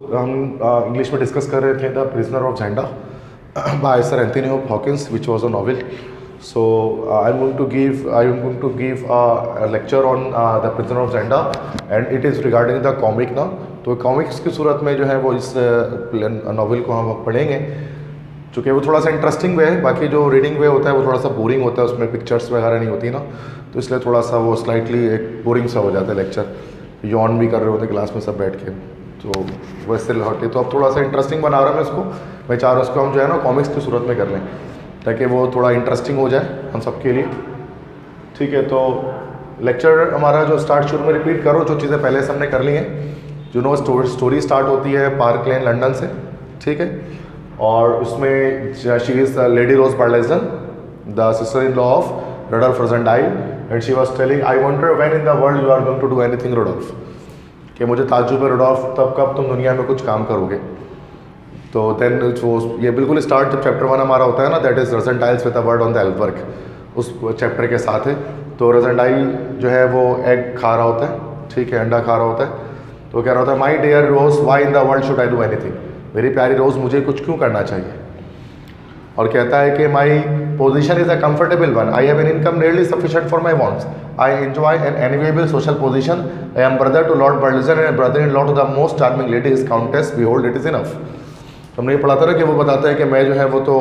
हम इंग्लिश में डिस्कस कर रहे थे the prisoner of Zenda by Sir Anthony Hawkins which was a novel. So I'm going to give a lecture on the prisoner of Zenda and it is regarding the comic ना. तो comics की सूरत में जो है वो इस novel को हम पढ़ेंगे, चूँकि वो थोड़ा सा इंटरेस्टिंग वे है. बाकी जो रीडिंग वे होता है वो थोड़ा सा बोरिंग होता है, उसमें पिक्चर्स वगैरह नहीं होती ना, तो इसलिए थोड़ा सा वो स्लाइटली एक बोरिंग सा हो जाता है लेक्चर. यॉन भी कर रहे होते क्लास में सब बैठ के, तो वैसे लौटे. तो अब थोड़ा सा इंटरेस्टिंग बना रहा हूँ मैं इसको. मैं चाह रहा हूँ इसको हम जो है ना कॉमिक्स की सूरत में कर लें ताकि वो थोड़ा इंटरेस्टिंग हो जाए हम सबके लिए. ठीक है, तो लेक्चर हमारा जो स्टार्ट शुरू में रिपीट करो जो चीज़ें पहले से हमने कर ली हैं. जो नो स्टोरी स्टार्ट होती है पार्क लेन लंदन से. ठीक है, और उसमें she is Lady Rose Burlesdon, the sister in law of Rudolf Rassendyll, and she was telling I wonder when in the world you are going to do anything Rudolf, कि मुझे ताज्जुब है रोडोल्फ तब कब तुम दुनिया में कुछ काम करोगे. तो देन वो ये बिल्कुल स्टार्ट जब चैप्टर 1 हमारा होता है ना, that is Rassendylls with a word on the Elphberg, उस चैप्टर के साथ है. तो रोजेंडाइल जो है वो एग खा रहा होता है, ठीक है, अंडा खा रहा होता है. तो कह रहा होता है my dear Rose why in the world should I do anything, मेरी प्यारी रोज़ मुझे कुछ क्यों करना चाहिए. और कहता है कि my position is a comfortable one, I have an income really sufficient for my wants, I enjoy an enviable social position, I am brother to Lord Burlesdon and brother in law to the most charming lady is countess, behold it is enough. हमने ये पढ़ा था ना कि वो बताता है कि मैं जो है वो तो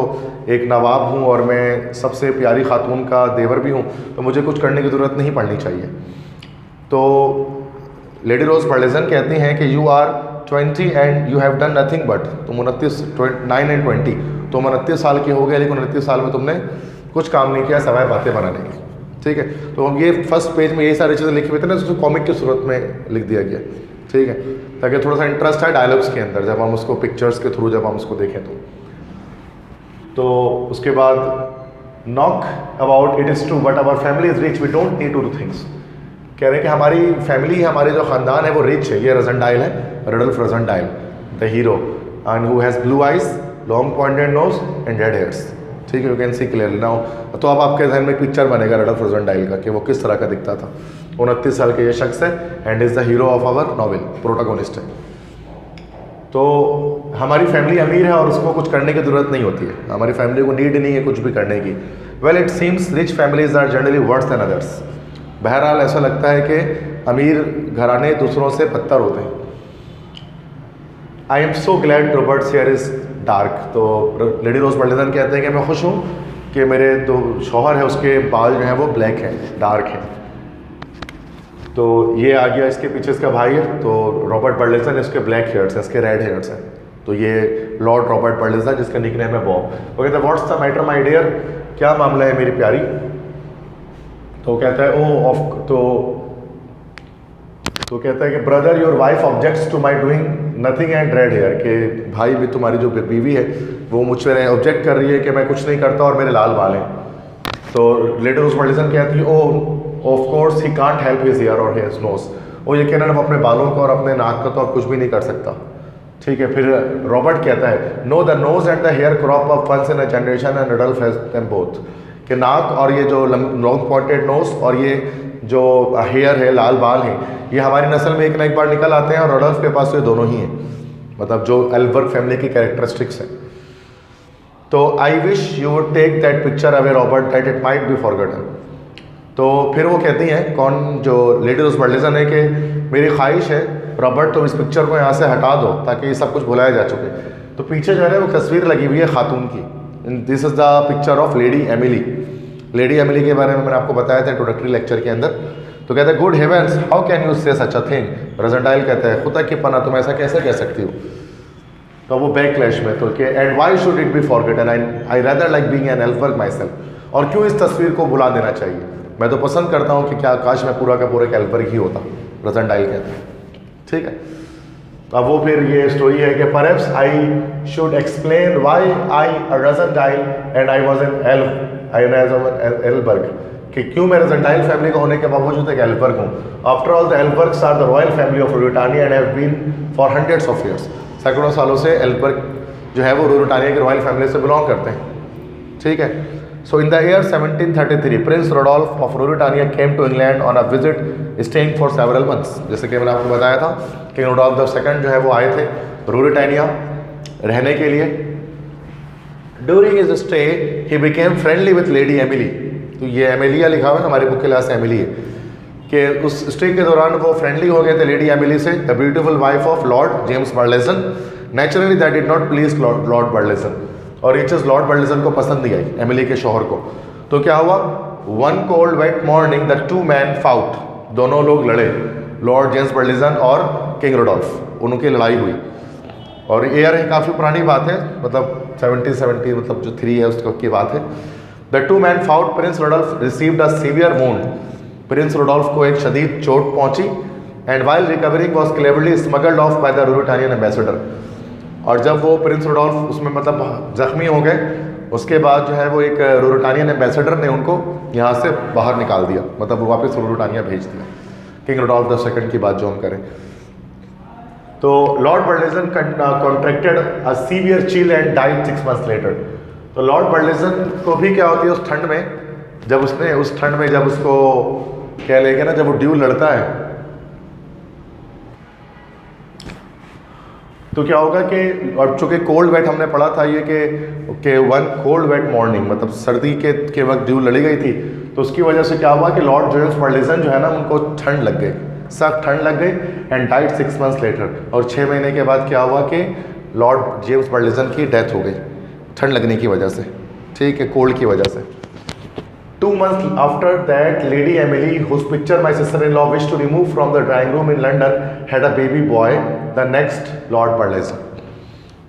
एक नवाब हूँ और मैं सबसे प्यारी खातून का देवर भी हूँ, तो मुझे कुछ करने की ज़रूरत नहीं पड़नी चाहिए. तो लेडी रोज बर्लिजन कहती हैं कि you are 20 and you have done nothing but, तुम 9 एंड 20, तुम 29 साल की हो गए लेकिन 29 साल में तुमने कुछ काम नहीं किया सवाए बातें बनाने की. ठीक है, तो हम ये फर्स्ट पेज में यही सारी चीज़ें लिखी हुई थी ना, उसको कॉमिक की सूरत में लिख दिया गया. ठीक है, ताकि थोड़ा सा इंटरेस्ट है डायलॉग्स के अंदर जब हम उसको पिक्चर्स के थ्रू जब हम उसको देखें. तो उसके बाद knock about it is true but our family is rich we don't need to do things. कह रहे हैं कि हमारी फैमिली, हमारे जो ख़ानदान है वो रिच है. ये रोजेंडाइल है, Rudolf Rassendyll the hero, and who has blue eyes, long pointed nose and red hairs. ठीक है, you can see clearly now. तो अब आपके जहन में एक पिक्चर बनेगा रडोल्फ रोजेंडाइल का कि वो किस तरह का दिखता था. 29 साल के ये शख्स है and is the hero of our novel, protagonist है. तो हमारी फैमिली अमीर है और उसको कुछ करने की ज़रूरत नहीं होती है, हमारी फैमिली को नीड नहीं है कुछ भी करने की. Well it seems rich families are generally worse than others. बहरहाल ऐसा लगता है कि अमीर घराने दूसरों से बदतर होते हैं. I am so glad Roberts here is dark. तो लेडी रोज बर्लिजन कहते हैं कि मैं खुश हूँ कि मेरे जो शौहर है उसके बाल जो हैं वो ब्लैक हैं, डार्क हैं. तो ये आ गया इसके पीछे इसका भाई है, तो रॉबर्ट बर्लिजन, इसके ब्लैक हेयर्स हैं, इसके रेड हेयर्स हैं. तो ये लॉर्ड रॉबर्ट बर्लिजन जिसका निकनेम है बॉब. वो कहता है what's the matter my dear, क्या मामला है मेरी प्यारी. तो कहता है ओ ऑफ, तो कहता है कि brother your wife objects to my doing nothing and red hair, कि भाई भी तुम्हारी जो बीवी है वो मुझ पर ऑब्जेक्ट कर रही है कि मैं कुछ नहीं करता और मेरे लाल बाल हैं. तो लेडी रोज बर्लिजन कहती है oh of course he can't help his ear और हिज नोज, वो ये कहना वो अपने बालों का और अपने नाक का तो अब कुछ भी नहीं कर सकता. ठीक है, फिर रॉबर्ट कहता है no the nose and the hair crop up once in a generation and Rudolf has them both, कि नाक और ये जो लॉन्ग पॉइंटेड नोज और ये जो हेयर है, लाल बाल हैं, ये हमारी नस्ल में एक ना एक बार निकल आते हैं और रडोल्फ के पास तो ये दोनों ही हैं, मतलब जो एल्बर्ग फैमिली की कैरेक्टरिस्टिक्स हैं. तो I wish you would take that picture away Robert that it might be forgotten. तो फिर वो कहती हैं कौन, जो लेडी रोज बर्लिजन है, कि मेरी ख्वाहिश है रॉबर्ट तुम इस पिक्चर को यहाँ से हटा दो ताकि ये सब कुछ भुलाया जा चुके. तो पीछे जो है वो तस्वीर लगी हुई है खातून की. This is the picture of lady Emily. Lady Emily के बारे में मैंने आपको बताया था इंट्रोडक्टरी लेक्चर के अंदर. तो कहते हैं good heavens how can you say such a thing. रोजेंडाइल कहता है खुदा की पना तुम ऐसा कैसे कह सकती हो. तो वो बैक क्लैश में तो कि and why should it be forgotten, I rather like being an Elphberg myself, और क्यों इस तस्वीर को भुला देना चाहिए, मैं तो पसंद करता हूँ कि क्या काश मैं पूरा का पूरा एक एल्बर्ग ही होता. रोजेंडाइल कहते हैं. ठीक है, अब वो फिर ये स्टोरी है कि perhaps I should explain why I a Rassendyll and I was an Elphberg, कि क्यों मैं रोजेंडाइल फैमिली का होने के बावजूद एक एल्बर्ग हूँ. After all the Elphbergs are the royal family of Ruritania and have been for hundreds of years. सैकड़ों सालों से एल्बर्ग जो है वो रुटानिया की रॉयल फैमिली से बिलोंग करते हैं. ठीक है, So in the year 1733, Prince Rodolph of Ruritania came to England on a visit, staying for several months. जैसे कि मैंने आपको बताया था कि रोडोल्फ II जो है वो आए थे रूरिटानिया रहने के लिए। During his stay he became friendly with lady Emily. तो ये एमिलिया लिखा हुआ है, हमारे बुक के लिहाज से एमिली है, कि उस स्टे के दौरान वो फ्रेंडली हो गए थे लेडी एमिली से, the beautiful wife of Lord James Burlesdon. Naturally that did not please Lord Burlesdon, और ये चीज़ लॉर्ड बर्लेसन को पसंद नहीं आई, एमिली के शोहर को। तो क्या हुआ, one cold wet morning the two man fought, दोनों लोग लड़े, लॉर्ड जेम्स बर्लेसन और किंग रुडोल्फ, उनकी लड़ाई हुई। और ये काफ़ी पुरानी बात है, मतलब 1770 मतलब जो 3 है उसको की बात है। The two man fought, Prince Rudolf received a severe wound, Prince Rudolf को एक शदीद चोट पहुंची। And while recovering was cleverly smuggled off by the Ruritanian ambassador. और जब वो प्रिंस रुडोल्फ उसमें मतलब जख्मी हो गए, उसके बाद जो है वो एक रूरिटानियन एम्बेसडर ने उनको यहाँ से बाहर निकाल दिया, मतलब वो वापस रूरिटानिया भेज दिया। किंग रुडोल्फ II की बात जो हम करें, तो Lord Burlesdon contracted a severe chill and died 6 months later. तो लॉर्ड बर्लेसन को भी क्या होती है उस ठंड में, जब उसने उस ठंड में जब उसको क्या लेके ना, जब वो ड्यूल लड़ता है तो क्या होगा कि, और चूंकि कोल्ड वेट हमने पढ़ा था ये कि वन कोल्ड वेट मॉर्निंग, मतलब सर्दी के वक्त ड्यूल लड़ी गई थी, तो उसकी वजह से क्या हुआ कि लॉर्ड जेम्स बर्लेसन जो है ना, उनको ठंड लग गई, सख्त ठंड लग गई, एंड डाइड 6 months लेटर। और 6 महीने के बाद क्या हुआ कि लॉर्ड जेम्स बर्लेसन की डेथ हो गई ठंड लगने की वजह से, ठीक है, कोल्ड की वजह से। 2 months after that, Lady Emily, whose picture my sister-in-law wished to remove from the drawing room in London, had a baby boy, the next Lord Burleson।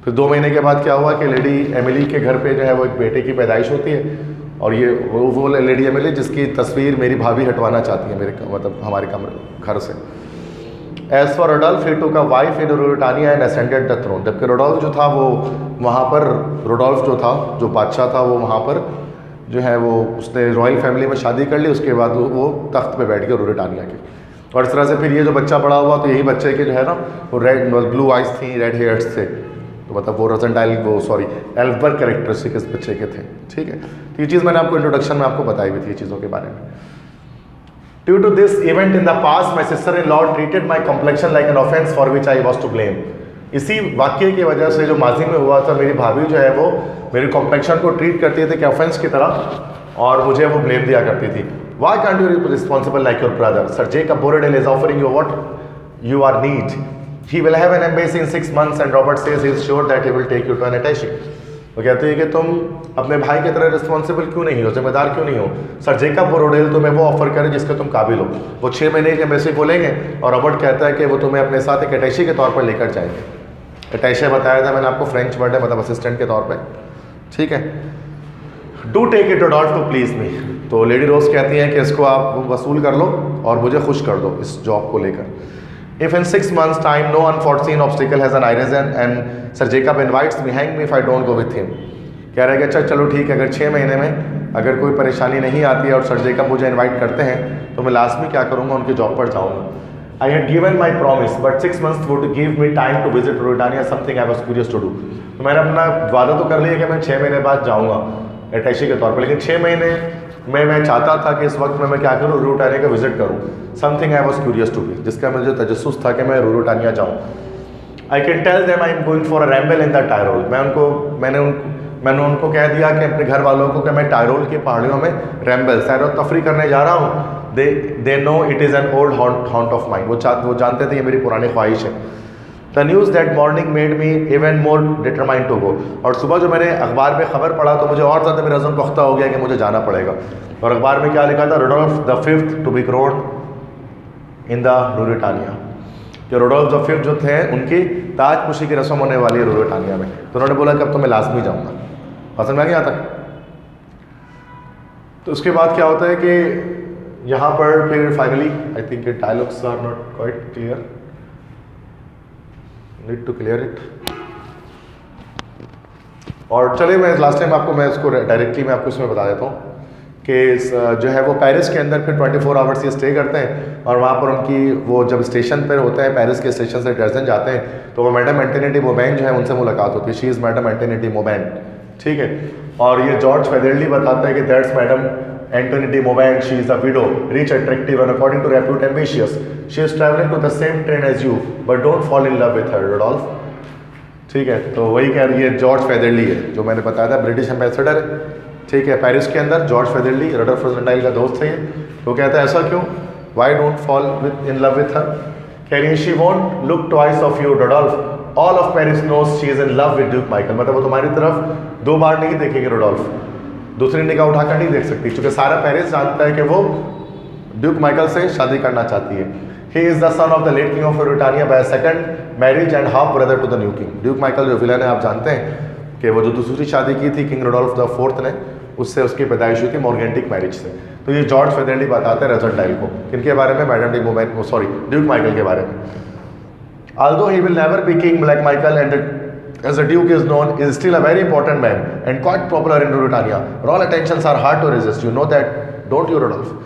फिर 2 महीने के बाद क्या हुआ कि लेडी एमिली के घर पे जो है वो एक बेटे की पैदाइश होती है, और ये वो लेडी एमिली जिसकी तस्वीर मेरी भाभी हटवाना चाहती है मेरे मतलब हमारे कमरे घर से। As for Rudolf, he took a wife in Ruritania and ascended the throne. जबकि रुडोल्फ जो था वो वहाँ पर, रुडोल्फ जो था जो बादशाह था, वो वहाँ पर जो है वो उसने रॉयल फैमिली में शादी कर ली, उसके बाद वो तख्त पे बैठ गया रूरिटानिया के। और इस तरह से फिर ये जो बच्चा बड़ा हुआ, तो यही बच्चे के जो है ना वो रेड ब्लू आइज थी, रेड हेयर्स थे, तो मतलब वो रोजेंटाइल वो सॉरी एल्फबर्ग कैरेक्टरिस्टिक इस बच्चे के थे, ठीक है। तो ये चीज़ मैंने आपको इंट्रोडक्शन में आपको बताई हुई थी चीज़ों के बारे में। Due to this event in the past, my sister-in-law treated my complexion like an offence for which I was to blame. इसी वाक्य की वजह से जो माजी में हुआ था, मेरी भाभी जो है वो मेरी कॉम्प्लेक्शन को ट्रीट करती थी कि ऑफेंस की तरह, और मुझे वो ब्लेम दिया करती थी। Why can't you responsible like your brother? Sir Jacob Borrodaile is offering you what you are need. He will have an embassy in 6 months and Robert says he is sure that he will take you to an attaché. वो कहते हैं कि तुम अपने भाई की तरह responsible क्यों नहीं हो, जिम्मेदार क्यों नहीं हो? सर जेकब बोरेडेल तुम्हें वो ऑफर करे जिसके तुम काबिल हो। वो 6 महीने की एम्बेसी बोलेंगे और रॉबर्ट कहता है कि वो तुम्हें अपने साथ एक अटैची के तौर पर लेकर जाएंगे। अटैचे बताया था मैंने आपको, फ्रेंच वर्ड है, मतलब असिस्टेंट के तौर पर, ठीक है। Do take it do to please me. तो लेडी रोज कहती हैं कि इसको आप वसूल कर लो और मुझे खुश कर दो इस जॉब को लेकर। If in 6 months time no unforeseen obstacle has arisen and Sir Jacob invites me, hang me if I don't go with him। कह रहे हैं कि अच्छा चलो ठीक है, अगर 6 महीने में अगर कोई परेशानी नहीं आती है और सर जेकब मुझे इनवाइट करते हैं तो मैं लाजमी क्या करूँगा, उनकी जॉब पर जाऊँगा। I had given my promise but 6 months would give me time to visit Ruritania, something I was curious to do। तो मैंने अपना वादा तो कर लिया कि मैं 6 महीने बाद जाऊँगा अटैची के तौर पर, लेकिन 6 महीने में मैं चाहता था कि इस वक्त में मैं क्या करूँ, रूरिटानिया का विजिट करूँ। Something I was curious to be, जिसका मुझे तजस्सुस था कि मैं रूरिटानिया जाऊँ। I can tell them I am going for a ramble in the Tyrol. मैंने उनको कह दिया कि अपने घर वालों को कि मैं टायरोल की पहाड़ियों में रैम्बल सैर और तफरी करने जा रहा हूँ। They know it is an old haunt of mind. वो जानते थे ये मेरी पुरानी ख्वाहिश है। The news that morning made me even more determined to go. और सुबह जो मैंने अखबार में खबर पढ़ा तो मुझे और ज़्यादा मेरा अज़म पुख्ता हो गया कि मुझे जाना पड़ेगा। और अखबार में क्या लिखा था, Rudolf the fifth to be crowned in the Ruritania. जो रुडोल्फ द फिफ्थ जो थे उनकी ताजपोशी की रस्म होने वाली है रूरिटानिया में। तो उन्होंने बोला कि अब तो मैं लाजमी जाऊँगा। पसंद में आ गया तक। तो उसके बाद क्या होता है कि यहाँ पर फिर finally I think dialogues are not quite clear, need to clear it. और चलिए मैं लास्ट टाइम आपको मैं इसको डायरेक्टली मैं आपको इसमें बता देता हूँ कि जो है वो पेरिस के अंदर फिर 24 आवर्स ये स्टे करते हैं। और वहाँ पर उनकी वो जब स्टेशन पर होते हैं, पेरिस के स्टेशन से डर्जन जाते हैं, तो वो मैडम एंटोनी डी मोबैन जो है उनसे मुलाकात होती है। She is Madame Antoinette de Mauban, ठीक है। और ये जॉर्ज फेदरली बताता है कि that's Madame Antoinette de Mauban, she is a widow, rich, attractive and according to repute ambitious. She is travelling to the same train as you but don't fall in love with her Rudolf. ठीक है, तो वही कह रही है George फेदरली है, जो मैंने बताया था ब्रिटिश एम्बेसडर है, ठीक है, पेरिस के अंदर। जॉर्ज फेदरली रडल्फ रोजेंडाइल का दोस्त है ये। तो कहता है ऐसा क्यों, why don't fall with in love with her, कह रही है she won't look twice of you Rudolf, all of Paris knows she is in love with Duke Michael. मतलब वो तुम्हारी तरफ 2 बार नहीं देखेगी रोडोल्फ, दूसरी निगाह उठाकर नहीं देख सकती, क्योंकि सारा पेरिस जानता है कि वो ड्यूक माइकल से शादी करना चाहती है। He is the son of the late king of Britannia by second marriage and half brother to the new king. Duke Michael जो विलन है आप जानते हैं कि वो जो दूसरी शादी की थी किंग रोडोल्फ द फोर्थ ने, उससे उसकी पैदाइश हुई थी मॉर्गेंटिक मैरिज से। तो ये जॉर्ज फेदरली बताते हैं रोजेंडाइल को, किनके बारे में, madam D Bowen, sorry Duke Michael के बारे में। Although he will never be king, Black Michael and as the Duke is known, is still a very important man and quite popular in Britannia. Royal attentions are hard to resist. You know that, don't you, Rodolphe?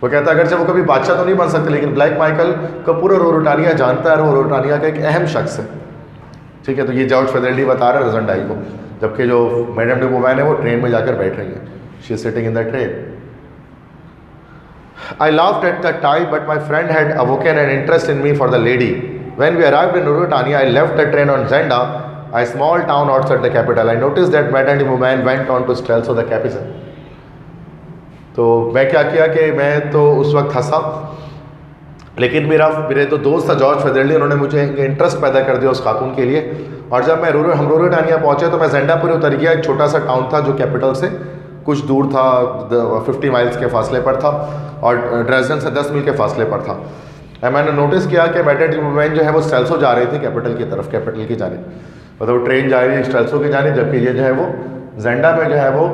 वो कहता है अगरचे वो कभी बादशाह तो नहीं बन सकते, लेकिन ब्लैक माइकल का पूरा रोटानिया जानता है, वो रोटानिया का एक अहम शख्स है। ठीक है, तो ये जॉर्ज फेदरली बता रहा है रोजेंडाइल को, जबकि जो मैडम डी बोवेन है वो ट्रेन में जाकर बैठ रही है, she is sitting in the train. I laughed at the time, but my friend had awoken an interest in me for the lady. When we arrived in Ruritania, I left the train on Zenda, a small town outside the capital. I noticed that Madame de Bouvain went on to Strelso, the capital. तो मैं क्या किया कि मैं तो उस वक्त हंसा, लेकिन मेरे तो दोस्त था जॉर्ज फेदरली, उन्होंने मुझे इंटरेस्ट पैदा कर दिया उस खातून के लिए। और जब हम रूरिटानिया पहुँचे तो मैं जेंडापुर उतर गया, एक छोटा सा टाउन था जो कैपिटल से कुछ दूर था, 50 माइल्स के फासले पर था, और ड्रेसडन से 10 मील के फासले पर था। मैंने नोटिस किया कि मैडम डी बोवेन जो है वो स्टेल्सो जा रही थी, कैपिटल की तरफ, कैपिटल की जानिब, मतलब ट्रेन जा रही है स्टेल्सो की जानिब, जबकि ये जो है वो जेंडा में जो है वो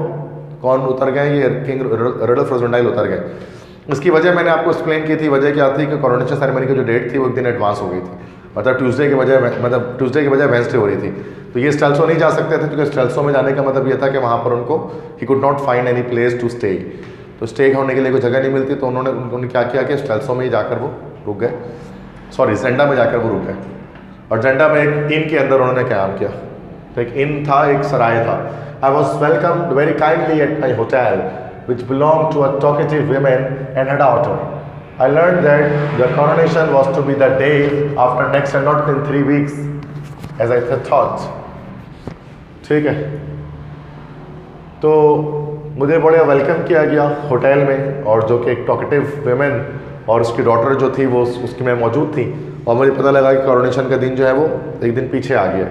कौन उतर गए, ये किंग रोडोल्फ रोजेंडाइल उतर गए। इसकी वजह मैंने आपको एक्सप्लेन की थी, वजह क्या थी कि कोरोनेशन सेरेमनी की जो डेट थी वो एक दिन एडवांस हो गई थी, मतलब ट्यूसडे के बजाय वेंसडे हो रही थी। तो ये स्टेल्सो नहीं जा सकते थे, क्योंकि स्टेल्सो में जाने का मतलब ये था कि वहाँ पर उनको he could not find any place to stay, तो स्टे होने के लिए कोई जगह नहीं मिलती। तो उन्होंने क्या किया कि स्टेल्सो में ही जाकर वो रुक गए, सॉरी जेंडा में जाकर वो रुक गए। और जेंडा में एक इन के अंदर उन्होंने क्या काम किया, तो एक इन था, एक सराय था। I was welcomed very kindly at my hotel which belong to a talkative women and a daughter. I learned that the coronation was to be the day after next and not in 3 weeks as I thought. ठीक है, तो मुझे बड़े welcome किया गया hotel में, और जो कि एक टॉकेटिव वीमेन और उसकी डॉटर जो थी वो उसकी में मौजूद थी, और मुझे पता लगा कि कोरोनेशन का दिन जो है वो एक दिन पीछे आ गया।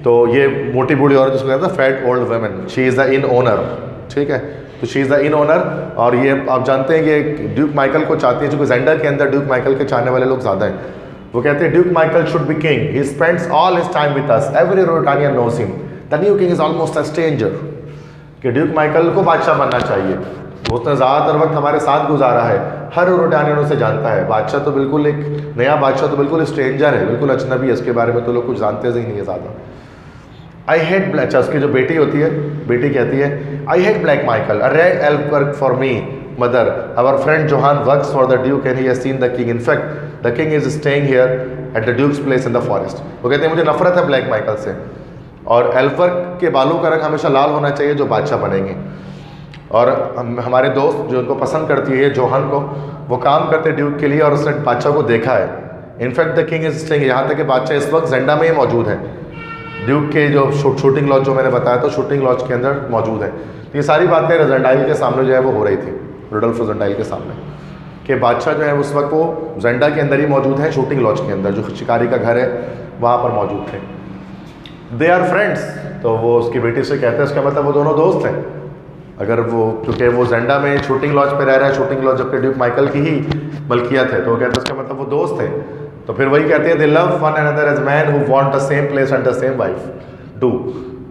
तो ये मोटी बूढ़ी औरत जिसको कहता है fat old women, she is the in owner. ठीक है, तो she is the in owner, और ये आप जानते हैं कि ड्यूक माइकल को चाहती है, क्योंकि जेंडा के अंदर ड्यूक माइकल के चाहने वाले लोग ज़्यादा हैं। वो कहते हैं Duke Michael should be king, he spends all his time with us, every Ruritanian knows him, the new king is almost a stranger. कि ड्यूक माइकल को बादशाह बनना चाहिए, उसने ज़्यादातर वक्त हमारे साथ गुजारा है, हर रोटानियन उसे जानता है। बादशाह तो बिल्कुल एक नया बादशाह तो बिल्कुल स्ट्रेंजर है, बिल्कुल अजनबी है, इसके बारे में तो लोग कुछ जानते ही नहीं है ज़्यादा। आई हेट ब्लैक, अच्छा उसकी जो बेटी होती है, बेटी कहती है I hate Black Michael, a red elf work for me mother, our friend Johann works for the duke and he has seen the king, in fact the king is staying here at the duke's place in the forest. वो कहते हैं मुझे नफरत है black Michael से, और elf work के बालों का रंग हमेशा लाल होना चाहिए जो बादशाह बनेंगे। और हमारे दोस्त जो उनको पसंद करती है जोहान को, वो काम करते ड्यूक के लिए, और उसने बादशाह को देखा है। In fact the king is staying, यहाँ तक कि बादशाह इस वक्त जेंडा में ही मौजूद है, ड्यूक के जो शूटिंग लॉज जो मैंने बताया तो शूटिंग लॉज के अंदर मौजूद है। तो ये सारी बातें रोजेंडाइल के सामने जो है वो हो रही थी, रोडोल्फ रोजेंडाइल के सामने, कि बादशाह जो है उस वक्त वो जेंडा के अंदर ही मौजूद है, शूटिंग लॉज के अंदर, जो शिकारी का घर है वहाँ पर मौजूद थे। दे आर फ्रेंड्स, तो वो उसकी बेटी से कहते हैं, उसका मतलब वो दोनों दोस्त हैं। अगर वो, क्योंकि वो जेंडा में शूटिंग लॉज पे रह रहा है, शूटिंग लॉज जबकि ड्यूक माइकल की ही मलकियत है, तो वो कहते हैं उसका मतलब वो दोस्त है। तो फिर वही कहते हैं they love one another as man who want the same place and the same wife do,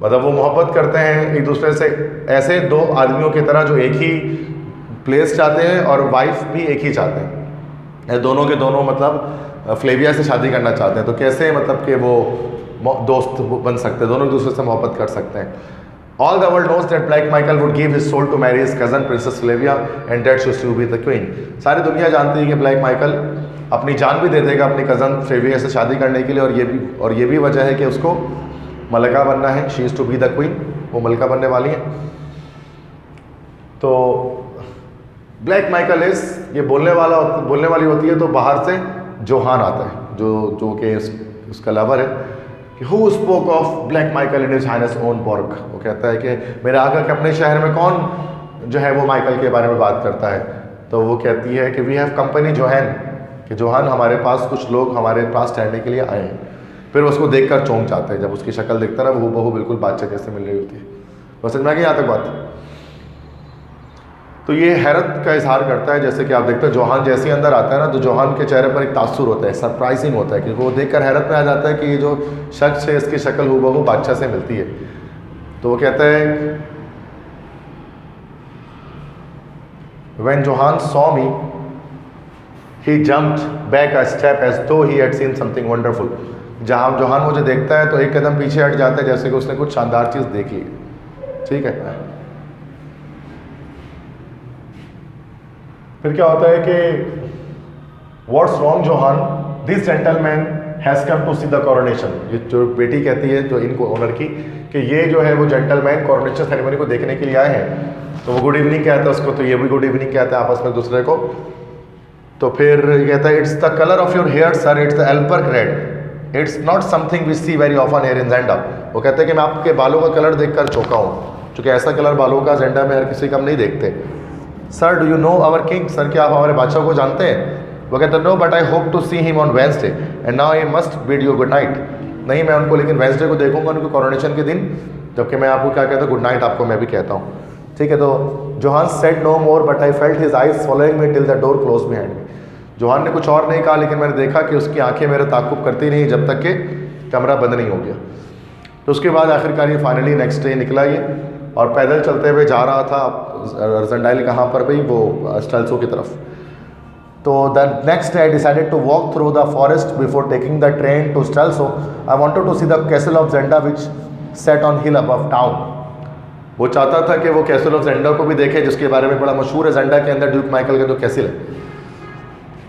मतलब वो मोहब्बत करते हैं एक दूसरे से ऐसे दो आदमियों की तरह जो एक ही प्लेस चाहते हैं और वाइफ भी एक ही चाहते हैं, दोनों के दोनों मतलब फ्लेविया से शादी करना चाहते हैं। तो कैसे मतलब कि वो दोस्त बन सकते हैं, दोनों एक दूसरे से मोहब्बत कर सकते हैं। All the world knows that Black Michael would give his soul to marry his cousin Princess Flavia and that she should be the queen. सारी दुनिया जानती है कि ब्लैक माइकल अपनी जान भी दे देगा अपनी कज़न फ्लेविया से शादी करने के लिए, और ये भी वजह है कि उसको मलका बनना है, she is to be the queen, वो मलका बनने वाली है। तो ब्लैक माइकल इस ये बोलने वाली होती है, तो बाहर से जोहान आता है जो कि उसका लवर है, कि who spoke of Black Michael in his highness own burg, वो कहता है कि मेरे आका के अपने शहर में कौन जो है वो माइकल के बारे में बात करता है। तो वो कहती है कि वी हैव कंपनी जोहान, कि जोहान हमारे पास कुछ लोग हमारे पास ठहरने के लिए आए हैं। फिर उसको देखकर चौंक जाते हैं, जब उसकी शक्ल देखता है ना वो बहू बिल्कुल बादशाह जैसे मिल रही होती है। तो समझ में आ गई यहाँ तक बात। तो ये हैरत का इजहार करता है, जैसे कि आप देखते हैं जोहान जैसे अंदर आता है ना तो जोहान के चेहरे पर एक तासुर होता है, सरप्राइजिंग होता है कि वो देखकर हैरत में आ जाता है कि ये जो शख्स है इसकी शक्ल हूबहू बादशाह से मिलती है। तो वो कहता है when Johann saw me he jumped back a step as though he had seen something wonderful. जहाँ जोहान मुझे देखता है तो एक कदम पीछे हट जाता है जैसे कि उसने कुछ शानदार चीज़ देख ली। ठीक है, फिर क्या होता है कि what's wrong Johann, this gentleman has come to see the coronation. ये जो बेटी कहती है जो इनको ऑनर की कि ये जो है वो जेंटलमैन कोरोनेशन सेरेमनी को देखने के लिए आए हैं। तो वो गुड इवनिंग कहता है उसको, तो ये भी गुड इवनिंग कहता है आपस में दूसरे को। तो फिर कहता है it's the colour of your hair sir, it's the Elphberg red, it's not something we see very often here in Zenda. वो कहते हैं कि मैं आपके बालों का कलर देखकर चौंका हूँ, क्योंकि ऐसा कलर बालों का जेंडा में हर किसी का हम नहीं देखते। Sir do you know our king, sir क्या आप हमारे बादशाह को जानते हैं? वो कहते हैं no but I hope to see him on Wednesday and now I must bid you good night. नहीं मैं उनको लेकिन वेंसडे को देखूंगा उनके कोरोनेशन के दिन, जबकि मैं आपको क्या कहता हूँ गुड नाइट आपको मैं भी कहता हूँ। ठीक है, तो Johann said no more but I felt his eyes following me till the door close behind me. Johann ने कुछ और नहीं कहा लेकिन मैंने देखा कि उसकी आंखें मेरे ताकुब करती नहीं जब तक कि कमरा बंद नहीं हो गया। तो उसके बाद आखिरकार ये फाइनली नेक्स्ट डे निकला ये, और पैदल चलते हुए जा रहा था रजनडाइल कहाँ पर भाई, वो स्टेल्सो की तरफ। तो the next day I decided to walk through the forest before taking the train to Strelsau. I wanted to see the castle of Zenda which set on hill above town. वो चाहता था कि वो कैसल ऑफ जेंडा को भी देखे जिसके बारे में बड़ा मशहूर है, जेंडा के अंदर ड्यूक माइकल का जो कैसल है।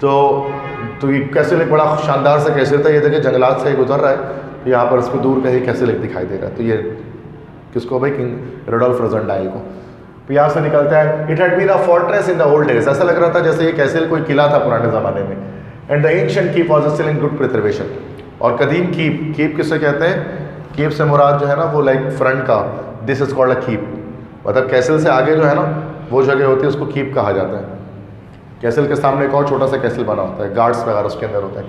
तो ये कैसल एक बड़ा शानदार सा कैसल था। ये देखिए जंगलात से गुजर रहा है, तो यहाँ पर उसको दूर कहीं कैसल एक दिखाई दे रहा है। तो ये किसको भाई, किंग रुडोल्फ रोज़नडाइल को। तो यहाँ से निकलता है it had been a fortress in the old days. ऐसा लग रहा था जैसे ये कैसल कोई किला था पुराने ज़माने में। And the ancient keep was still in good preservation. और कदीम कीप किससे कहते हैं? कीप से मुराद जो है ना वो लाइक फ्रंट का, this is called a keep. मतलब कैसल से आगे जो है ना वो जगह होती है उसको कीप कहा जाता है। कैसल के सामने एक और छोटा सा कैसल बना होता है, गार्ड्स वगैरह उसके अंदर होते हैं।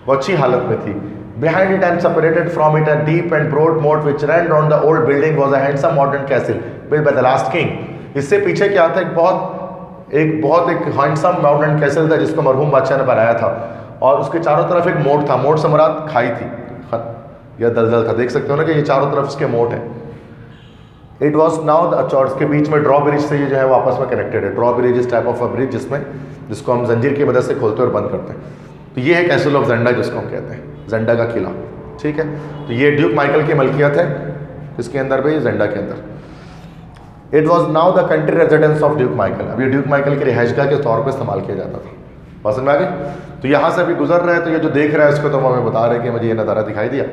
वो अच्छी हालत में थी। Behind it and separated from it a deep and broad moat which ran round the old building was a handsome modern castle built by the last king। इससे पीछे क्या था, एक बहुत हैंडसम मॉडर्न कैसल था जिसको मरहूम बादशाह ने बनाया था, और उसके चारों तरफ एक मोट था। मोट से मुराद खाई थी या दलदल था। देख सकते हो ना कि ये चारों तरफ इसके मोट है। इट वॉज नाउ द चॉर्च के बीच में ड्रॉ ब्रिज से ये जो है वो आपस में कनेक्टेड है। ड्रॉ ब्रिज इस टाइप ऑफ अ ब्रिज जिसको हम जंजीर की मदद से खोलते और बंद करते हैं। तो ये है कैसल ऑफ जेंडा जिसको हम कहते हैं, जेंडा का किला। ठीक है, तो ये ड्यूक माइकल की मलकियत है, इसके अंदर भाई जेंडा के अंदर। It was now the country residence of Duke Michael. अब ये ड्यूक माइकल की रिहाइशगाह के तौर पर इस्तेमाल किया जाता था। पसंद में आ गई? तो यहाँ से अभी गुजर रहे हैं तो ये जो देख रहा है इसको तो हमें बता रहे हैं कि मुझे ये नज़ारा दिखाई दिया।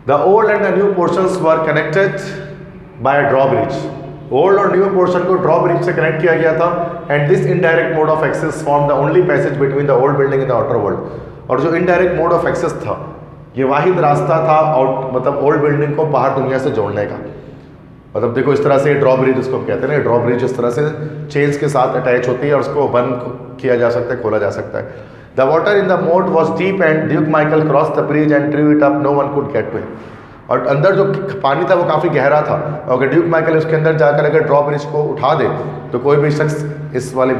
The old and the new portions were connected by draw bridge. Old और न्यू पोर्शन को ड्रॉ ब्रिज से कनेक्ट किया गया था। And this indirect mode of access form the only passage between the old building in the outer world. और जो indirect mode of access था ये वाहिद रास्ता था मतलब ओल्ड बिल्डिंग को बाहर दुनिया से जोड़ने का। मतलब देखो इस तरह से ड्रॉ ब्रिज उसको कहते हैं ना, ड्रॉ ब्रिज इस तरह से चेन्स के साथ अटैच होती है और उसको बंद किया जा सकता है, खोला जा सकता है। The water in the moat was deep and Duke Michael cross the bridge and drew it up, no one could get to it. और अंदर जो पानी था वो काफ़ी गहरा था, और अगर ड्यूक माइकल उसके अंदर जाकर अगर ड्रॉ ब्रिज को उठा दे तो कोई भी शख्स इस वाले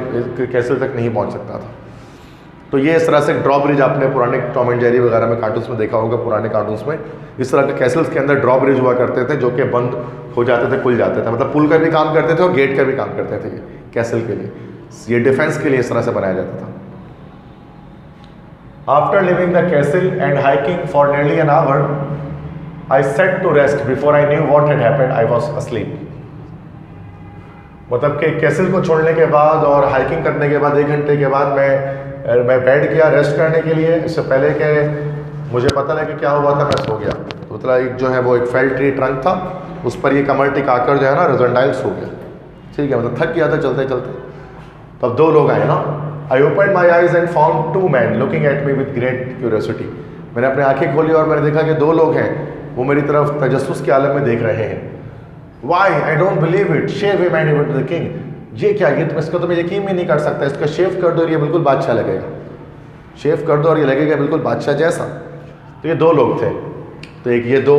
कैसल तक नहीं पहुंच सकता था। तो ये इस तरह से ड्रॉ ब्रिज आपने पुराने टॉम एंड जेरी वगैरह में कार्टून्स में देखा होगा। पुराने कार्टून्स में इस तरह के कैसल्स के अंदर ड्रॉ ब्रिज हुआ करते थे जो कि बंद हो जाते थे, खुल जाते थे। मतलब पुल का भी काम करते थे और गेट का भी काम करते थे कैसल के लिए। ये डिफेंस के लिए इस तरह से बनाया जाता था। After living the castle and hiking for nearly an hour I set to rest before I knew what had happened. I was asleep। मतलब कि कैसल को छोड़ने के बाद और हाइकिंग करने के बाद 1 घंटे के बाद मैं बैठ गया रेस्ट करने के लिए। इससे पहले कि मुझे पता लगे क्या हुआ था मैं सो गया। तो मतलब एक जो है वो एक फेल ट्री ट्रंक था, उस पर ये कमर टिकाकर जो है ना रोज़नडाइल सो गया। ठीक है, मतलब थक गया था चलते चलते। तो अब 2 लोग आए ना। I open my eyes and found 2 men looking at me with great curiosity. मैंने अपनी आंखें खोली और मैंने देखा कि 2 लोग हैं, वो मेरी तरफ तजस्सुस के आलम में देख रहे हैं। Why I don't believe it, shave him and the king. ये क्या, ये तुम इसको तुम्हें यकीन भी नहीं कर सकता, इसका शेव कर दो और ये बिल्कुल बादशाह लगेगा, शेव कर दो और ये लगेगा बिल्कुल बादशाह जैसा। तो ये 2 लोग थे, तो एक ये 2,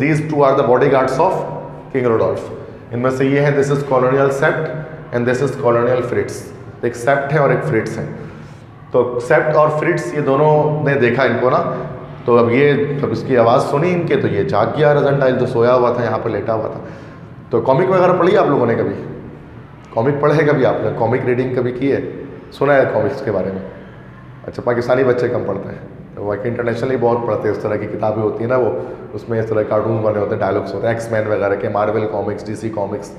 these 2 are the bodyguards of King Rudolf. इनमें से ये है, this is colonial Sapt and this is colonial Fritz. एक सेप्ट है और एक फ्रिट्स है। तो सेप्ट और फ्रिट्स ये दोनों ने देखा इनको ना, तो अब ये जब इसकी आवाज़ सुनी इनके, तो ये जाग गया रजनडाइल जो सोया हुआ था यहाँ पर लेटा हुआ था। तो कॉमिक वगैरह पढ़ी आप लोगों ने कभी? कॉमिक पढ़े कभी आपने? कॉमिक रीडिंग कभी की है? सुना है कॉमिक्स के बारे में? अच्छा, पाकिस्तानी बच्चे कम पढ़ते हैं, तो बाकी इंटरनेशनली बहुत पढ़ते हैं। इस तरह की किताबें होती है ना, वो उसमें इस तरह कार्टून बने होते हैं, डायलॉग्स होते हैं, एक्समैन वगैरह के, मार्वल कॉमिक्स, डीसी कॉमिक्स।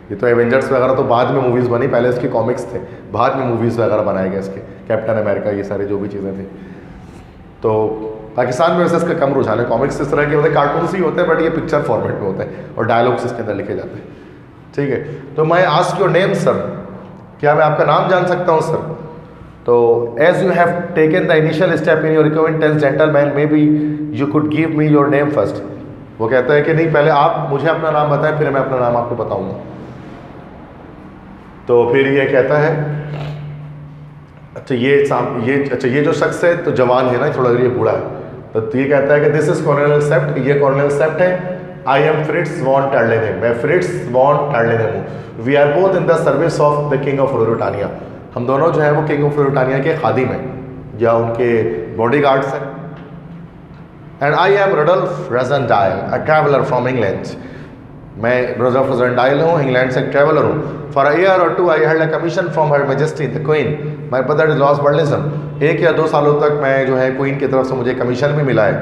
ये तो एवेंजर्स वगैरह तो बाद में मूवीज़ बनी, पहले इसके कॉमिक्स थे, बाद में मूवीज़ वगैरह बनाए गए इसके, कैप्टन अमेरिका, ये सारी जो भी चीज़ें थी। तो पाकिस्तान में वैसे इसका कम रुझान है। कॉमिक्स इस तरह के होते हैं, कार्टून्स ही होते हैं, बट ये पिक्चर फॉर्मेट में होते हैं और डायलॉग्स इसके अंदर लिखे जाते हैं। ठीक है, तो मैं आस्क योर नेम सर, क्या मैं आपका नाम जान सकता हूँ सर? तो as you have taken the initial step in your acquaintance gentleman, may be you could give me your name first. वो कहता है कि नहीं, पहले आप मुझे अपना नाम बताएं, फिर मैं अपना नाम आपको बताऊंगा। तो फिर ये कहता है, अच्छा ये जो शख्स है तो जवान है ना, थोड़ा ये बूढ़ा है। तो ये कहता है कि दिस इज कॉर्नेल सेप्ट, ये कॉर्नेल सेप्ट है। आई एम फ्रिट्स वॉन टर्लेनेम, मैं फ्रिट्स वॉन टर्लेनेम हूँ। We are both in the service of the king of Ruritania, हम दोनों जो है वो किंग ऑफ रुरुटानिया के खादिम हैं या उनके बॉडी गार्ड्स हैं। And I am Rudolf Rassendyll, a traveller from England, मैं रुडोल्फ रजनडाइल हूँ, इंग्लैंड से एक ट्रैवलर हूँ। फॉर अ ईयर और 2 I held a commission from her majesty the queen, my brother is Lord Burlesdon. 1 या 2 सालों तक मैं जो है क्वीन की तरफ से मुझे कमीशन भी मिला है,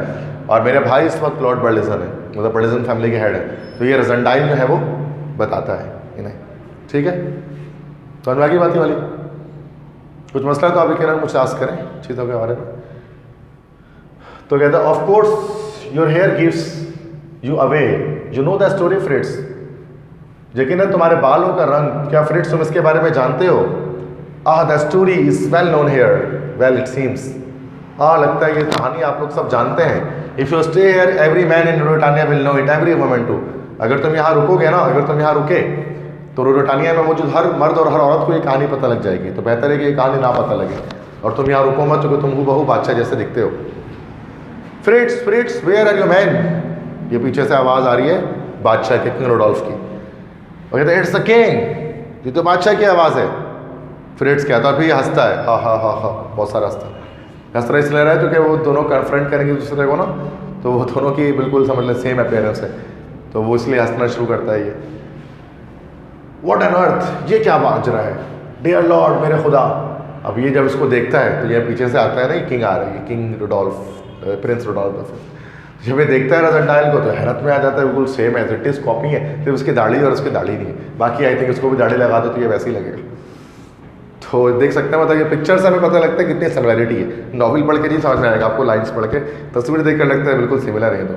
और मेरे भाई इस वक्त लॉर्ड बर्लिसन है, मतलब बर्लिसन फैमिली के हेड है। तो ये रजनडाइल जो है वो बताता है इन्हें। ठीक है, तो अनुरागी बात वाली कुछ मसला तो आप कहना मुझसे आस्क करें चीज़ों के बारे में। तो कहता है, of course your hair gives you away, you know the story Fritz. यकीनन तुम्हारे बालों का रंग, क्या फ्रिट्स तुम इसके बारे में जानते हो? The story is well known here, well it seems. लगता है ये कहानी आप लोग सब जानते हैं। If you stay here every man in Ruritania will know it, every woman too. अगर तुम यहाँ रुकोगे ना, अगर तुम यहाँ रुके तो रुरुटानिया में मौजूद हर मर्द और हर औरत को ये कहानी पता लग जाएगी। तो बेहतर है कि ये कहानी ना पता लगे और तुम यहाँ रुको मत, क्योंकि तुम बहु बादशाह जैसे दिखते हो। Fritz Fritz where are you man, ये पीछे से आवाज़ आ रही है बादशाह के, किंग रुडोल्फ की। और कहते हैं, इट्स द किंग, ये तो बादशाह की आवाज़ है। फ्रिट्स कहता है, फिर ये हंसता है, हा हा हा हा, बहुत सारा हंस रहा इसलिए रहा है क्योंकि वो दोनों कन्फ्रंट करेंगे दूसरे को ना, तो वो दोनों की बिल्कुल समझ लें सेम अपीयरेंस है, तो वो इसलिए हंसना शुरू करता है। ये व्हाट एन अर्थ, ये क्या बाज रहा है, डियर लॉर्ड, मेरे खुदा। अब ये जब इसको देखता है तो ये पीछे से आता है ना, किंग आ रही है, किंग रुडोल्फ, प्रिंस रुडोल्फ। जब ये देखता है रजनडाइल को तो हैरत में आ जाता है, बिल्कुल same as it is copy है, सिर्फ उसकी दाढ़ी और उसकी दाढ़ी नहीं है। बाकी आई थिंक इसको भी दाढ़ी लगा दो तो ये वैसे ही लगेगा। तो देख सकते हैं, मतलब ये पिक्चर से हमें पता लगता है कितनी सिमिलरिटी है। नॉवल पढ़ के नहीं समझ में आएगा आपको, लाइन्स पढ़ के, तस्वीर देख कर लगता है बिल्कुल सिमिलर है। तो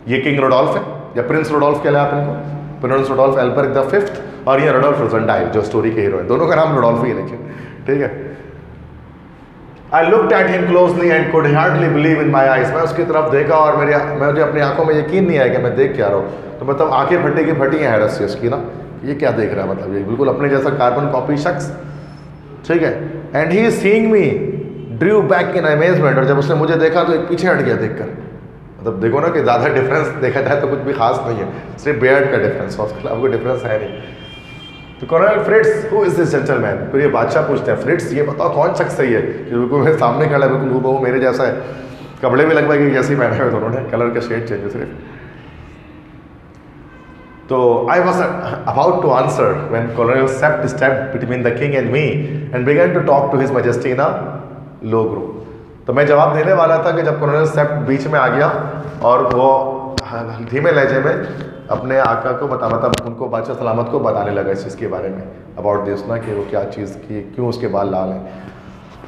ये किंग रुडोल्फ है या प्रिंस रुडोल्फ कहला आप इनको, प्रिंस रुडोल्फ एल्बर्ग द फिफ्थ, और ये रुडोल्फ रजनडाइल जो स्टोरी के हीरो है। दोनों का नाम रुडोल्फ ही है लेकिन, ठीक है। I looked at him closely and could hardly believe in my eyes. मैं उसकी तरफ देखा और मुझे अपनी आंखों में यकीन नहीं आया कि मैं देख क्या रहा हूँ। तो मतलब आंखें फटी की फटी हैं हैरत से उसकी ना, ये क्या देख रहा है, मतलब ये बिल्कुल अपने जैसा कार्बन कॉपी शख्स, ठीक है। And he seeing me Drew back in amazement, और जब उसने मुझे देखा तो एक पीछे हट गया देखकर। मतलब देखो ना कि ज़्यादा डिफरेंस देखा जाए तो कुछ भी खास नहीं है, सिर्फ बियर्ड का डिफरेंस, उसके अलावा कोई डिफरेंस है नहीं। तो Cornell फ्रिट्स, who is this gentleman? फिर ये बादशाह पूछते हैं, फ्रिट्स ये बताओ कौन शख्स है ये, कि बिल्कुल मेरे सामने खड़ा है, बिल्कुल हूबहू मेरे जैसा है, कपड़े भी लगभग एक जैसे ही पहने हुए दोनों ने, कलर का शेड चेंज है सिर्फ। तो I was about to answer when Colonel Sapt stepped between the king and me and began to talk to his majesty in a low group. तो मैं जवाब देने वाला था कि जब कॉर्नेल सेप्ट बीच में आ गया और वो धीमे लहजे में अपने आका को मतलब उनको बादशाह सलामत को बताने लगा इस चीज़ के बारे में, अबाउट दिस ना, कि वो क्या चीज़ की, क्यों उसके बाल लाल हैं।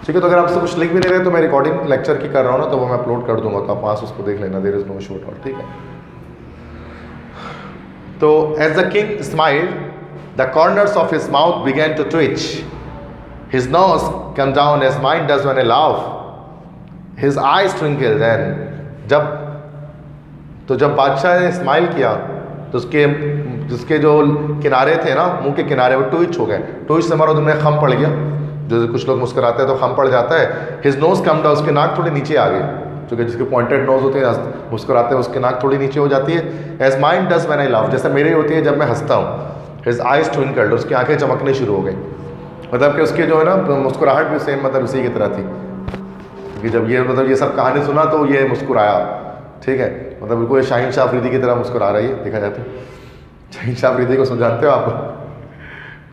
ठीक है, तो अगर आपसे कुछ लिख भी नहीं रहे तो मैं रिकॉर्डिंग लेक्चर की कर रहा हूँ ना, तो वो मैं अपलोड कर दूंगा, तो आप वहाँ से उसको देख लेना, there is no shoot out, ठीक है। तो as the king smiled the corners of his mouth began to twitch, his nose come down as mine does when I laugh, His eyes twinkled and जब बादशाह ने smile किया तो जिसके जो किनारे थे ना, मुंह के किनारे, वो ट्विच हो गए। ट्विच से हमारा तुमने खम पड़ गया, जैसे कुछ लोग मुस्कुराते हैं तो खम पड़ जाता है। हिज नोज कम डाउन, उसके नाक थोड़ी नीचे आ गई, क्योंकि जिसके पॉइंटेड नोज होते हैं मुस्कुराते हैं उसकी नाक थोड़ी नीचे हो जाती है। As mine does when I love, जैसे मेरी होती है जब मैं हंसता हूँ। हिज आइज ट्विंकल्ड, उसकी आंखें चमकने शुरू हो गई। मतलब कि उसके जो है ना मुस्कुराहट भी सेम मतलब इसी की तरह थी कि जब ये सब कहानी सुना तो ये मुस्कुराया। ठीक है, मतलब बिल्कुल शाहीन शाह अफरीदी की तरह मुस्कुरा रही है, देखा जाता है। शाहीन शाह अफरीदी को जानते हो आप?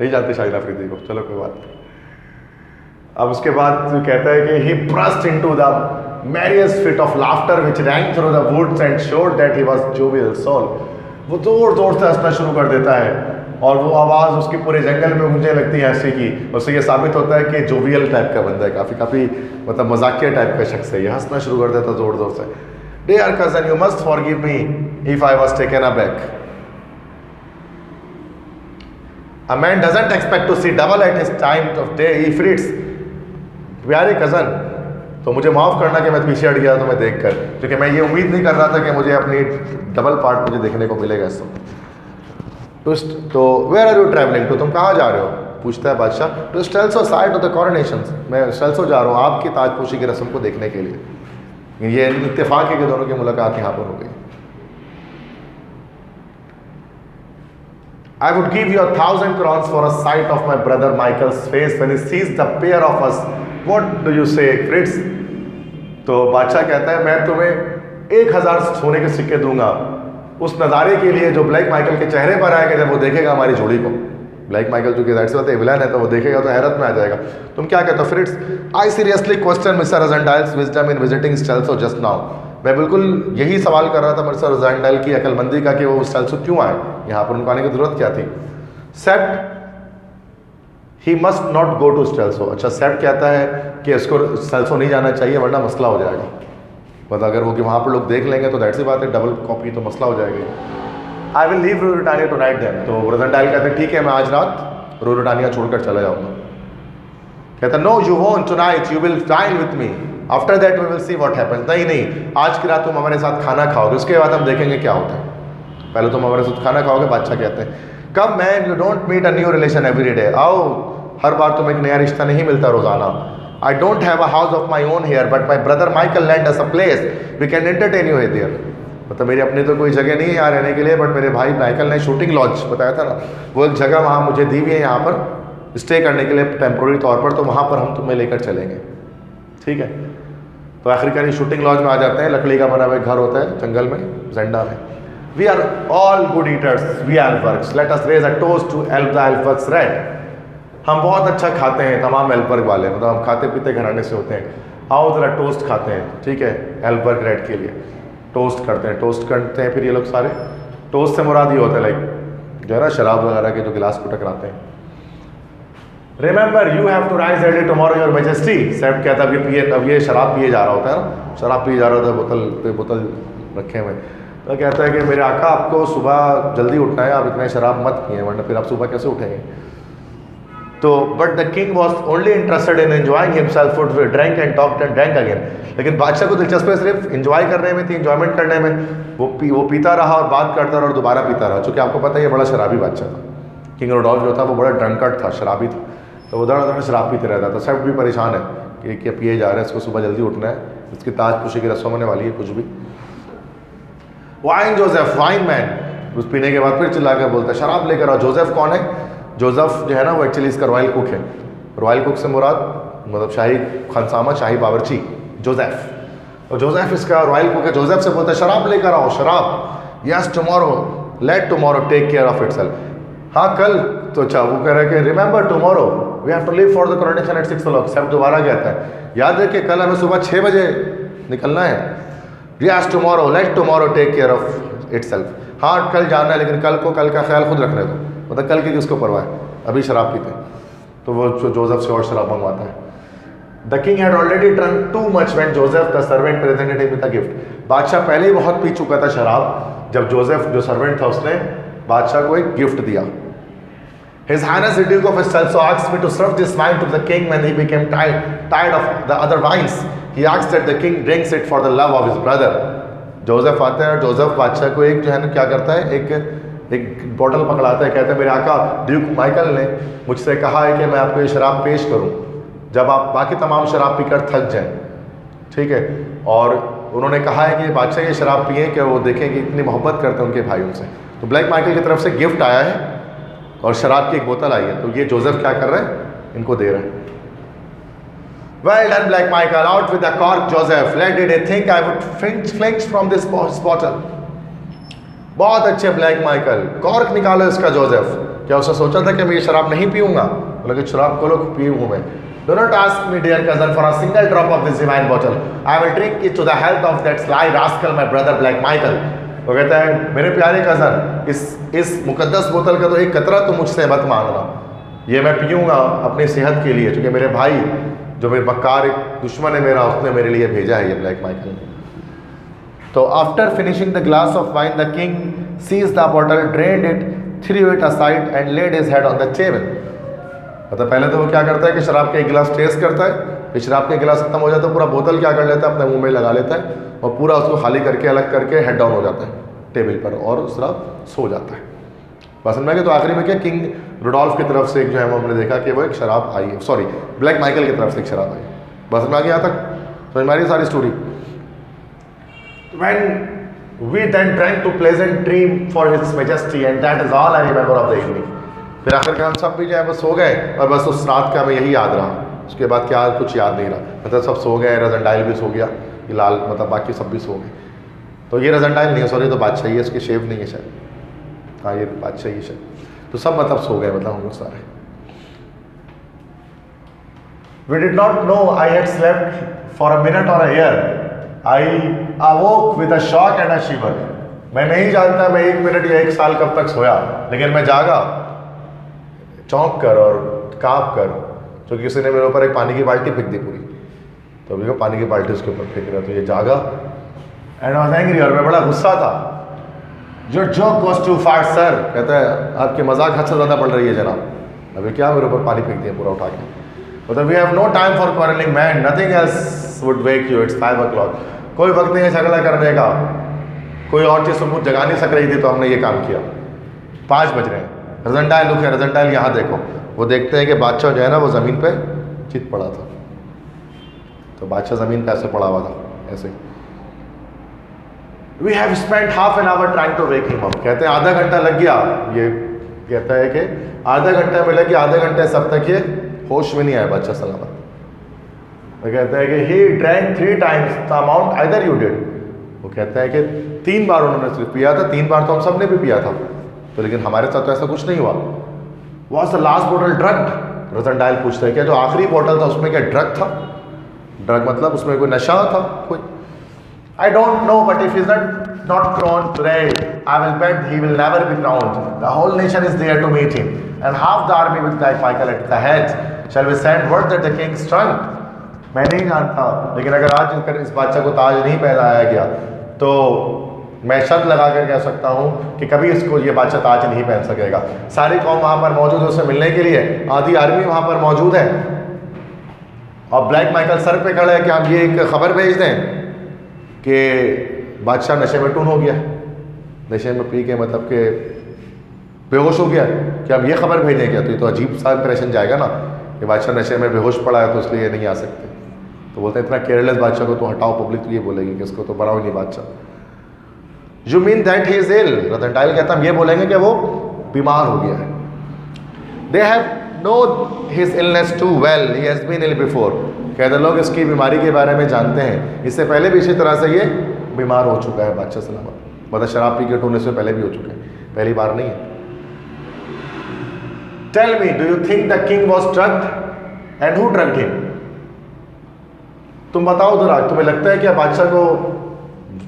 नहीं जानते शाहीन अफरीदी को, चलो कोई बात नहीं। अब उसके बाद कहता है कि he burst into the merriest fit of laughter which rang through the woods and showed that he was jovial soul। वो जोर जोर से हंसना शुरू कर देता है और वो आवाज़ उसके पूरे जंगल में गूंजने लगती है हंसी की। उससे ये साबित होता है कि जोवियल टाइप का बंदा है, काफ़ी मतलब मजाकिया टाइप का शख्स है। ये हंसना शुरू कर देता जोर जोर से। Dear cousin, you must forgive me if I was taken aback. A man doesn't expect to see double at his time of day he fits। प्यारे कज़न, तो मुझे माफ़ करना कि मैं पीछे हट गया तुम्हें देखकर, क्योंकि मैं ये उम्मीद नहीं कर रहा था कि मुझे अपनी डबल पार्ट मुझे देखने को मिलेगा इस वक्त। तो where are you travelling to, तुम कहाँ जा रहे हो, पूछता है बादशाह। To Strelsau side of the coronation, मैं स्टेल्सो जा रहा हूँ आपकी ताजपोशी की रस्म को देखने के लिए। ये इत्तेफाक है कि दोनों की मुलाकात यहाँ पर हो गई। I would give you 1,000 crowns for a sight of my brother Michael's face when he sees the pair of us। What do you say, Fritz? तो बादशाह कहता है मैं तुम्हें 1,000 सोने के सिक्के दूंगा उस नज़ारे के लिए जो ब्लैक माइकल के चेहरे पर आएगा जब वो देखेगा हमारी जोड़ी को। ब्लैक माइकल जो कि जाहिर सी बात है विलन है, तो वो देखेगा तो हैरत में आ जाएगा। तुम क्या कहते हो Fritz? I seriously question Mr Rassendyll's wisdom in visiting Strelsau just now. मैं बिल्कुल यही सवाल कर रहा था मिस्टर रोजेंडाइल की अक्लमंदी का कि वो स्टेल्सो क्यों आए, यहाँ पर उनको आने की जरूरत क्या थी। Sapt he must not go to Strelsau. अच्छा, सेप्ट कहता है कि इसको स्टेल्सो नहीं जाना चाहिए वरना मसला हो जाएगा। मतलब अगर वो कि वहाँ पर लोग देख लेंगे तो दैट सी बात है, डबल कॉपी तो मसला हो जाएगा। I will leave Ruritania tonight then. तो रोजेंडाइल कहते हैं ठीक है मैं आज रात रूरोटानिया छोड़कर चला जाऊँगा। कहता no you won't tonight, you will dine with me, after that we will see what happens. नहीं, आज की रात तुम हमारे साथ खाना खाओगे, उसके बाद हम देखेंगे क्या होता है, पहले तुम हमारे साथ खाना खाओगे। बादशाह कहते हैं come man, you don't meet a new relation every day. आओ, हर बार तुम्हें एक नया रिश्ता नहीं मिलता रोजाना। I don't have a house of my own here but my brother Michael land us a place we can entertain you there. मतलब मेरी अपनी तो कोई जगह नहीं है यहाँ रहने के लिए, बट मेरे भाई माइकल ने शूटिंग लॉज बताया था ना, वो एक जगह वहाँ मुझे दी हुई है यहाँ पर स्टे करने के लिए टेम्प्रोरी तौर पर, तो वहाँ पर हम तुम्हें लेकर चलेंगे। ठीक है, तो आखिरकार शूटिंग लॉज में आ जाते हैं। लकड़ी का बना हुआ घर होता है जंगल में, जेंडा में। We are all good eaters, we Elphbergs, let us raise a toast to Elph the Elphbergs red. हम बहुत अच्छा खाते हैं तमाम एल्फवर्क वाले, मतलब हम खाते पीते घराने से होते हैं। आओ ज़रा टोस्ट खाते हैं, ठीक है, एल्फवर्क रेड के लिए टोस्ट करते हैं। फिर ये लोग सारे टोस्ट से मुराद ये होता है लाइक जो है ना शराब वगैरह के जो गिलास को टकराते हैं। Remember you have to rise early tomorrow your majesty. Sapt कहता है अब ये शराब पिए जा रहा होता है ना, शराब पिए जा रहा था बोतल पे बोतल रखे हुए। तो कहता है कि मेरे आका आपको सुबह जल्दी उठना है, आप इतने शराब मत पिए वरना फिर आप सुबह कैसे उठेंगे। तो but the king was only interested in enjoying himself food drank and talked and drank again. लेकिन बादशाह को दिलचस्पी सिर्फ इंजॉय करने में थी, इंजॉयमेंट करने में। वो पीता रहा और बात करता रहा और दोबारा पीता रहा, चूँकि आपको पता है ये बड़ा शराबी बादशाह था। किंग रोडोल्फ जो था वो बड़ा ड्रंकर्ड था, शराबी था, तो वो दर शराब पीते रहता था। सब भी परेशान है कि क्या पिए जा रहे हैं, इसको सुबह जल्दी उठना है, इसकी ताजपोशी की रस्म होने वाली है कुछ भी। वाइन जोसेफ, वाइन मैन, उस पीने के बाद फिर चिल्ला कर बोलता है शराब लेकर आओ। जोसेफ कौन है? जोसेफ जो है ना वो एक्चुअली इसका रॉयल कुक है। रॉयल कुक से मुराद मतलब शाही खानसामा, शाही बावर्ची जोसेफ। और जोसेफ इसका रॉयल कुक है। जोसेफ से बोलता है शराब लेकर आओ, शराब। Yes tomorrow, let tomorrow take care of itself. हाँ कल, तो अच्छा वो कह रहा है कि remember tomorrow we have to leave for the coronation at 6 o'clock। सब दोबारा कहता है याद रखिए कल हमें सुबह 6 बजे निकलना है। Yes tomorrow, let tomorrow take care of itself. हाँ कल जाना है लेकिन कल का ख्याल खुद रखने दो, मतलब कल की किसको परवाह है, अभी शराब पीते हैं। तो वो जोसेफ से और शराब मंगवाता है। The king had already drunk too much when Joseph the servant presented him with a gift. बादशाह पहले ही बहुत पी चुका था शराब, जब जोसेफ जो सर्वेंट था उसने बादशाह को एक गिफ्ट दिया। His Highness the Duke of Estelso asked me to serve this wine to the king when he became tired of the other wines he asks that the king drinks it for the love of his brother. Joseph आता है और Joseph बादशाह को एक जो है ना क्या करता है, एक बॉटल पकड़ाता है, कहता है मेरे आका ड्यूक माइकल ने मुझसे कहा है कि मैं आपको ये शराब पेश करूं जब आप बाकी तमाम शराब पीकर थक जाएं, ठीक है। और उन्होंने कहा है कि बादशाह ये शराब पिए कि वो देखें कि इतनी मोहब्बत करते हैं उनके भाइयों से। तो ब्लैक माइकल की तरफ से गिफ्ट आया है और शराब की एक बोतल आई है, तो ये जोसेफ क्या कर रहे हैं, इनको दे रहे हैं। Well done, Black Michael. Out with the cork, Joseph. Let did he think I would flinch from this bottle? बहुत अच्छे ब्लैक माइकल, कॉर्क निकालो इसका जोसेफ। क्या उसने सोचा था कि मैं ये शराब नहीं पीऊंगा? बोला कि शराब खोलो, पीऊँ मैं। Do not ask me, dear cousin, for a single drop of this divine bottle. I will drink it to the health of that sly rascal, my brother Black Michael. वो कहता है मेरे प्यारे कज़न, इस मुकद्दस बोतल का तो एक कतरा तो मुझसे मत मांगना, ये मैं पीऊँगा अपनी सेहत के लिए, क्योंकि मेरे भाई जो मेरे बक्कार एक दुश्मन है मेरा, उसने मेरे लिए भेजा है ये ब्लैक माइकल। तो after finishing the glass of wine the king seize the bottle, drained it, threw it aside and laid his head on the table. मतलब पहले तो वो क्या करता है कि शराब का एक गिलास टेस्ट करता है, फिर शराब का गिलास खत्म हो जाता है, पूरा बोतल क्या कर लेता है अपने मुंह में लगा लेता है और पूरा उसको खाली करके अलग करके हेड डाउन हो जाता है टेबल पर और शराब सो जाता है। बस में कि तो आखिरी में क्या किंग रुडोल्फ की तरफ से एक जो है वो हमने देखा कि वो एक शराब आई है, सॉरी ब्लैक माइकल की तरफ से एक शराब आई। बस में आ गया यहाँ तक तो हमारी सारी story. When we then drank to pleasant dream for his majesty and that is all I remember of the evening। फिर आखिरकार हम सब भी जो है वो सो गए और बस उस रात का हमें यही याद रहा, उसके बाद क्या कुछ याद नहीं रहा। मतलब सब सो गए, रजनडाइल भी सो गया, ये लाल मतलब बाकी सब भी सो गए। तो ये रजनडाइल नहीं है, सॉरी, तो बादशाह है, इसकी शेव नहीं है शायद, हाँ ये बादशाह ही शायद। तो सब मतलब सो गए, मतलब हम लोग सारे। We did not know I had slept for a minute or a year. I awoke with a shock and a shiver। मैं नहीं जानता मैं 1 मिनट या 1 साल कब तक सोया, लेकिन मैं जागा चौंक कर और काँप कर, क्योंकि किसी ने मेरे ऊपर एक पानी की बाल्टी फेंक दी पूरी, तो अभी वो पानी की बाल्टी उसके ऊपर फेंक रहा, तो ये जागा एंड आई वाज एंग्री, और मैं बड़ा गुस्सा था। Your joke goes too far, sir। कहता है आपकी मजाक हद से ज़्यादा बढ़ रही है जनाब, अभी क्या मेरे ऊपर पानी फेंक दिया पूरा उठा के। मतलब we have no time for quarrelling man, nothing else would wake you, it's 5 o'clock। कोई वक्त नहीं है झगड़ा करने का, कोई और चीज़ सबूत जगा नहीं सक रही थी, तो हमने ये काम किया। 5 बज रहे हैं, रजनडाइल लुक है, रजनडाइल यहाँ देखो, वो देखते हैं कि बादशाह जो है ना वो ज़मीन पे चित पड़ा था, तो बादशाह ज़मीन पे ऐसे पड़ा हुआ था ऐसे। We have spent half an hour trying to wake him up। कहते हैं आधा घंटा लग गया, ये कहता है कि आधा घंटा में लग गया, आधे घंटे सब तक ये होश में नहीं आया बादशाह सलामत। वो कहता है कि he drank 3 times the amount either you did। वो कहता है कि 3 बार उन्होंने सिर्फ पिया था, 3 बार तो हम सब ने भी पिया था, तो लेकिन हमारे साथ तो ऐसा कुछ नहीं हुआ। Was the last bottle drugged? रजनडाइल पूछता है क्या जो आखिरी बोतल था उसमें क्या ड्रग था? ड्रग मतलब उसमें कोई नशा था कोई? I don't know, but if he's not crowned today, I will bet he will never be crowned। The whole nation is there to meet him, and half the army with Black Michael at the head। Shall we send word that the king's drunk? मैं नहीं जानता, लेकिन अगर आज इस बादशाह को ताज नहीं पहनाया गया तो मैं शर्त लगा कर कह सकता हूँ कि कभी इसको ये बादशाह ताज नहीं पहन सकेगा। सारी कौम वहाँ पर मौजूद है उससे मिलने के लिए, आधी आर्मी वहाँ पर मौजूद है, और ब्लैक माइकल सर पे खड़ा है कि हम ये एक खबर भेज दें कि बादशाह नशे में टून हो गया, नशे में पी के मतलब कि बेहोश हो गया, कि अब ये खबर भेजें क्या? तो ये तो अजीब सा इंप्रेशन जाएगा ना कि बादशाह नशे में बेहोश पड़ा है तो इसलिए नहीं आ सकते। तो बोलते हैं इतना केयरलेस बादशाह को तो हटाओ, पब्लिक तो ये बोलेगी कि इसको तो बनाओ ही नहीं बादशाह। You mean that he is ill? Rassendyll कहता हम ये बोलेंगे कि वो बीमार हो गया है। They have know his illness too well, he has been ill before. कहते लोग इसकी बीमारी के बारे में जानते हैं, इससे पहले भी इसी तरह से ये बीमार हो चुका है बादशाह सलामत, मतलब शराब पी के टूने से पहले भी हो चुके हैं, पहली बार नहीं है। Tell me, do you think the king was drugged and who drugged him? तुम बताओ जरा, तुम्हें लगता है क्या बादशाह को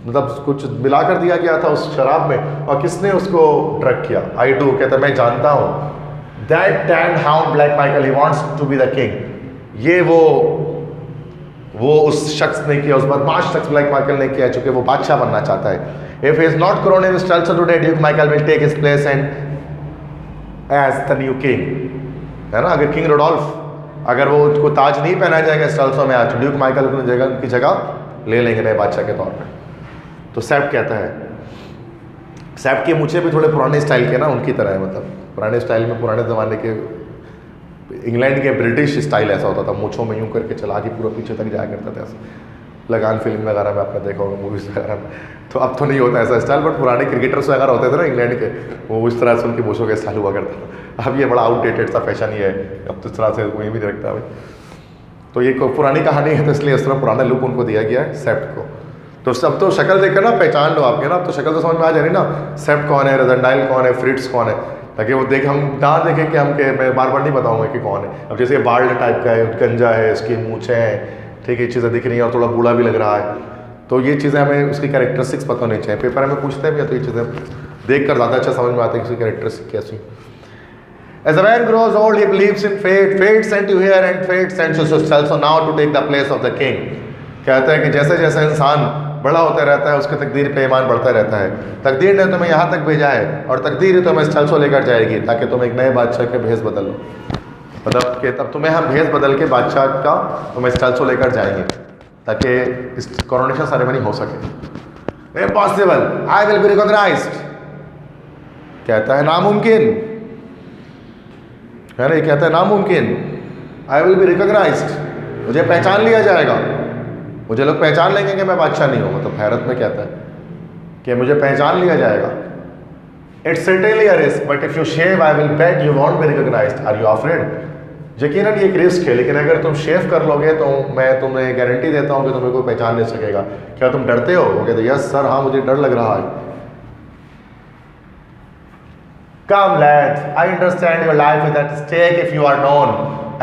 मतलब कुछ मिला कर दिया गया था उस शराब में, और किसने उसको ड्रग किया? आई डू, कहता मैं जानता हूँ। That damned hound Black Michael, he wants to be the king. ये वो उस शख्स ने किया, उस बदमाश शख्स ब्लैक माइकल ने किया, चूंकि वो बादशाह बनना चाहता है। If he is not crowned in Strelsau today, duke Michael will take his place and as the new king, है ना। अगर किंग रुडोल्फ अगर वो उसको ताज नहीं पहनाया जाएगा स्टाइल्सो में, आज ड्यूक माइकल उनकी जगह ले लेंगे नए बादशाह के तौर पर। तो सेप्ट कहता है, सेप्ट के मूछे भी थोड़े पुराने स्टाइल के ना, उनकी तरह है, मतलब पुराने स्टाइल में, पुराने ज़माने के इंग्लैंड के ब्रिटिश स्टाइल ऐसा होता था, मूछों में यूँ करके चला के पूरा पीछे तक जाया करता था ऐसा। लगान फिल्म वगैरह में आपने देखा होगा, मूवीज़ वगैरह में। तो अब तो नहीं होता ऐसा स्टाइल, बट पुराने क्रिकेटर्स वगैरह होते थे ना इंग्लैंड के, वो उस तरह से उनकी मूछों का स्टाइल हुआ करता था। अब ये बड़ा आउटडेटेड सा फैशन ही है, अब तो इस तरह से कोई भी नहीं रखता भाई। तो ये पुरानी कहानी है, तो इसलिए इस तरह पुराना लुक उनको दिया गया है सेप्ट को। तो सब तो शक्ल देखकर ना पहचान लो आपके ना, अब तो शक्ल तो समझ में आ जाए ना, सेप्ट कौन है, रजनडाइल कौन है, फ्रिट्स कौन है, ताकि वो देख हम ना देखें कि हम के मैं बार बार नहीं बताऊंगा कि कौन है। अब जैसे बार्ड टाइप का है, गंजा है, इसकी मूछें हैं, ठीक है, चीज़ें दिख रही हैं और थोड़ा बूढ़ा भी लग रहा है, तो ये चीज़ें हमें उसकी कैरेक्टरिस्टिक्स पता होनी चाहिए। पेपर में पूछते भी है तो ये चीज़ें देख कर ज़्यादा अच्छा समझ में आता है कि उसकी कैरेक्टरिस्टिक कैसी। As a man grows old, he believes in fate. Fate sent you here and fate sends you also now to take the place of the king. कहता है कि जैसे जैसे इंसान बड़ा होता रहता है, उसके तकदीर पे ईमान बढ़ता रहता है। तकदीर ने तुम्हें यहाँ तक भेजा है और तकदीर ही तुम्हें स्थल से लेकर जाएगी, ताकि तुम एक नए बादशाह के भेष बदल लो। मतलब कि तब तुम्हें हम भेष बदल के बादशाह का तुम्हें स्थल से लेकर जाएंगे, ताकि इस कोरोनेशन सेरेमनी हो सके। Impossible, I will be recognised, कहता है नामुमकिन है ना, ये कहता है नामुमकिन, आई विल बी रिकॉग्नाइज्ड, मुझे पहचान लिया जाएगा, मुझे लोग पहचान लेंगे कि मैं बादशाह नहीं हूँ। मतलब हैरत में कहता है कि मुझे पहचान लिया जाएगा। It's certainly a risk, but if you shave I will bet you won't be recognised, are you afraid. यकीनन ये एक रिस्क है, लेकिन अगर तुम शेव कर लोगे तो मैं तुम्हें गारंटी देता हूँ कि तुम्हें कोई पहचान नहीं सकेगा। क्या तुम डरते हो? वो कहते यस सर, हाँ मुझे डर लग रहा है। Come lads, I understand your life is at stake if you are known,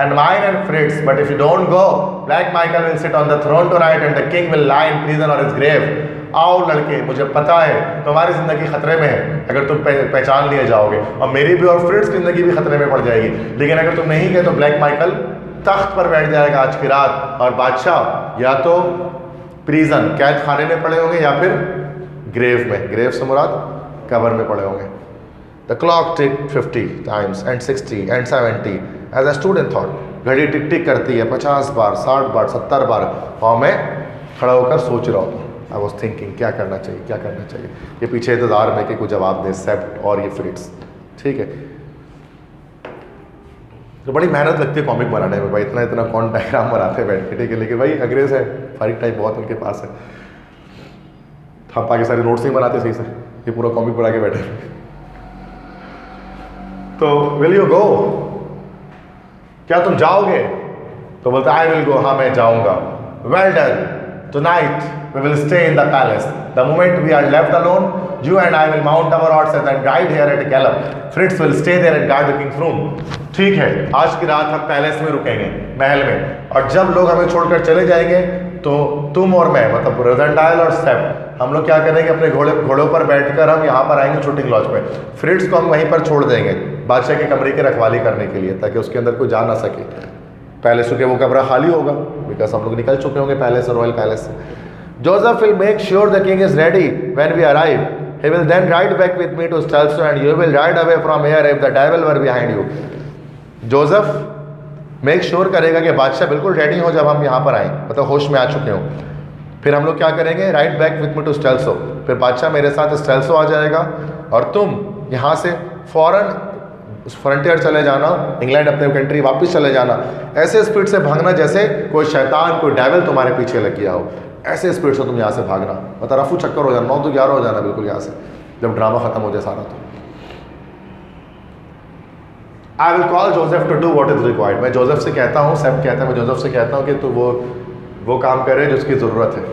and mine and Fritz, but if you don't go, Black Michael will sit on the throne tonight and the king will lie in prison or his grave. आओ लड़के, मुझे पता है तुम्हारी ज़िंदगी खतरे में है अगर तुम पहचान लिए जाओगे, और मेरी भी और फ्रिट्स की ज़िंदगी भी खतरे में पड़ जाएगी। लेकिन अगर तुम नहीं गए तो ब्लैक माइकल तख्त पर बैठ जाएगा आज की रात, और बादशाह या तो प्रिजन कैद खाने में पड़े होंगे या फिर ग्रेव में, ग्रेव से मुराद कब्र में पड़े होंगे। The clock ticked 50 times and 60 and 70 as I stood and thought. घड़ी टिक टिक करती है 50 बार, 60 बार, 70 बार, और मैं खड़ा होकर सोच रहा हूँ। I was thinking क्या करना चाहिए, क्या करना चाहिए। ये पीछे इंतजार में कि कोई जवाब दे सेप्ट और ये फ्रिट्स, ठीक है। तो बड़ी मेहनत लगती है कॉमिक बनाने में भाई, इतना इतना कौन डायग्राम बनाते हैं बैठ के, ठीक है। लेकिन भाई अंग्रेज है, फारिक टाइप बहुत उनके पास है। हम पाकिस्तानी नोट्स नहीं बनाते सही से, ये पूरा कॉमिक बना के बैठे। तो विल यू गो, क्या तुम जाओगे? तो बोलते आई विल गो, हाँ मैं जाऊंगा। Well done, tonight we will stay in the palace. The moment we are left alone, you and I will mount our horses and ride here at gallop. Fritz will stay there and guard the king's room. ठीक है, आज की रात हम palace में रुकेंगे, महल में, और जब लोग हमें छोड़कर चले जाएंगे तो तुम और मैं, मतलब रजनडाइल और सेप्ट, हम लोग क्या करेंगे, अपने घोड़ों पर बैठकर हम यहाँ पर आएंगे शूटिंग लॉज पे। फ्रिट्स को हम वहीं पर छोड़ देंगे बादशाह के कमरे की रखवाली करने के लिए, ताकि उसके अंदर कोई जा ना सके। पैलेस के वो कमरा खाली होगा, बिकॉज हम लोग निकल चुके होंगे पैलेस, रॉयल पैलेस से। Joseph will make sure the king is ready when we arrive. He will then ride back with me to Strelsau and you will ride away from here if the devil were behind you. Joseph make sure करेगा कि बादशाह बिल्कुल ready हो जब हम यहाँ पर आए, मतलब होश में आ चुके हों। फिर हम लोग क्या करेंगे, ride back with me to Strelsau. फिर बादशाह मेरे साथ स्टेल्सो आ जाएगा और तुम यहाँ से फ़ौरन फ्रंटियर चले जाना, इंग्लैंड अपने कंट्री वापस चले जाना। ऐसे स्पीड से भागना जैसे कोई शैतान, कोई डेविल तुम्हारे पीछे लग गया हो। ऐसे स्पीड से तुम यहाँ से भागना, मतलब रफू चक्कर हो जाना, 9 तो 11 हो जाना बिल्कुल यहाँ से, जब ड्रामा खत्म हो जाए सारा। तो I will call Joseph to do what is required. मैं जोसेफ से कहता हूँ, सेप्ट कहता है, मैं जोसेफ से कहता हूँ कि तू वो काम करे जिसकी ज़रूरत है।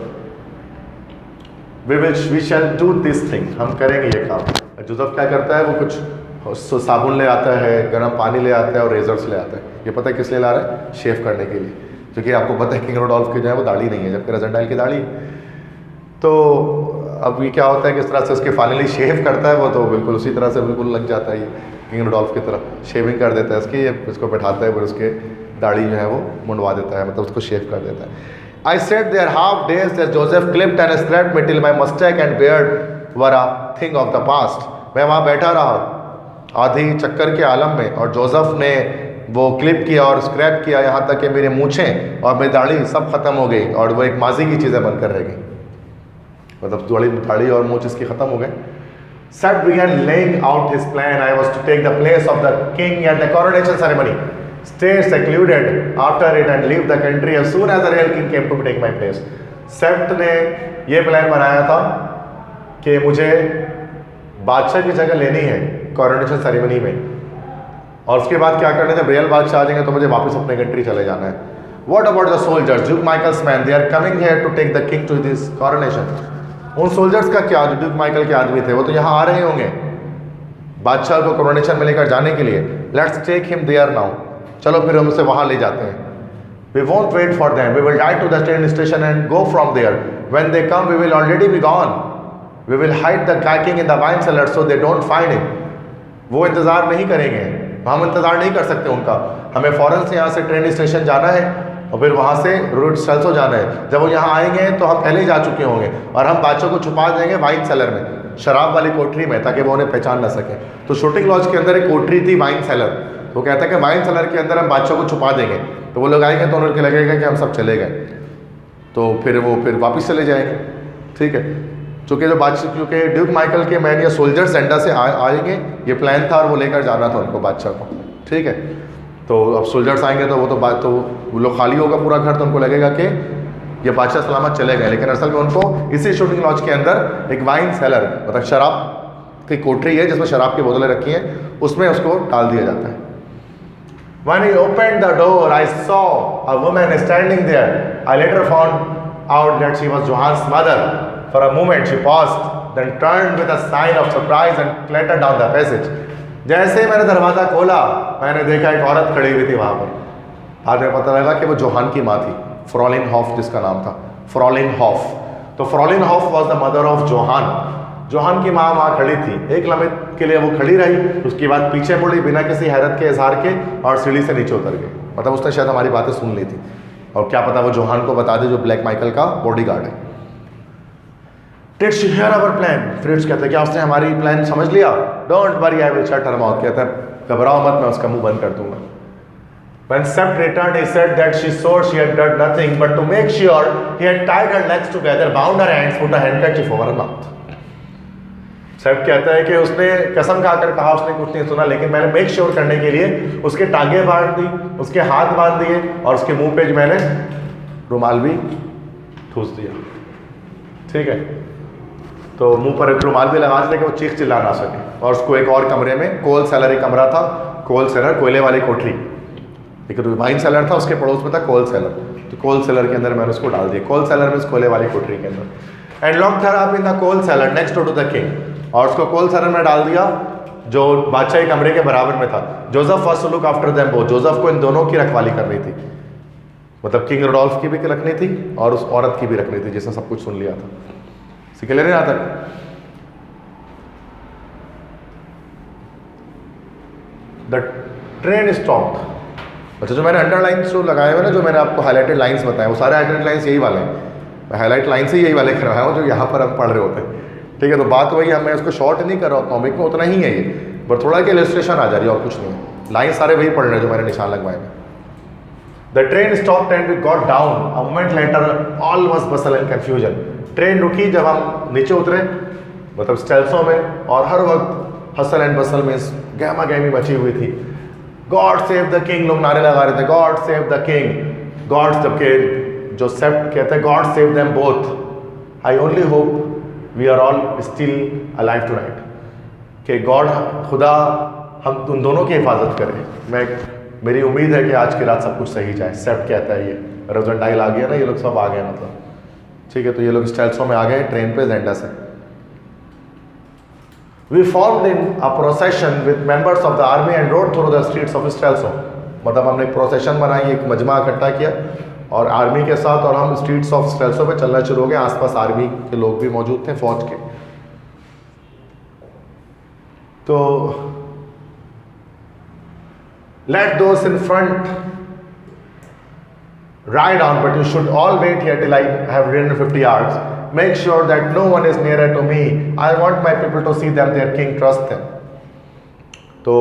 We shall do this thing, हम करेंगे ये काम। जोसेफ क्या करता है, वो कुछ साबुन ले आता है, गर्म पानी ले आता है और रेजर्स ले आता है। ये पता है किस लिए ला रहा है? शेव करने के लिए, क्योंकि आपको पता है किंग रोडोल्फ की जो है वो दाढ़ी नहीं है, जबकि रजनडाइल की दाढ़ी। तो अब ये क्या होता है कि इस तरह से उसके फाइनली शेव करता है वो, तो बिल्कुल उसी तरह से बिल्कुल लग जाता है ये किंग रोडोल्फ की तरह, शेविंग कर देता है इसकी, इसको बैठाता है, फिर उसके दाढ़ी जो है वो मुंडवा देता है, मतलब उसको शेव कर देता है। I sat there half dazed as Joseph clipped and scraped me till my mustache and beard were a thing of the past. मैं वहाँ बैठा रहा आधी चक्कर के आलम में, और जोसेफ ने वो क्लिप किया और स्क्रैप किया, यहाँ तक कि मेरी मूछें और मेरी दाढ़ी सब खत्म हो गई और वो एक माजी की चीज़ें बनकर रह गई, मतलब दाढ़ी और मूछ इसकी खत्म हो गए। Sept began laying out his plan. I was to take the place of the king at the coronation ceremony, stay secluded after it and leave the country as soon as the real king came to take my place. सेप्ट ने ये plan बनाया था कि मुझे बादशाह की जगह लेनी है कॉरोनेशन सेरेमनी में, और उसके बाद क्या करना है, रियल बादशाह आ जाएंगे तो मुझे वापस अपने कंट्री चले जाना है। What about the soldiers? Duke Michael's men, they are coming here to take the king to this coronation. उन सोल्जर्स का क्या, जो ड्यूक माइकल के आदमी थे, वो तो यहाँ आ रहे होंगे बादशाह को कोरोनेशन में लेकर जाने के लिए। Let's take him there now, चलो फिर हम उसे वहाँ ले जाते हैं। We won't wait for them, we will ride to the train station and go from there, when they come we will already be gone, we will hide the king in the wine cellar so they don't find him. वो इंतज़ार नहीं करेंगे, हम इंतज़ार नहीं कर सकते उनका, हमें फ़ौरन से यहाँ से ट्रेन स्टेशन जाना है और फिर वहाँ से रूट सेल्सो जाना है। जब वो यहाँ आएंगे तो हम पहले ही जा चुके होंगे और हम बादशाह को छुपा देंगे वाइन सेलर में, शराब वाली कोठरी में, ताकि वो उन्हें पहचान ना सके। तो शूटिंग लॉज के अंदर एक कोठरी थी वाइन सेलर, तो कहता है कि वाइन सेलर के अंदर हम बादशाह को छुपा देंगे, तो वो लोग आएंगे तो उन्हें लगेगा कि हम सब चले गए, तो फिर वो फिर वापस चले जाएंगे। ठीक है, चूँकि जो बादशाह, क्योंकि ड्यूक माइकल के मैन या सोल्जर्स एंडा से आएंगे, ये प्लान था और वो लेकर जाना था उनको बादशाह को। ठीक है, तो अब सोल्जर्स आएंगे तो वो तो बात, तो वो लोग खाली होगा पूरा घर, तो उनको लगेगा कि ये बादशाह सलामत चले गए, लेकिन असल में उनको इसी शूटिंग लॉज के अंदर एक वाइन सेलर, मतलब शराब की कोठरी है जिसमें शराब की बोतलें रखी हैं, उसमें उसको डाल दिया जाता है। When he opened the door, I saw a woman standing there. I later found out that she was Johan's mother. For a moment she paused, then turned with a sign of surprise and clattered down the passage. जैसे ही मैंने दरवाज़ा खोला, मैंने देखा एक औरत खड़ी हुई थी वहाँ पर। बाद में पता लगा कि वो जोहान की माँ थी, फ्रॉलिन हॉफ जिसका नाम था, फ्रॉलिन हॉफ। तो Fraulein Holf was the mother of Johann. Johann की माँ वहाँ खड़ी थी, एक लम्हे के लिए वो खड़ी रही, उसके बाद पीछे मुड़ी बिना किसी हैरत के इजहार के और सीढ़ी से नीचे उतर गई। मतलब उसने शायद हमारी बातें सुन ली थी, और क्या पता वो जोहान को बता दे जो ब्लैक माइकल का बॉडीगार्ड है। Did she hear our plan? Fritz कहते हैं क्या उसने हमारी प्लान समझ लिया? Don't worry, I will shut her mouth. कहता है घबराओ मत, मैं उसका मुंह बंद कर दूंगा। When Sept returned, he said that she swore she had done nothing, but to make sure, he had tied her legs together, bound her hands, put a handkerchief over her mouth. सेप्ट कहता है कि उसने कसम खाकर कहा उसने कुछ नहीं सुना, लेकिन मैंने मेक श्योर करने के लिए उसके टांगे बांध दी, उसके हाथ बांध दिए और उसके मुंह पे मैंने रुमाल भी ठूस दिया। ठीक है, तो मुंह पर एक रुमाल भी लगा दिया कि वो चीख चिल्ला ना सके, और उसको एक और कमरे में, कोल सेलर एक कमरा था, कोल सेलर कोयले वाली कोठरी, एक वाइन सेलर था, उसके पड़ोस में था कोल सेलर, तो कोल सेलर के अंदर मैंने उसको डाल दिया, कोल सेलर में कोयले वाली कोठरी के अंदर। And locked her up in the coal cellar next to the king, और उसको कोल सेलर में डाल दिया जो बादशाह के कमरे के बराबर में था। Joseph was to look after them both, Joseph को इन दोनों की रखवाली करनी थी, मतलब किंग रोडोल्फ की भी रखनी थी और उस औरत की भी रखनी थी जिसने सब कुछ सुन लिया था। क्लियर है यहाँ तक? The train stopped. अच्छा, जो मैंने अंडरलाइंस जो लगाए हुए ना, जो मैंने आपको हाईलाइटेड लाइंस बताए, वो सारे हाईलाइटेड लाइंस यही वाले हैं, मैं हाईलाइट लाइन से यही वाले करवाया हूँ जो यहाँ पर हम पढ़ रहे होते हैं। ठीक है, तो बात वही है, मैं उसको शॉर्ट नहीं कर रहा हूँ, कॉमिक में उतना ही है ये, बट थोड़ा कि इलस्ट्रेशन आ जा रही है और कुछ नहीं है, लाइन सारे वही पढ़ रहे हैं जो मैंने निशान लगवाए हैं। The train stopped and we got down, a moment later all was bustle and confusion. Train रुकी जब हम नीचे उतरे, मतलब स्टेल्सों में, और हर वक्त हसल एंड बसल में गहमा गहमी मची हुई थी। गॉड सेव द किंग, लोग नारे लगा रहे थे, God save the king, God, जबकि जो सेप्ट कहते हैं God save them both, I only hope we are all still alive tonight, कि गॉड, खुदा हम उन दोनों की हिफाजत करें। मेरी उम्मीद है कि आज की रात सब कुछ सही जाए। सेप्ट कहता है, ये रोजेंटाइल आ गया ना, ये लोग सब आ गए, मतलब ठीक है, तो ये लोग स्टेल्सो में आ गए ट्रेन पे जेंडा से। We formed in a procession with members of the army and rode through the streets of Stelso. मतलब हमने एक प्रोसेशन बनाई, एक मजमा इकट्ठा किया और आर्मी के साथ, और हम स्ट्रीट्स ऑफ स्टेल्सो पे चलना शुरू हो गए। आसपास आर्मी के लोग भी मौजूद थे, फौज के। तो let those in front ride on, but you should all wait here till I have ridden 50 yards. Make sure that no one is nearer to me. I want my people to see that their king trusts them. तो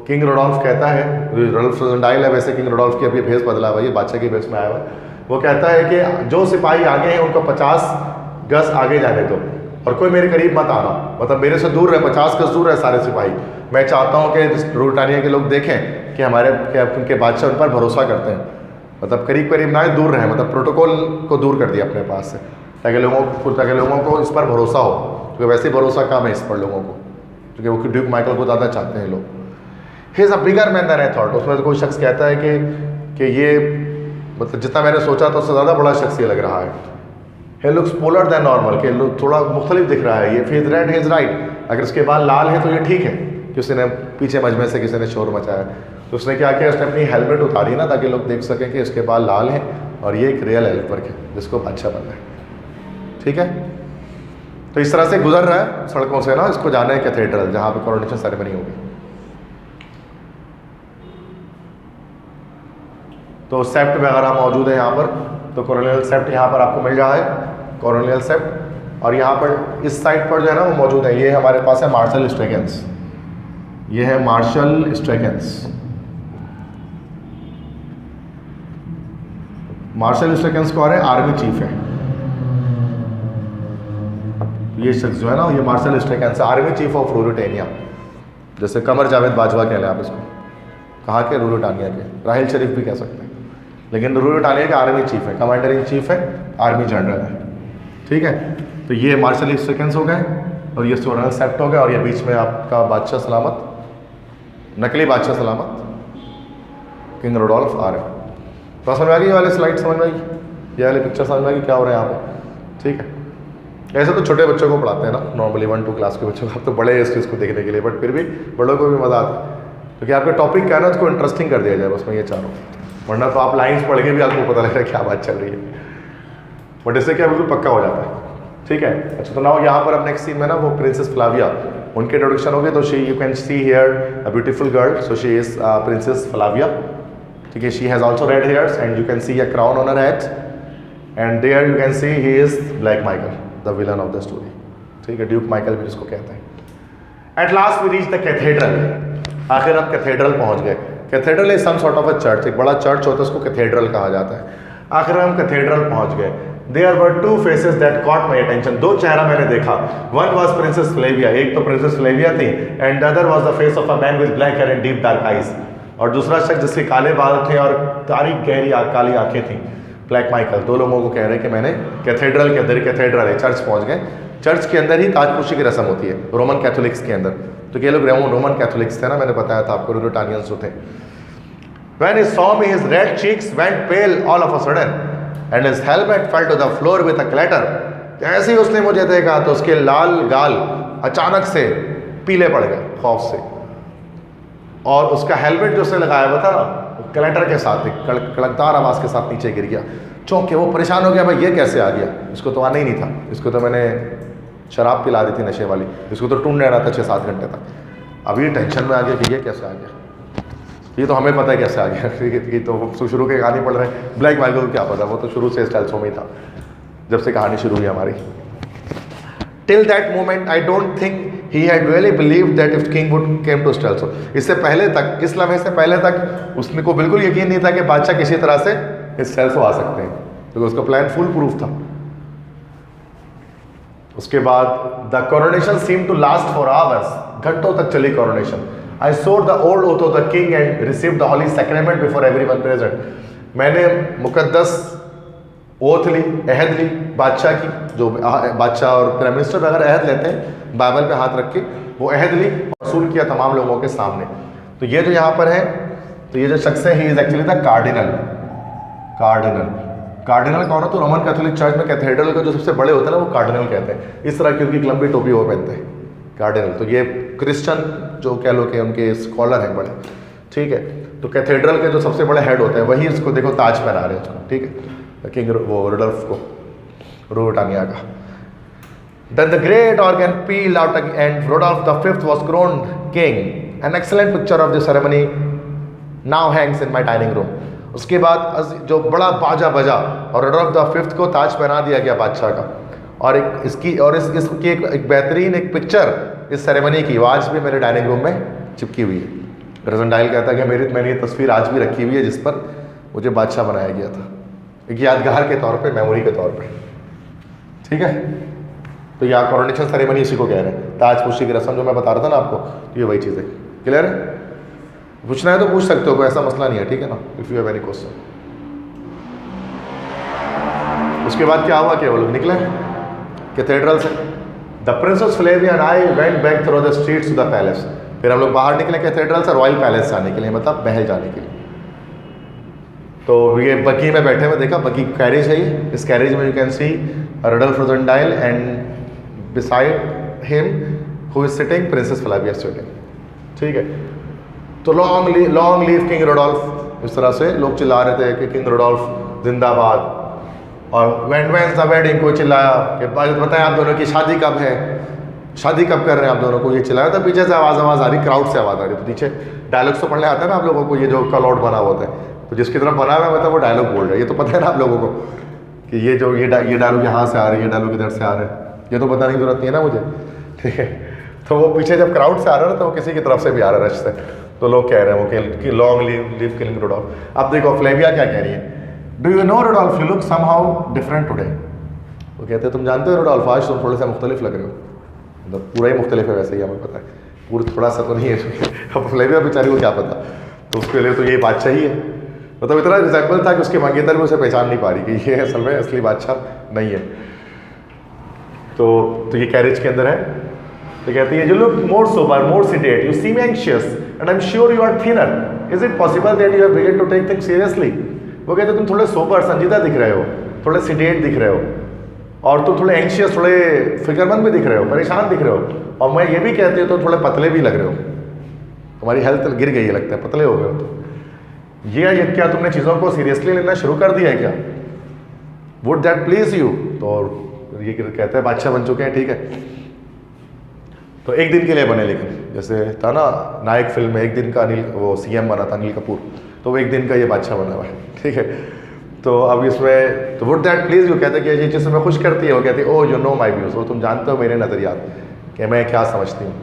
king रोडोल्फ कहता है, रोडोल्फ रोजेंडाइल है वैसे, king रोडोल्फ की अभी भेष बदला हुआ है, बादशाह के भेष में आया हुआ है। वो कहता है कि जो सिपाही आगे हैं उनको 50 गज आगे जाने दो और कोई मेरे करीब मत आना, मतलब मेरे से दूर रहे, 50 गज दूर रहे सारे सिपाही। मैं चाहता हूँ कि ब्रिटानिया के लोग देखें कि उनके बादशाह उन पर भरोसा करते हैं, मतलब करीब करीब ना दूर रहे, मतलब प्रोटोकॉल को दूर कर दिया अपने पास से, ताकि लोगों को इस पर भरोसा हो, क्योंकि वैसे ही भरोसा कम है इस पर लोगों को, क्योंकि वो ड्यूक माइकल को ज़्यादा चाहते हैं लोग। He is a bigger man than I thought. उसमें तो कोई शख्स कहता है कि ये मतलब जितना मैंने सोचा था उससे ज़्यादा बड़ा शख्स ये लग रहा है। He looks paler than normal, के थोड़ा मुख्तलिफ दिख रहा है ये। फिर रेड हिज राइट, अगर इसके बाल लाल है तो ये ठीक है कि उसने पीछे मजमे से किसी ने शोर मचाया। तो उसने क्या किया, उसने अपनी हेलमेट उतारी ना, ताकि लोग देख सकें कि इसके बाल लाल हैं और ये एक रियल एल्बर्ग है जिसको बादशाह बनना है। ठीक है, तो इस तरह से गुजर रहा है सड़कों से ना, इसको जाना है कैथेड्रल जहाँ पे कोरोनेशन सेरेमनी होगी। तो सेप्ट वगैरह मौजूद है यहाँ पर, तो कोरोनियल सेप्ट यहाँ पर आपको मिल रहा है, कोरोनियल सेप्ट। और यहाँ पर इस साइड पर जो है ना वो मौजूद है, ये हमारे पास है मार्शल स्ट्रैगन्स, ये है मार्शल स्ट्रैगन्स। मार्शल स्ट्रैगन्स कौन है, आर्मी चीफ है ये शख्स जो है ना, ये मार्शल स्ट्रैगन्स, आर्मी चीफ ऑफ रूरोटानिया, जैसे कमर जावेद बाजवा कह लें आप इसको, कहाँ के, रूरोटानिया के, राहिल शरीफ भी कह सकते हैं, लेकिन रूरोटानिया के आर्मी चीफ है, कमांडर इन चीफ है, आर्मी जनरल है। ठीक है, तो ये मार्शल स्ट्रैगन्स हो गए और ये कोरोनियल सेप्ट हो गया, और ये बीच में आपका बादशाह सलामत, नकली बादशाह सलामत, किंग रोडोल्फ आ रहे हैं। तो समझ में आ गई ये वाले स्लाइड, समझ में आई, ये वाली पिक्चर समझ में आ गई क्या हो रहा है यहाँ पे। ठीक है, ऐसे तो छोटे बच्चों को पढ़ाते हैं ना नॉर्मली, 1-2 क्लास के बच्चों को, आप तो बड़े हैं इस चीज़ को देखने के लिए, बट फिर भी बड़ों को भी मज़ा आता है, क्योंकि आपका टॉपिक क्या है ना, उसको इंटरेस्टिंग कर दिया जाए बस, मैं ये चाह रहा हूँ। वरना तो आप लाइन्स पढ़ के भी आपको पता लग रहा है क्या बात चल रही है, बट इससे क्या बिल्कुल पक्का हो जाता है। ठीक है, अच्छा तो नाउ यहाँ पर अब नेक्स्ट सीन में ना वो प्रिंसेस फ्लाविया, उनके इंट्रोडक्शन हो गए। तो she, you can see here a beautiful girl, so she is princess Flavia. ठीक है, she has also red hairs and you can see a crown on her head, and there you can see he is Black Michael, the villain of the story. ठीक है, duke Michael भी जिसको कहते हैं। At last we reach the cathedral, आखिर हम cathedral पहुंच गए। Cathedral is some sort of a church, एक बड़ा चर्च होता है उसको कैथेड्रल कहा जाता है। आखिर हम कैथेड्रल पहुंच गए। There were 2 faces that caught my attention, 2 चेहरा मैंने देखा। वन वॉज प्रिंसेस फ्लेविया, एक तो प्रिंसेस फ्लेविया थी, and the other was the face of a man with black hair and deep dark eyes, और दूसरा शख्स जिसके काले बाल थे और तारीक गहरी काली आंखें थी, ब्लैक माइकल। 2 लोगों को कह रहे हैं कि मैंने कैथेड्रल के अंदर, कैथेड्रल है, चर्च पहुंच गए। चर्च के अंदर ही ताजपोशी की रस्म होती है रोमन कैथोलिक्स के अंदर, तो ये लोग रोमन कैथोलिक्स थे ना, मैंने बताया था आपको, रूरोटानियंस जो थे। When he saw me, his red cheeks went pale all of a sudden, and his helmet fell to the floor with a clatter. जैसे ही उसने मुझे देखा तो उसके लाल गाल अचानक से पीले पड़ गए खौफ से, और उसका हेलमेट जो उसने लगाया हुआ था क्लैटर के साथ, कड़कदार आवाज़ के साथ नीचे गिर गया। चौंक के वो परेशान हो गया, भाई ये कैसे आ गया, इसको तो आना ही नहीं था, इसको तो मैंने शराब पिला दी थी नशे वाली, इसको तो टूंढ रहना था 6-7 घंटे तक। अभी टेंशन में आ गया कि ये कैसे आ गया, ये तो हमें पता है कैसे आ गया, ये तो शुरू की कहानी पढ़ रहे हैं, ब्लैक माइकल को क्या पता, वो तो शुरू से स्टेल्सो में ही था जब से कहानी शुरू हुई हमारी। Till that moment I don't think he had really believed that if king would came to Strelsau. इससे पहले तक, इस लम्हे से पहले तक उसने को बिल्कुल यकीन नहीं था कि बादशाह किसी तरह से स्टेल्सो आ सकते हैं, क्योंकि उसका प्लान फुल प्रूफ था। उसके बाद the coronation seem to last for hours, घंटों तक चली coronation. I swore the old oath of the king and received the holy sacrament before everyone present. मैंने मुकद्दस ओथ ली, अहद ली बादशाह की, जो बादशाह और प्राइम मिनिस्टर वगैरह अहद लेते हैं बाइबल पे हाथ रख के, वो अहद ली और वसूल किया तमाम लोगों के सामने। तो ये जो यहाँ पर है, तो ये जो शख्स है, he is actually the cardinal. Cardinal कौन है, तो रोमन कैथोलिक चर्च में कैथेड्रल का जो सबसे बड़े होते हैं ना, वो कार्डिनल कहते हैं। इस तरह की उनकी लंबी टोपी वो पहनते हैं, कार्डिनल। तो ये क्रिश्चियन जो कह लो कि उनके स्कॉलर हैं बड़े। ठीक है, तो कैथेड्रल के जो सबसे बड़े हेड होते हैं वही इसको देखो ताज पहना रहे हैं उसको। ठीक है, किंग वो रोडोल्फ को, रूरोटानिया का। Then the great organ pealed out and Rodolph the Fifth was crowned king. An excellent picture of the ceremony now hangs in my dining room. उसके बाद जो बड़ा बाजा बजा और रोडोल्फ द फिफ्थ को ताज पहना दिया गया बादशाह का, और एक इसकी और इसकी एक बेहतरीन एक पिक्चर इस सेरेमनी की आज भी मेरे डाइनिंग रूम में चिपकी हुई है। रजनडाइल कहता है कि मैंने ये तस्वीर आज भी रखी हुई है जिस पर मुझे बादशाह बनाया गया था, एक यादगार के तौर पे, मेमोरी के तौर पे। ठीक है, तो यहाँ कॉरोनेशन सेरेमनी इसी को कह रहे हैं, ताजपोशी की रस्म जो मैं बता रहा था ना आपको, तो ये वही चीज़ है। क्लियर है? पूछना है तो पूछ सकते हो, कोई ऐसा मसला नहीं है, ठीक है ना, if you have any question. उसके बाद क्या हुआ कि वो लोग निकले कैथेड्रल से। The princess Flavia and I went back through the streets to the palace. फिर हम लोग बाहर निकले कैथेड्रल से रॉयल पैलेस जाने के लिए, मतलब महल जाने के लिए। तो ये बगी में बैठे हुए देखा, बगी कैरेज है ये, इस कैरेज में you can see Rudolf Rassendyll and beside him who is sitting princess Flavia sitting. ठीक है, तो लॉन्ग लीव किंग रोडोल्फ, इस तरह से लोग चिल्ला रहे थे कि किंग रोडोल्फ जिंदाबाद। और वेंस द वेडिंग को चिल्लाया कि बताएं आप दोनों की शादी कब है, शादी कब कर रहे हैं आप दोनों को, ये चिल्लाया। तो पीछे से आवाज़ आ रही, क्राउड से आवाज़ आ रही। तो पीछे डायलॉग्स तो पढ़ने आता है ना आप लोगों को, ये जो कलआउट बना होता है, तो जिसकी तरफ बना हुआ है मतलब वो डायलॉग बोल रहा है। ये तो पता है ना आप लोगों को कि ये डायलॉग यहाँ से आ रही है, ये डायलॉग इधर से आ रहा है, ये तो बताने की जरूरत नहीं है ना मुझे। ठीक है, तो वो पीछे जब क्राउड से आ रहा है तो वो किसी की तरफ से भी आ रहा है, रश से। तो लोग कह रहे हैं वो कि लॉन्ग लिव किंग रोडोल्फ। अब देखो फ्लेविया क्या कह रही है, do you no रोडोल्फ you look somehow different today. वो कहते हैं तुम जानते हो रोडोल्फ आज तुम थोड़े से मुख्तलिफ लग रहे हो, मतलब पूरा ही मुख्तलिफ है वैसे ही हमें पता है, पूरा थोड़ा सा तो नहीं है। अब फ्लेविया बेचारी को क्या पता, तो उसके लिए तो ये बादशाह ही है। मतलब इतना रिजेंबल था कि उसके मंगेतर भी उसे पहचान नहीं पा रही कि ये असल में असली बादशाह नहीं है। तो ये कैरेज के अंदर है। तो कहती है, you look more sober, more sedate, you seem anxious and I am sure you are thinner, is it possible that you have begun to take things seriously. वो कहते तुम थोड़े सोबर, संजीदा दिख रहे हो, थोड़े सीडेट दिख रहे हो, और तुम थोड़े एंशियस, थोड़े फिक्रमंद भी दिख रहे हो, परेशान दिख रहे हो। और मैं ये भी कहती हूँ तो थोड़े पतले भी लग रहे हो, तुम्हारी हेल्थ गिर गई है लगता है, पतले हो गए हो। तो ये क्या तुमने चीज़ों को सीरियसली लेना शुरू कर दिया है क्या? Would that please you. तो ये कहते हैं बादशाह बन चुके हैं, ठीक है। तो एक दिन के लिए बने, लेकिन जैसे था ना नायक फिल्म में एक दिन का अनिल, वो सीएम बना था अनिल कपूर, तो वो एक दिन का ये बादशाह बना हुआ है, ठीक है। तो अब इसमें तो वुड दैट प्लीज यू कहते हैं कि ये चीज़ तुम्हें खुश करती है। वो कहती है, ओ यू नो माई व्यूज, वो तुम जानते हो मेरे नज़रियात कि मैं क्या समझती हूँ।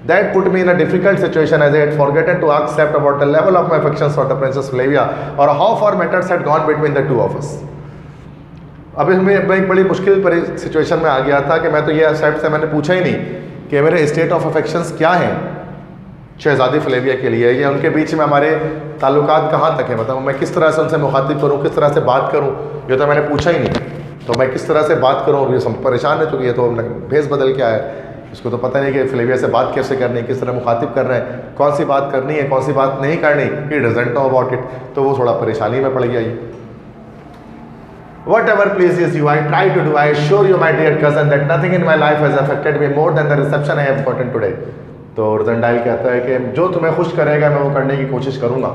That put me in a difficult situation as I had forgotten to accept about the level of my affections for the Princess Flavia or how far matters had gone between the two of us. अब इसमें मैं एक बड़ी मुश्किल situation में आ गया था कि मैं तो ये एक्सेप्ट से मैंने पूछा ही नहीं कि मेरे स्टेट ऑफ अफेक्शंस क्या हैं शहजादी फ्लेविया के लिए, या उनके बीच में हमारे ताल्लुकात कहाँ तक हैं, मतलब मैं किस तरह से उनसे मुखातिब करूँ, किस तरह से बात करूँ, ये तो मैंने पूछा ही नहीं। तो मैं किस तरह से बात करूँ, ये सब परेशान है, चूँकि ये तो भेस बदल के आया है, इसको तो पता नहीं कि फ्लेविया से बात कैसे करनी है, किस तरह मुखातिब कर रहे हैं, कौन सी बात करनी है, कौन सी बात नहीं करनी, he doesn't know about it. तो वो थोड़ा परेशानी में पड़ गया ये। Whatever pleases you, I try to do. I assure you, my dear cousin, that nothing in my life has affected me more than the reception I have gotten today. तो रोजेंडाइल कहता है कि जो तुम्हें खुश करेगा मैं वो करने की कोशिश करूँगा,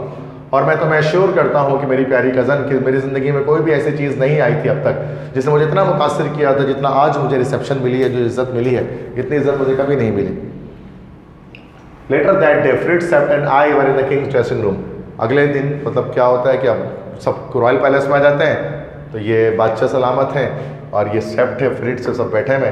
और मैं तुम्हें एश्योर करता हूँ कि मेरी प्यारी कज़न कि मेरी ज़िंदगी में कोई भी ऐसी चीज़ नहीं आई थी अब तक जिसने मुझे इतना मुतासर किया था जितना आज मुझे रिसेप्शन मिली है, जो इज़्ज़त मिली है, इतनी इज़्ज़त मुझे कभी नहीं मिली। Later that day Fritz Sapt and I were in the king's dressing room. अगले दिन मतलब क्या होता है कि अब सब रॉयल पैलेस में आ जाते हैं, तो ये बादशाह सलामत हैं और ये सेप्ट है, फ्रिट्ज से सब बैठे में।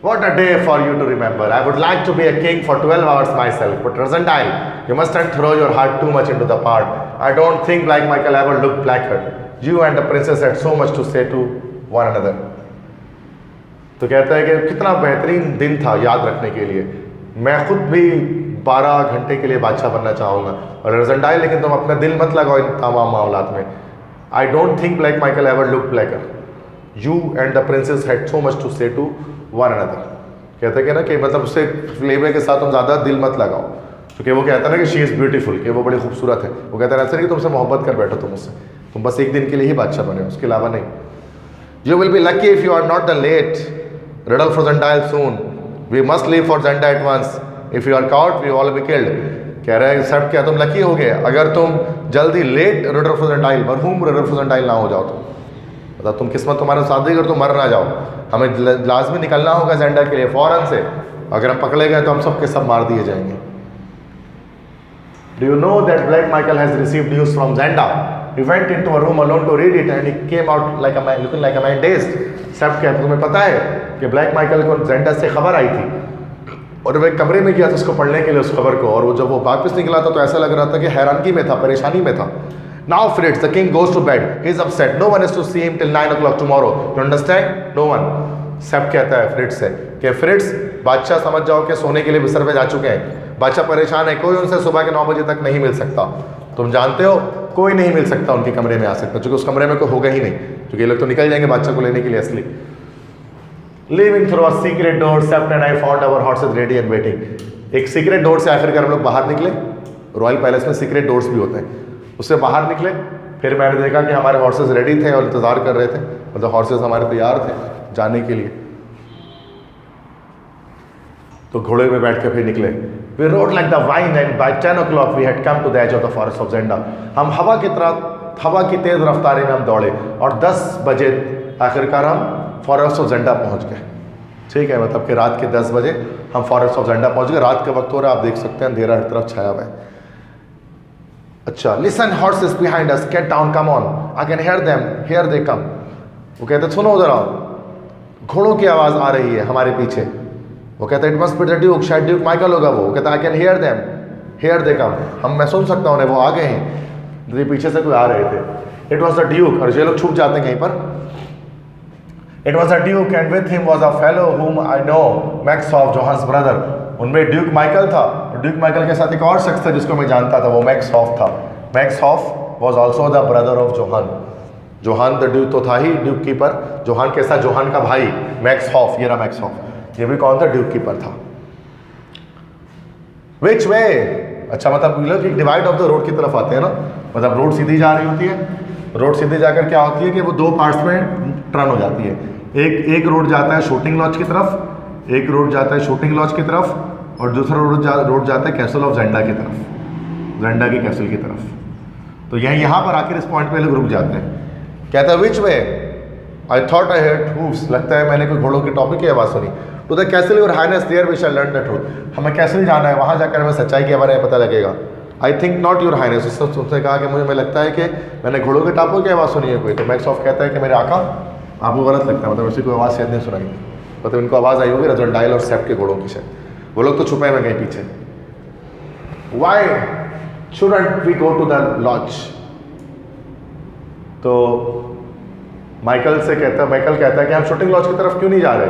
What a day for you to remember. I would like to be a king for 12 hours myself, but Rosendile, you mustn't throw your heart too much into the part. I don't think Black Michael ever looked blacker. You and the princess had so much to say to one another. तो कहता है कि कितना बेहतरीन दिन था याद रखने के लिए, मैं खुद भी 12 घंटे के लिए बादशाह बनना चाहूँगा। और Rosendile, लेकिन तुम अपना दिल मत लगाओ इन तमाम मामलात में। I don't think Black Michael ever looked blacker. You and the princess had so much to say to one another. कहते हैं कि ना कि मतलब उससे फ्लेविया के साथ तुम ज़्यादा दिल मत लगाओ, क्योंकि वो कहता है ना कि शी इज़ ब्यूटीफुल, कि वो बड़ी खूबसूरत है। वो कहता है ऐसा नहीं कि तुमसे मोहब्बत कर बैठो, तुम उससे, तुम बस एक दिन के लिए ही बादशाह बने, उसके अलावा नहीं। You will be lucky if you are not the late Rudolf Rassendyll soon, we must leave for Zenda at once, if you are caught we all be killed. कह रहे हैं सब क्या तुम लकी हो गए अगर तुम जल्दी लेट रडल्फ रोजेंडाइल, मरहूम रडल्फ रोजेंडाइल ना हो जाओ, तो मतलब तुम किस्मत तुम्हारे साथ अगर तुम मर ना जाओ। हमें लाजमी निकलना होगा ज़ेंडा के लिए फ़ौरन से, अगर हम पकड़े गए तो हम सब के सब मार दिए जाएंगे। Do you know that Black Michael has received news from Zenda? He went into a room alone to read it and he came out like a man, looking like a man dazed. सब क्या तुम्हें पता है कि black Michael को ज़ेंडा से खबर आई थी, और वो एक कमरे में गया था उसको पढ़ने के लिए उस खबर को, और वो जब वो वापस निकला था तो ऐसा लग रहा था कि हैरानगी में था, परेशानी में था. Now Fritz, the king goes to bed. He is upset. No one is to see him till 9 o'clock tomorrow. You understand? No one. सब कहता है फ्रिट्स से कि फ्रिट्स, बादशाह समझ जाओ कि सोने के लिए बिस्तर पे जा चुके हैं. बादशाह परेशान है, कोई उनसे सुबह के 9 बजे तक नहीं मिल सकता. तुम जानते हो कोई नहीं मिल सकता उनके कमरे में आ सकता, क्योंकि उस कमरे में कोई होगा ही नहीं, क्योंकि ये लोग तो निकल जाएंगे बादशाह को लेने के लिए असली. Leaving through a secret door, Sept and I found our horses ready and waiting. एक सीक्रेट डोर से आखिरकार हम लोग बाहर निकले. रॉयल पैलेस में सीक्रेट डोर्स भी होते हैं. उससे बाहर निकले, फिर मैंने देखा कि हमारे हॉर्सेस रेडी थे और इंतज़ार कर रहे थे, मतलब हॉर्सेस हमारे तैयार थे जाने के लिए. तो घोड़े पे बैठ के फिर निकले. We rode like the wind and by 10 o'clock we had come to the edge of the forest of Zenda. हम हवा की तेज़ रफ्तारी में हम दौड़े और 10 बजे आखिरकार हम फॉरेस्ट ऑफ ज़ेंडा पहुँच गए. ठीक है, मतलब कि रात के 10 बजे हम फॉरेस्ट ऑफ ज़ेंडा पहुँच गए. रात का वक्त हो रहा है, आप देख सकते हैं अंधेरा हर तरफ छाया हुआ है. अच्छा, listen horses behind us, get down, come on, I can hear them, here they come. वो कहते सुनो उधर आओ, घोड़ों की आवाज़ आ रही है हमारे पीछे. वो कहता है it must be the duke, शायद ड्यूक माइकल होगा. वो कहता है I can hear them, here they come, मैं सुन सकता हूँ वो आ गए हैं. तो पीछे से कोई आ रहे थे. इट वॉज द ड्यूक, और ये लोग छुप जाते हैं कहीं पर. It was the duke and with him was a fellow whom I know, Max of Johann's brother. उनमें ड्यूक माइकल था, और ड्यूक माइकल के साथ एक और शख्स था जिसको मैं जानता था, वो मैक्स हॉफ था. Max Holf was also the brother of Johann. Johann the duke तो था ही ड्यूक कीपर, जोहान के साथ जोहान का भाई मैक्स हॉफ, ये रहा मैक्स हॉफ, ये भी कौन था, ड्यूक कीपर था. विच वे, अच्छा मतलब लोग एक डिवाइड ऑफ द रोड की तरफ आते हैं ना, मतलब रोड सीधी जा रही होती है. रोड सीधी जाकर क्या होती है कि वो दो पार्ट्स में टर्न हो जाती है. एक रोड जाता है शूटिंग लॉज की तरफ, एक रोड जाता है शूटिंग लॉज की तरफ, और दूसरा रोड जाता है कैसल ऑफ ज़ेंडा की तरफ, ज़ेंडा की कैसल की तरफ. तो यहाँ पर आखिर इस पॉइंट पे लोग रुक जाते हैं. कहता है विच वे, आई थॉट आई हेard hooves, लगता है मैंने कोई घोड़ों की टॉपिक की आवाज़ सुनी. To the castle your highness, there we shall learn the truth. हमें कैसल जाना है, वहाँ जाकर हमें सच्चाई के बारे में पता लगेगा. I think not your highness, उसने कहा कि मुझे लगता है कि मैंने घोड़ों के टापों की आवाज़ सुनी है कोई. तो मैक्स ऑफ कहता है कि मेरे आका, आपको गलत लगता है, मतलब ऐसी कोई आवाज़ शायद नहीं सुनाई, मतलब इनको आवाज़ आई होगी रजोंडाइल और सेप्ट के घोड़ों की शायद. वो लोग तो छुपे हुए कहीं पीछे. Why shouldn't we go to the lodge. तो माइकल कहता है कि हम शूटिंग लॉज की तरफ क्यों नहीं जा रहे.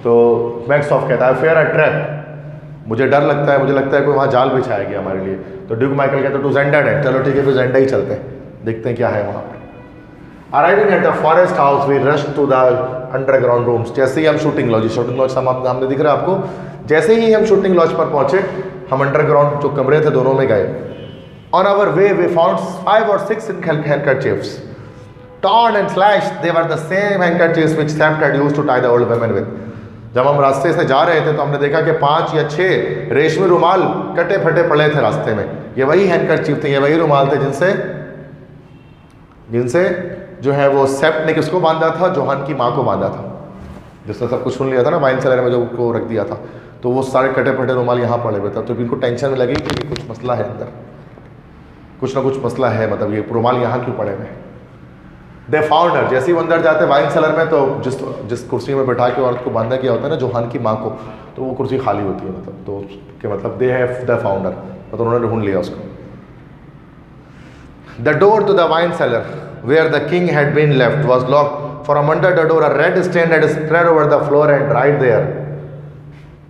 तो मैक्स ऑफ कहता है फेयर अ ट्रैप, मुझे डर लगता है, मुझे लगता है कोई वहाँ जाल बिछाया गया हमारे लिए. तो ड्यूक माइकल कहता है टू ज़ेंडा डेड, चलो ठीक है फिर ज़ेंडा ही चलते हैं, देखते हैं क्या है वहाँ पर. Arriving at the forest house we rush to the underground rooms. जैसे ही हम शूटिंग लॉज सामने दिख रहा है आपको, जैसे ही हम शूटिंग लॉज पर पहुंचे, हम अंडरग्राउंड जो कमरे थे दोनों में गए. On our way we found 5 or 6 handkerchiefs torn and slashed. They were the same handkerchiefs which Sept had used to tie the old women with. जब हम रास्ते से जा रहे थे तो हमने देखा कि 5 या 6 रेशमी रुमाल कटे फटे पड़े थे रास्ते में. ये वही हैंडकरचीफ थे, ये वही रुमाल थे जिनसे जो है वो सेप्ट ने किसको बांधा था, जोहान की माँ को बांधा था, जिसने सब कुछ सुन लिया था ना वाइन सेलर में जो उसको रख दिया था. तो वो सारे कटे फटे रुमाल यहाँ पड़े हुए थे. तो इनको टेंशन लगी कि कुछ मसला है अंदर, कुछ ना कुछ मसला है, मतलब ये रुमाल यहाँ क्यों पड़े हुए हैं. दे फाउंड हर, जैसे ही वो अंदर जाते वाइन सेलर में, तो जिस कुर्सी में बैठा के औरत को बांधा किया होता है ना जोहान की माँ को, तो वो कुर्सी खाली होती है, मतलब तो कि मतलब दे हैव द फाउंडर, मतलब उन्होंने ढूंढ लिया उसको. The door to the wine cellar where the king had been left was locked. From under the door a red stain had spread over the floor and dried there.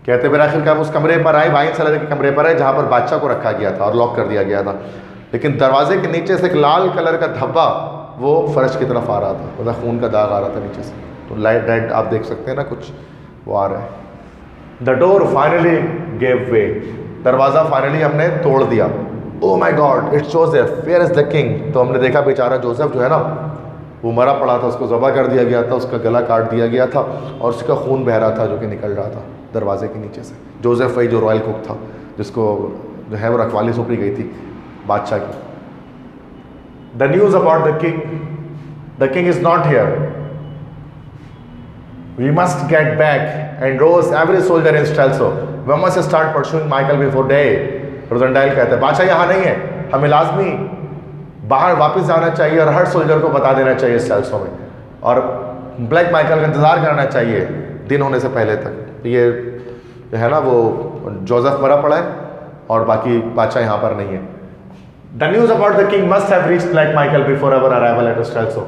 कहते फिर आखिरकार उस कमरे पर आए, वाइन सेलर के कमरे पर आए जहाँ पर बादशाह को रखा गया था और लॉक कर दिया गया था. लेकिन दरवाजे के नीचे से एक लाल कलर का धब्बा वो फर्श की तरफ आ रहा था, मतलब खून का दाग आ रहा था नीचे से. तो लाइट रेड आप देख सकते हैं ना, कुछ वो आ रहा है. The door finally gave way, दरवाज़ा फाइनली हमने तोड़ दिया. Oh my God it's Joseph, where is the king. तो हमने देखा बेचारा जोसेफ जो है ना वो मरा पड़ा था, उसको ज़बह कर दिया गया था, उसका गला काट दिया गया था और उसका खून बह रहा था जो कि निकल रहा था दरवाजे के नीचे से. जोसेफ वही जो रॉयल कुक था जिसको जो है वो रखवाली सौंपी गई थी बादशाह की. The news about the king is not here. We must get back and rose every soldier in Stelzo. We must start pursuing Michael before day. रोज़ेंडाइल कहते हैं बादशाह यहाँ नहीं है, हमें लाजमी बाहर वापस जाना चाहिए और हर सोल्जर को बता देना चाहिए स्टेल्सो में, और ब्लैक माइकल का इंतज़ार करना चाहिए दिन होने से पहले तक. ये है ना वो जोसेफ मरा पड़ा है और बाकी बादशाह यहाँ पर नहीं है। The news about the king must have reached Black Michael before our arrival at Strelsau.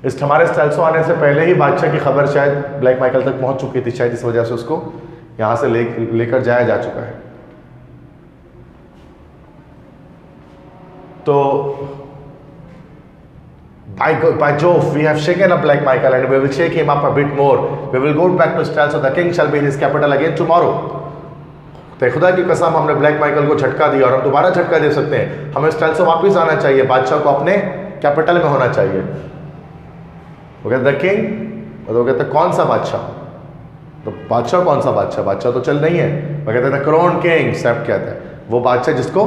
इस हमारे स्टेल्सो आने से पहले ही बादशाह की खबर शायद ब्लैक माइकल तक पहुंच चुकी थी, शायद इस वजह से उसको यहाँ से लेकर जाया जा चुका है। तो by Jove, we have shaken up Black Michael and we will shake him up a bit more. We will go back to Stelzo. The king shall be in his capital again tomorrow. तो खुदा की कसम हमने black Michael को झटका दिया और हम दोबारा झटका दे सकते हैं। हमें स्टेल्सो वापस आना चाहिए, बादशाह को अपने कैपिटल में होना चाहिए। वो कहते द किंग, तो वो कहते कौन सा बादशाह? तो बादशाह कौन सा बादशाह? बादशाह तो चल नहीं है। वो कहते द क्राउन किंग, सेप्ट कहते हैं वो बादशाह जिसको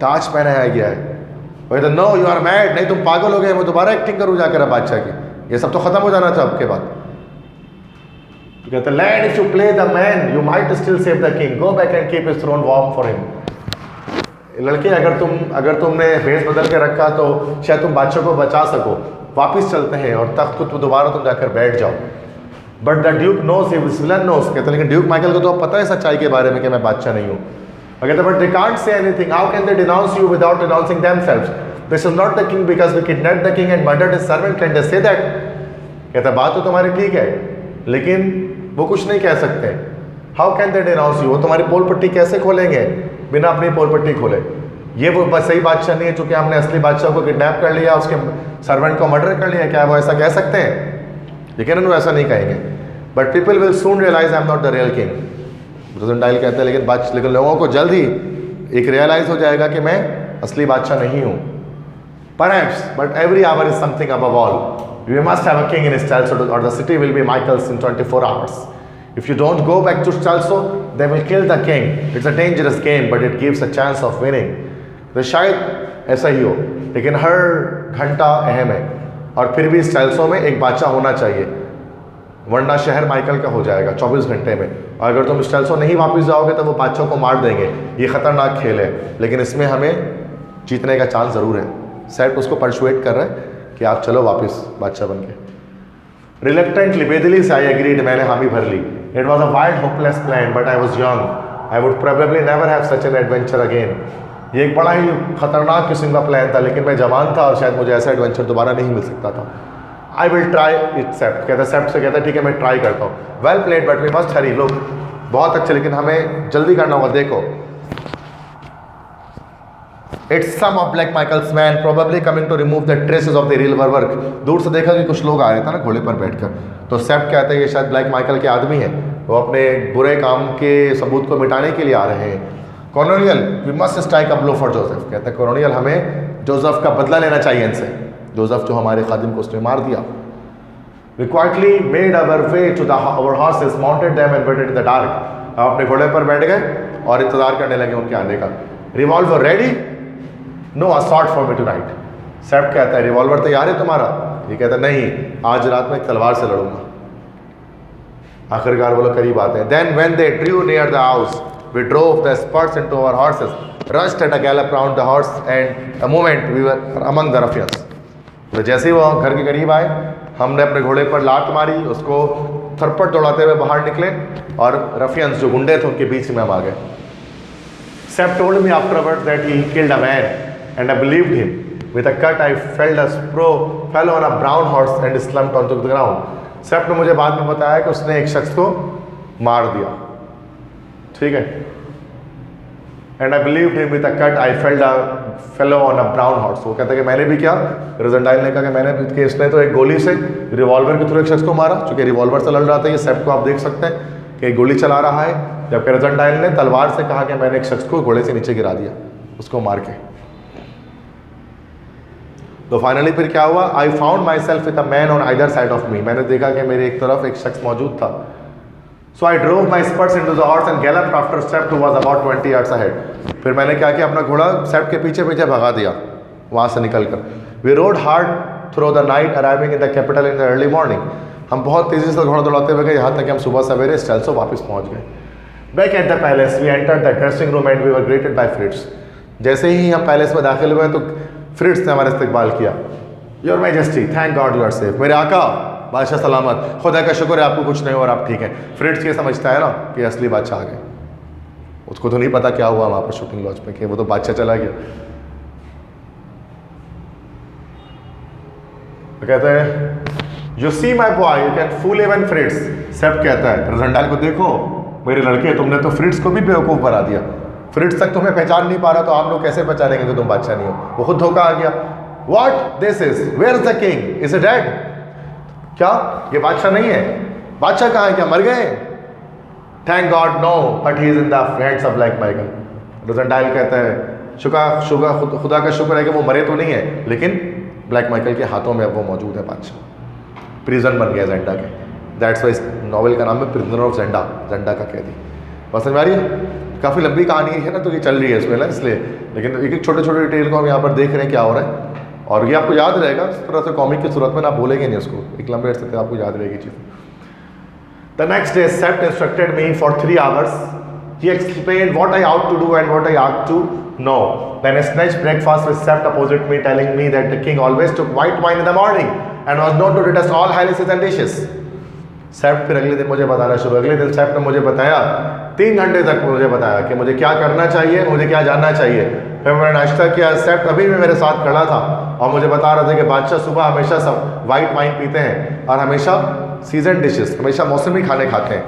ताज पहनाया गया है। वो कहते नो यू आर मैड, नहीं तुम पागल हो गए, मैं दोबारा एक्टिंग करूँ जाकर बादशाह की, ये सब तो खत्म हो जाना था आपके बाद। तो कहते lad if you play the man you might still save the king, go back and keep his throne warm for him. लड़के अगर तुमने भेस बदल के रखा तो शायद तुम बादशाह को बचा सको, वापिस चलते हैं और तख्त को दोबारा तुम जाकर बैठ जाओ। But the duke knows, villain knows, कहते लेकिन ड्यूक माइकल को तो अब पता है सच्चाई के बारे में कि मैं बादशाह नहीं हूँ। कहते but they can't say anything, how can they denounce you without denouncing themselves? This is not the king because we kidnapped the king and murdered his servant, can they say that? कहता बात तो तुम्हारी ठीक है लेकिन वो कुछ नहीं कह सकते। How can they denounce you? वो तुम्हारी पोल पट्टी कैसे खोलेंगे बिना अपनी पोल पट्टी खोले? ये वो बस सही बादशाह नहीं है चूंकि हमने असली बादशाह को किडनैप कर लिया, उसके सर्वेंट को मर्डर कर लिया, क्या वो ऐसा कह सकते हैं? लेकिन वो ऐसा नहीं कहेंगे। But people will soon realise I am not the real king, Rassendyll कहते हैं। लेकिन लोगों को जल्द ही एक रियलाइज हो जाएगा कि मैं असली बादशाह नहीं हूँ। Perhaps, but every hour is something above all. We must have a king in Stelzo or the city will be Michael's in 24 hours. If you don't go back to Stelzo, they will kill the king. It's a dangerous game, but it gives a chance of winning. तो शायद ऐसा ही हो, लेकिन हर घंटा अहम है और फिर भी स्टेल्सो में एक बादशाह होना चाहिए, वरना शहर माइकल का हो जाएगा 24 घंटे में। और अगर तुम स्टेल्सो नहीं वापस जाओगे तो वो बादशाह को मार देंगे। ये खतरनाक खेल है, लेकिन इसमें हमें जीतने का चांस ज़रूर है। सेट उसको परसुएट कर रहा है कि आप चलो वापस बादशाह बन के। रिलेक्टेंटली, बेदिली से आई एग्रीड, मैंने हामी भर ली। It was a wild hopeless plan but I was young, I would probably never have such an adventure again. ये एक बड़ा ही खतरनाक किस्म का प्लान था, लेकिन मैं जवान था और शायद मुझे ऐसा एडवेंचर दोबारा नहीं मिल सकता था। आई विल ट्राई इट सेप्ट, कहता सेप्ट से कहता ठीक है मैं ट्राई करता हूँ। Well played but we must hurry, लोग बहुत अच्छे लेकिन हमें जल्दी करना होगा। देखो It's some of Black Michael's men probably coming to remove the traces of the revolver work. दूर से देखा कि कुछ लोग आ रहे थे ना घोड़े पर बैठकर, तो सेप्ट कहते हैं ये शायद ब्लैक माइकल के आदमी हैं, वो अपने बुरे काम के सबूत को मिटाने के लिए आ रहे हैं। Colonel, we must strike a blow for Joseph, कहते हैं कॉलोनियल हमें जोसेफ का बदला लेना चाहिए इनसे, जोसेफ जो हमारे खादिम को उसने मार दिया। We quietly made our way to our horses, mounted them and waited in the dark. हम अपने घोड़े पर बैठ गए और इंतजार करने लगे उनके आने का। Revolver ready? No assault for me tonight. Sapt कहता है रिवॉल्वर तैयार है तुम्हारा? ये कहता है नहीं, आज रात में एक तलवार से लड़ूंगा। आखिरकार वो लोग करीब आते हैं। Then when they drew near the house we drove the spurs into our horses, rushed at a gallop round the horse and a moment we were among the ruffians. तो जैसे ही वो घर के करीब आए, हमने अपने घोड़े पर लात मारी, उसको थरपट दौड़ाते हुए बाहर निकले और रफियंस जो गुंडे थे उनके बीच में हम आ गए। Sapt told me afterwards that he killed a man and I believed him. With a cut, I felt a spro fell on a brown horse and slumped onto the ground. सेप्ट ने मुझे बाद में बताया कि उसने एक शख्स को मार दिया, ठीक है। And I believed him with a cut, I felt a fellow on a brown horse. वो कहता है कि मैंने भी क्या, रोजेंटाइल ने कहा कि मैंने भी, इसने तो एक गोली से रिवॉल्वर के थ्रू एक शख्स को मारा, चूंकि रिवॉल्वर से लड़ रहा था। ये सेप्ट को आप देख सकते हैं कि गोली चला रहा है, जबकि रोजेंटाइल ने तलवार से कहा कि मैंने एक शख्स को घोड़े से नीचे गिरा दिया, उसको मार के। तो फाइनली फिर क्या हुआ? I found my self with a man on either side of me, मैंने देखा कि मेरे एक तरफ एक शख्स मौजूद था। So I drove my spurs into the horse and galloped after Sapt who was about 20 yards ahead. फिर मैंने क्या किया, अपना घोड़ा सेप्ट के पीछे पीछे भगा दिया वहाँ से निकलकर। We rode hard through the night arriving in the capital in the early morning. हम बहुत तेज़ी से घोड़ा दौड़ाते हुए गए, यहाँ तक कि हम सुबह सवेरे स्टेल्सो वापस पहुँच गए। Back at the palace we entered the dressing room and we were greeted by Fritz. जैसे ही हम पैलेस में दाखिल हुए तो फ्रिट्स ने हमारा इस्तकबाल किया। Your majesty, thank God you are safe, मेरे आका बादशाह सलामत, खुदा का शुक्र है आपको कुछ नहीं हो और आप ठीक हैं। फ्रिट्स ये समझता है ना कि असली बादशाह आ गए। उसको तो नहीं पता क्या हुआ वहाँ पर शूटिंग लॉज पे, कि वो तो बादशाह चला गया। तो कहता है you see my boy you can fool even Fritz. Sapt कहता है रोजेंडाइल को, देखो मेरे लड़के, तुमने तो फ्रिट्स को भी बेवकूफ़ बना दिया। फ्रिट्स तक तुम्हें पहचान नहीं पा रहा, तो आप लोग कैसे पहचानेंगे कि तुम बादशाह नहीं हो। वो खुद धोखा आ गया। What this is, where is the king, is it dead? क्या ये बादशाह नहीं है? बादशाह कहाँ है, क्या मर गए? Thank God no, but he is in the hands of Black Michael. Rassendyll कहता है खुदा का शुक्र है कि वो मरे तो नहीं है, लेकिन ब्लैक माइकल के हाथों में अब वो मौजूद है बादशाह। प्रिजन बन गया जेंडा के। दैट्स वाई इस नॉवल का नाम है प्रिजनर ऑफ जेंडा, जेंडा का कैदी। बस समझ आ रही है? काफ़ी लंबी कहानी है ना, तो ये चल रही है इसमें ना, इसलिए। लेकिन एक एक छोटे छोटे डिटेल को हम यहाँ पर देख रहे हैं क्या हो रहा है, और ये आपको याद रहेगा। इस तरह से कॉमिक की सूरत में ना भूलेंगे नहीं उसको, एक लंबे अरसे तक आपको याद रहेगी चीज़। The next day Sapt instructed me for 3 hours. He explained what I ought to do and what I ought to know. Then I snatched breakfast with Sept opposite me, telling me that the king always took white wine in the morning and was known to detest all highlices and dishes. सेप्ट फिर अगले दिन मुझे बताना शुरू। अगले दिन सेप्ट ने मुझे बताया, 3 घंटे तक मुझे बताया कि मुझे क्या करना चाहिए, मुझे क्या जानना चाहिए। फिर मैंने नाश्ता किया। सेप्ट अभी भी मेरे साथ खड़ा था और मुझे बता रहा था कि बादशाह सुबह हमेशा सब वाइट वाइन पीते हैं और हमेशा सीजन डिशेस, हमेशा मौसमी खाने खाते हैं।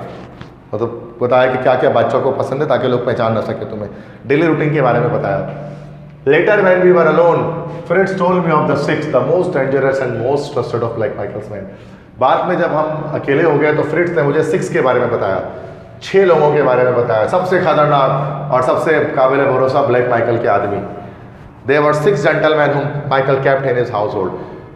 मतलब बताया कि क्या क्या बादशाह को पसंद है, ताकि लोग पहचान ना सके तुम्हें। डेली रूटीन के बारे में बताया। Later when we were alone, Fritz told me of the 6th, the most dangerous and most trusted of Black Michael's man. बाद में जब हम अकेले हो गए तो फ्रिट्ज ने मुझे 6 के बारे में बताया, 6 लोगों के बारे में बताया, सबसे खतरनाक और सबसे काबिल भरोसा ब्लैक माइकल के आदमी। दे वर 6 जेंटलमैन हुम Michael kept in his house hold.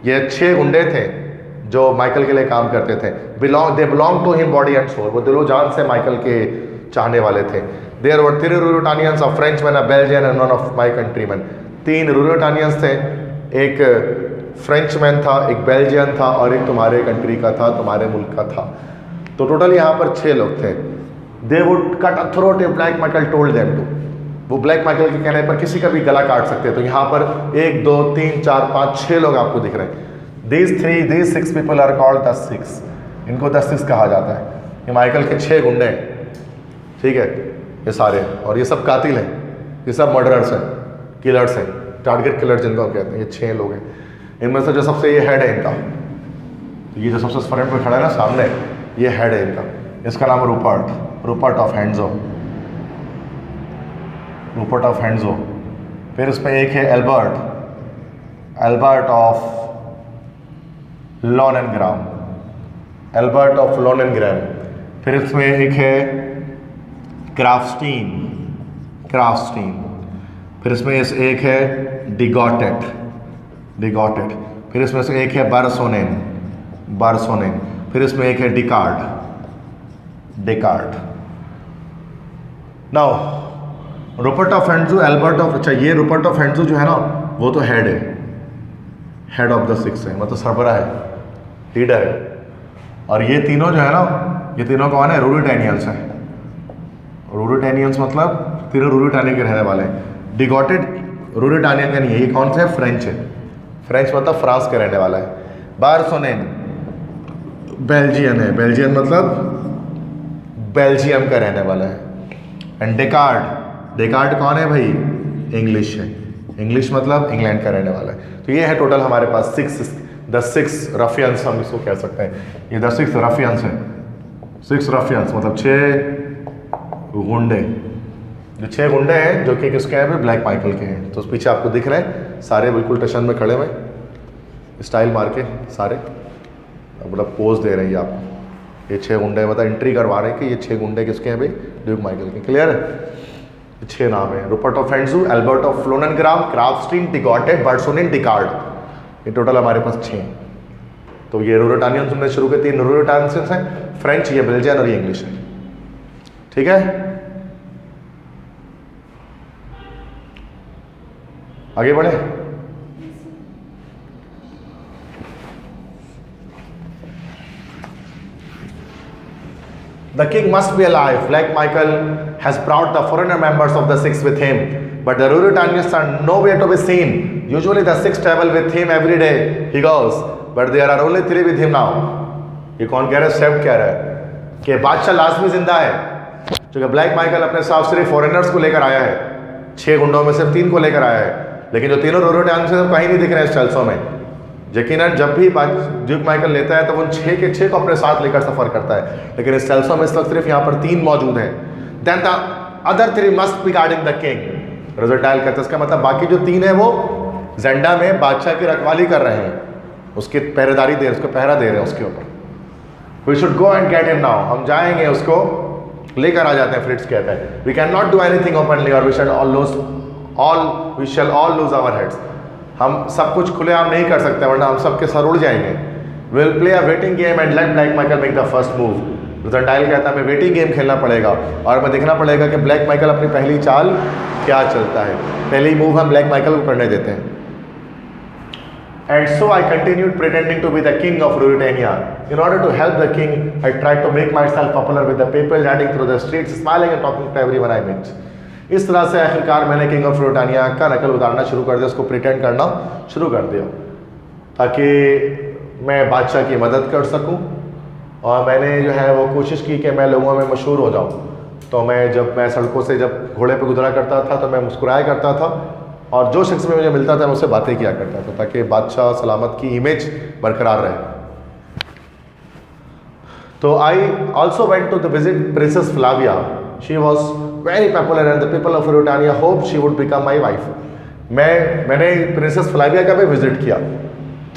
ये 6 गुंडे थे जो माइकल के लिए काम करते थे। They belong to him body and soul, वो दिलो जान से माइकल के चाहने वाले थे। There were 3 Ruritanians, a Frenchman, a Belgian and one of my countryman. 3 Ruritanians थे, एक फ्रेंचमैन था, एक बेल्जियन था और एक तुम्हारे कंट्री का था, तुम्हारे मुल्क का था। तो टोटल यहाँ पर 6 लोग थे। They would cut a throat if Black Michael told them to. वो ब्लैक माइकल के कहने पर किसी का भी गला काट सकते हैं। तो यहाँ पर 1 2 3 4 5 6 लोग आपको दिख रहे हैं। these 6 people are called the 6। इनको the 6 कहा जाता है। ये माइकल के 6 गुंडे हैं, ठीक है, ये सारे, और ये सब कातिल हैं, ये सब मर्डरर्स हैं, किलर्स हैं, टारगेट किलर जिनको हम कहते हैं। ये 6 लोग हैं। इनमें से जो सबसे ये हेड है इनका, ये जो सबसे फ्रंट में खड़ा है ना सामने, ये हेड है इनका। इसका नाम है रूपर्ट ऑफ हैंड्सो, रूपर्ट ऑफ हैंड्सो। फिर इसमें एक है एल्बर्ट ऑफ लोनेनग्राम, एल्बर्ट ऑफ लोनेनग्राम। फिर इसमें एक है क्राफ्टस्टीन। फिर इसमें एक है डिगॉटेट। फिर इसमें से एक है बारसोनेन। फिर इसमें एक है Detchard. Now Rupert of Hentzau, Albert of, अच्छा ये रूपर्ट ऑफ हैंड्सो जो है ना, वो तो हेड है, हेड ऑफ द 6 है, मतलब सरबरा है, लीडर है। और ये तीनों जो है ना, ये तीनों कौन है? रूरोटानियंस हैं। रूरोटानियंस मतलब तीनों रूरोटानिया के रहने वाले हैं। डिगॉटेड रूरोटानिया का नहीं है, ये कौन सा है? फ्रेंच है। फ्रेंच मतलब फ्रांस का रहने वाला है। बारसोनेन बेल्जियन है, बेल्जियन मतलब बेल्जियम का रहने वाला है। एंड डेकार्ड कौन है भाई? इंग्लिश है, इंग्लिश मतलब इंग्लैंड का रहने वाला है। तो ये है टोटल हमारे पास 6 रफियंस, हम इसको कह सकते हैं। ये 6 रफियंस हैं। 6 रफियंस मतलब 6 गुंडे, जो 6 गुंडे हैं जो कि किसके हैं? ब्लैक माइकल के हैं। तो उस पीछे आपको दिख रहे हैं सारे बिल्कुल टशन में खड़े हुए, स्टाइल मार के सारे, मतलब पोज दे रहे हैं आपको। ये 6 गुंडे मतलब एंट्री करवा रहे हैं कि ये 6 गुंडे किसके हैं भाई? ड्यूक माइकल के। क्लियर है? 6 नाम है, Rupert of Hentzau, Albert of Lauengram, Krafstein, De Gautet, Bersonin, Detchard. ये टोटल हमारे पास 6। तो ये रूरोटानियंस हमने शुरू के 3 रूरोटानियंस हैं, फ्रेंच, ये बेल्जियन और ये इंग्लिश है। ठीक है, आगे बढ़े। The king must be alive. Black Michael has brought the foreigner members of the 6 with him, but the Ruritanians are nowhere to be seen. Usually the 6 travel with him every day. He goes, but there are only 3 with him now. ये कौन कह रहा है? सेप्ट कह रहा है कि बादशाह लाजमी जिंदा है। क्योंकि ब्लैक माइकल अपने साथ सिर्फ फॉरेनर्स को लेकर आया है, 6 गुंडों में सिर्फ 3 को लेकर आया है, लेकिन जो तीनों रोरोटानियन से कहीं नहीं दिख रहे हैं इस चेल्सो में। यकीनन जब भी ड्यूक माइकल लेता है तो वो उन 6 के 6 को अपने साथ लेकर सफ़र करता है, लेकिन इस चेल्सो में इस वक्त सिर्फ यहाँ पर 3 मौजूद हैं। Then the other 3 must be guarding the king. Rassendyll कहते हैं इसका मतलब बाकी जो 3 है वो जेंडा में बादशाह की रखवाली कर रहे हैं, उसकी पहरेदारी दे, उसको पहरा दे रहे हैं उसके ऊपर। We should go and get him now, हम जाएंगे उसको लेकर आ जाते हैं। फ्रिट्ज कहता है we can not do anything openly और we shall all lose our heads. हम सब कुछ खुलेआम नहीं कर सकते वरना हम सबके सर उड़ जाएंगे। Will play a waiting game and let Black Michael make the first move. Rassendyll कहता है हमें वेटिंग गेम खेलना पड़ेगा और हमें देखना पड़ेगा कि ब्लैक माइकल अपनी पहली चाल क्या चलता है। पहली मूव हम ब्लैक माइकल को करने देते हैं। And so I continued pretending to be the king of Ruritania. In order to help the king, I tried to make myself popular with the people running through the streets, smiling and talking to everyone I met. इस तरह से आखिरकार मैंने king of रुरिटानिया का नकल उतारना शुरू कर दिया, उसको प्रिटेंड करना शुरू कर दिया ताकि मैं बादशाह की मदद कर सकूं। और मैंने जो है वो कोशिश की कि मैं लोगों में मशहूर हो जाऊं। तो जब मैं सड़कों से जब घोड़े पे गुजरा करता था तो मैं मुस्कुराया करता था और जो शख्स में मुझे मिलता था मैं उससे बातें किया करता था ताकि बादशाह सलामत की इमेज बरकरार रहे। तो I also went to the visit princess Flavia. She was very popular and the people of Ruritania hope she would become my wife. मैंने प्रिंसेस फ्लाविया का भी विजिट किया,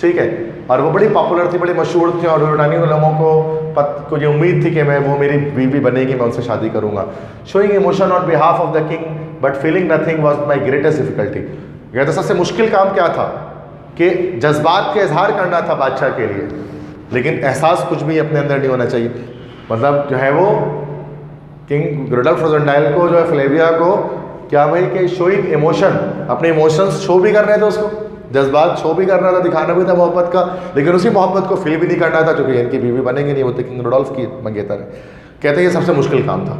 ठीक है, और वो बड़ी पॉपुलर थी, बड़ी मशहूर थी और रुरिटानिया के लोगों को ये उम्मीद थी कि वो मेरी बीवी बनेगी, मैं उनसे शादी करूंगा। Showing emotion on behalf of the king but feeling nothing was my greatest difficulty. यह तो सबसे मुश्किल काम क्या था कि जज्बात का इजहार करना था बादशाह के लिए, लेकिन एहसास कुछ भी अपने अंदर नहीं होना चाहिए। मतलब जो है वो किंग रुडोल्फ रोजेंडाइल को जो है फ्लेविया को क्या भाई कि शोइंग इमोशन, अपने इमोशंस शो भी कर रहे थे, उसको जज्बात शो भी करना था, दिखाना भी था मोहब्बत का, लेकिन उसी मोहब्बत को फील भी नहीं करना था क्योंकि इनकी बीवी बनेंगे नहीं, वो तो किंग रुडोल्फ की मंगेतर है। कहते हैं ये सबसे मुश्किल काम था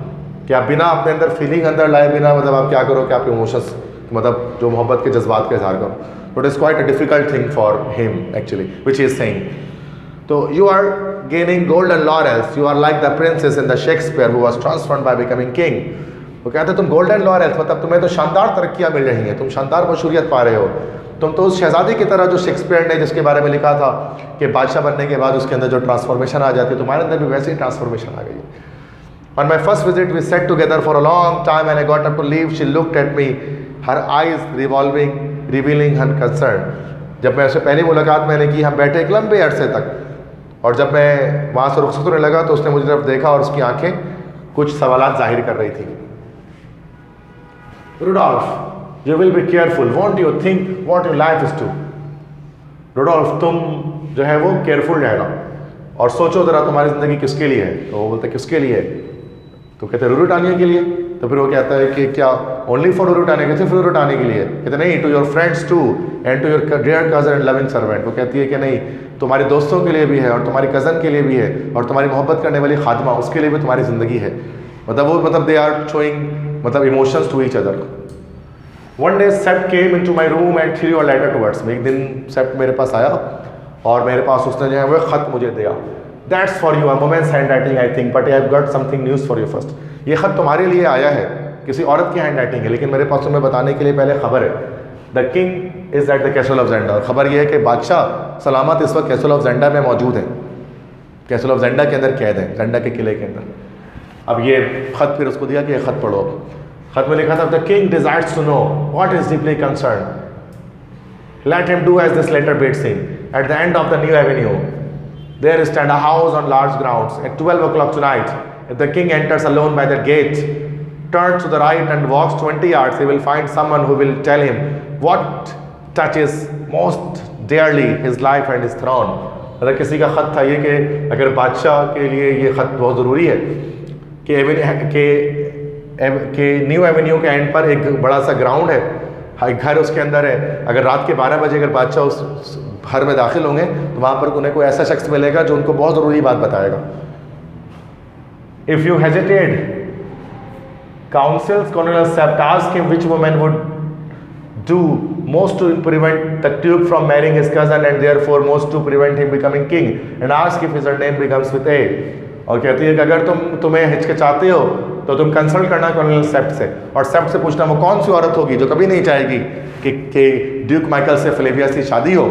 कि आप बिना अपने अंदर फीलिंग अंदर लाए बिना मतलब आप क्या करो कि आप इमोशंस मतलब जो मोहब्बत के जज्बात का इजहार करो। But is quite a difficult thing for him actually which is saying. तो you are gaining golden laurels, you are like the princess in the Shakespeare who was transformed by becoming king. वो कहते हैं तुम golden laurels मतलब तुम्हें तो शानदार तरक्कियाँ मिल रही हैं, तुम शानदार मशहूरियत पा रहे हो, तुम तो उस शहजादी की तरह जो शेक्सपियर ने जिसके बारे में लिखा था कि बादशाह बनने के बाद उसके अंदर जो ट्रांसफॉर्मेशन आ जाती है, तुम्हारे अंदर भी वैसे ही ट्रांसफॉर्मेशन आ गई है। On my first visit, we sat together for a long time. When I got up to leave, she looked at me, her eyes revealing her concern. जब मैं उससे पहली मुलाकात मैंने की, हम बैठे एक लंबे अरसे तक, और जब मैं वहाँ से रुखसत होने लगा तो उसने मुझे तरफ देखा और उसकी आंखें कुछ सवालात जाहिर कर रही थी। Rudolph, you will be careful. Won't you think what your life is to? Rudolph, तुम जो है वो केयरफुल रहना और सोचो ज़रा तुम्हारी ज़िंदगी किसके लिए है। तो वो बोलते किसके लिए है? तो कहते रुरिटानिया के लिए। तो फिर वो कहता है कि क्या ओनली फॉर रुरिटानिया, कहते फिर रुरिटानिया के लिए? कहते नहीं, to your friends too and to your dear cousin and loving servant. वो कहती है कि नहीं, तुम्हारे दोस्तों के लिए भी है और तुम्हारी कज़न के लिए भी है और तुम्हारी मोहब्बत करने वाली खादमा उसके लिए भी तुम्हारी ज़िंदगी है। मतलब दे आर शोइंग मतलब emotions to each other. One day Sapt came into my room and threw a letter towards me. एक दिन सेप्ट मेरे पास आया और मेरे पास उसने जो है वो ख़त मुझे दिया। That's for you, a women's hand writing I think, but I have got something news for you first. ये ख़त तुम्हारे लिए आया है, किसी औरत की हैंड राइटिंग है, लेकिन मेरे पास तुम्हें बताने के लिए पहले खबर है। The king is at the castle of Zenda. खबर यह है कि बादशाह सलामत इस वक्त कैसल ऑफ जेंडा में मौजूद है, कैसल ऑफ जेंडा के अंदर कैद है, जेंडा के किले के अंदर। अब ये ख़त फिर उसको दिया कि ये ख़त पढ़ो। ख़त में लिखा था the king desires to know what is deeply concern, let him do as this letter bids him. At the end of the new avenue, there stand a house on large grounds. At 12 o'clock tonight, if the king enters alone by the gate, turns to the right and walks 20 yards, he will find someone who will tell him what touches most dearly his life and his throne. अगर किसी का ख़त था ये कि अगर बादशाह के लिए ये ख़त बहुत ज़रूरी है कि न्यू एवेन्यू के एंड पर एक बड़ा सा ग्राउंड है, एक घर उसके अंदर है। अगर रात के 12 बजे अगर बादशाह उस घर में दाखिल होंगे तो वहाँ पर उन्हें कोई ऐसा शख्स मिलेगा जो उनको बहुत ज़रूरी बात बताएगा। If you hesitated, counsels Cornelius Sapt asked him which woman would do most to prevent the duke from marrying his cousin and therefore most to prevent him becoming king and ask if his name becomes with a. और कहती है कि अगर तुम्हें हिचकिचाते हो तो तुम कंसल्ट करना कर्नल सेप्ट से, और सेप्ट से पूछना वो कौन सी औरत होगी जो कभी नहीं चाहेगी कि ड्यूक माइकल से फ्लेविया से शादी हो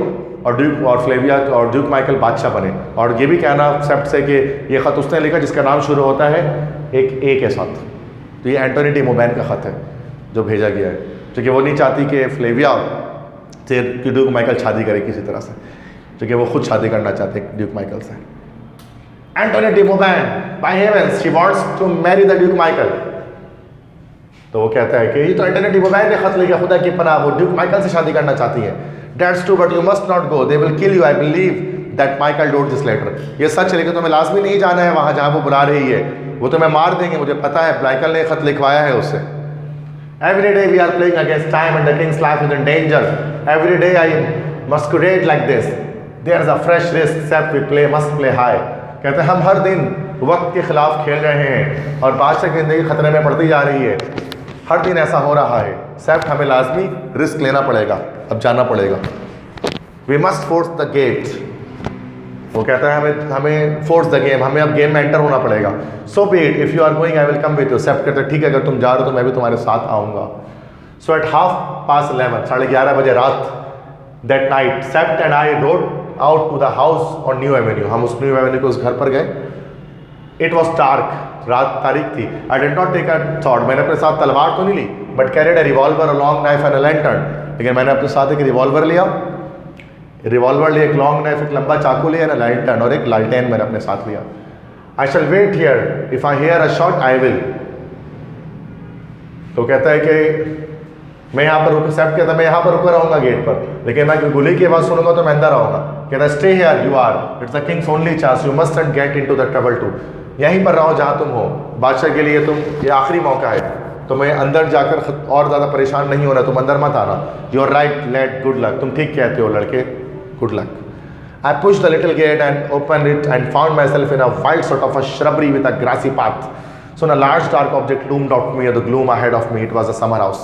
और फ्लेविया और ड्यूक माइकल बादशाह बने। और ये भी कहना सेप्ट से कि ये ख़त उसने लिखा जिसका नाम शुरू होता है एक ए के साथ। तो ये एंटोनी डी मोबैन का ख़त है जो भेजा गया है, क्योंकि वो नहीं चाहती कि फ्लेविया से ड्यूक माइकल शादी करे किसी तरह से, क्योंकि वो खुद शादी करना चाहते हैं ड्यूक माइकल से। Antoinette de Mauban, by heavens she wants to marry the duke Michael. तो वो कहता है कि ये तो एंटोनी डी मोबैन ने खत लिखा, खुदा की पनाह वो ड्यूक माइकल से शादी करना चाहती है। That's true, but you must not go. They will kill you. I believe that Michael wrote this letter. ये सच है, लेकिन तुम्हें लाजमी नहीं जाना है वहाँ जहाँ वो बुला रही है, वो तुम्हें मार देंगे, मुझे पता है। माइकल ने खत लिखवाया है उससे। Every day we are playing against time and the king's life is in danger. Every day I masquerade like this. There's a fresh risk. Except we must play high. कहते हैं हम हर दिन वक्त के खिलाफ खेल रहे हैं और बादशाह की ज़िंदगी खतरे में पड़ती जा रही है। हर दिन ऐसा हो रहा है। सेफ्ट हमें लाजमी रिस्क लेना पड़ेगा, अब जाना पड़ेगा। We must force the gate. वो कहता है हमें फोर्स द गेम, हमें अब गेम में एंटर होना पड़ेगा। So be it, if you are going I will come with you. Sapt कहते हैं ठीक है, अगर तुम जा रहे हो तो मैं भी तुम्हारे साथ आऊँगा। सो एट 11:30, 11:30 बजे रात, that night Sapt and I rode out to the house on new avenue. हम उस न्यू एवेन्यू को उस घर पर गए। इट वॉज डार्क, रात तारीख थी। I did not take a shot, मैंने अपने साथ तलवार तो नहीं ली, but carried a revolver, a long knife and a lantern. लेकिन मैंने अपने साथ एक रिवॉल्वर लिया, एक लॉन्ग नाइफ, एक लंबा चाकू लिया, ना लैंटर्न, और एक लालटेन मैंने अपने साथ लिया। I shall wait here, if I hear a shot I will. तो कहता है कि मैं यहाँ पर रुक, सेफ्ट कहता है मैं यहाँ पर रुका रहूँगा गेट पर, लेकिन मैं गोली की आवाज़ सुनूंगा तो मैं अंदर आऊँगा। कहता है stay here you are, it's the king's only chance, you must not get into the trouble too. यहीं पर रहो जहाँ तुम हो, बादशाह के लिए ये आखिरी मौका है, तुम्हें अंदर जाकर और ज़्यादा परेशान नहीं होना, तुम अंदर मत आना। You are right lad, good luck, तुम ठीक कहते हो लड़के, good luck. I pushed the little gate and opened it and found myself in a wild sort of a shrubbery with a grassy path. Soon a large dark object loomed out to me in the gloom ahead of me. It was a summer house.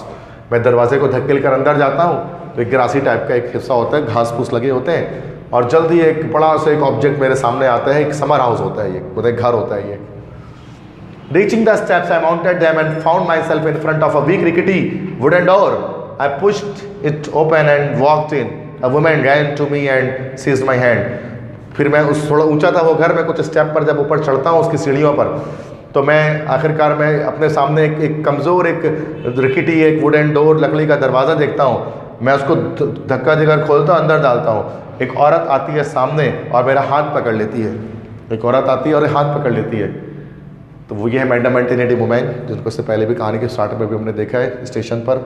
मैं दरवाजे को धक्के कर अंदर जाता हूँ तो एक ग्रासी टाइप का एक हिस्सा होता है, घास फूस लगे होते हैं, और जल्दी एक बड़ा सा एक ऑब्जेक्ट मेरे सामने आता है। एक समर हाउस होता है, ये मतलब एक घर होता है ये। Reaching the steps, I mounted them and found myself in front of a weak, rickety wooden door. I pushed it open and walked in. A woman ran to me and seized my hand. फिर मैं उस थोड़ा ऊंचा था वो घर में, कुछ स्टेप पर जब ऊपर चढ़ता हूँ उसकी सीढ़ियों पर, तो मैं आखिरकार मैं अपने सामने एक कमज़ोर, एक रिकिटी, एक वुडन डोर, लकड़ी का दरवाज़ा देखता हूँ। मैं उसको धक्का देकर खोलता हूँ, अंदर डालता हूँ। एक औरत आती है सामने और मेरा हाथ पकड़ लेती है। एक औरत आती है और हाथ पकड़ लेती है। तो वो ये है मैडम एंटोनी डी मोबैन, जिनको इससे पहले भी कहानी के स्टार्ट में भी हमने देखा है स्टेशन पर।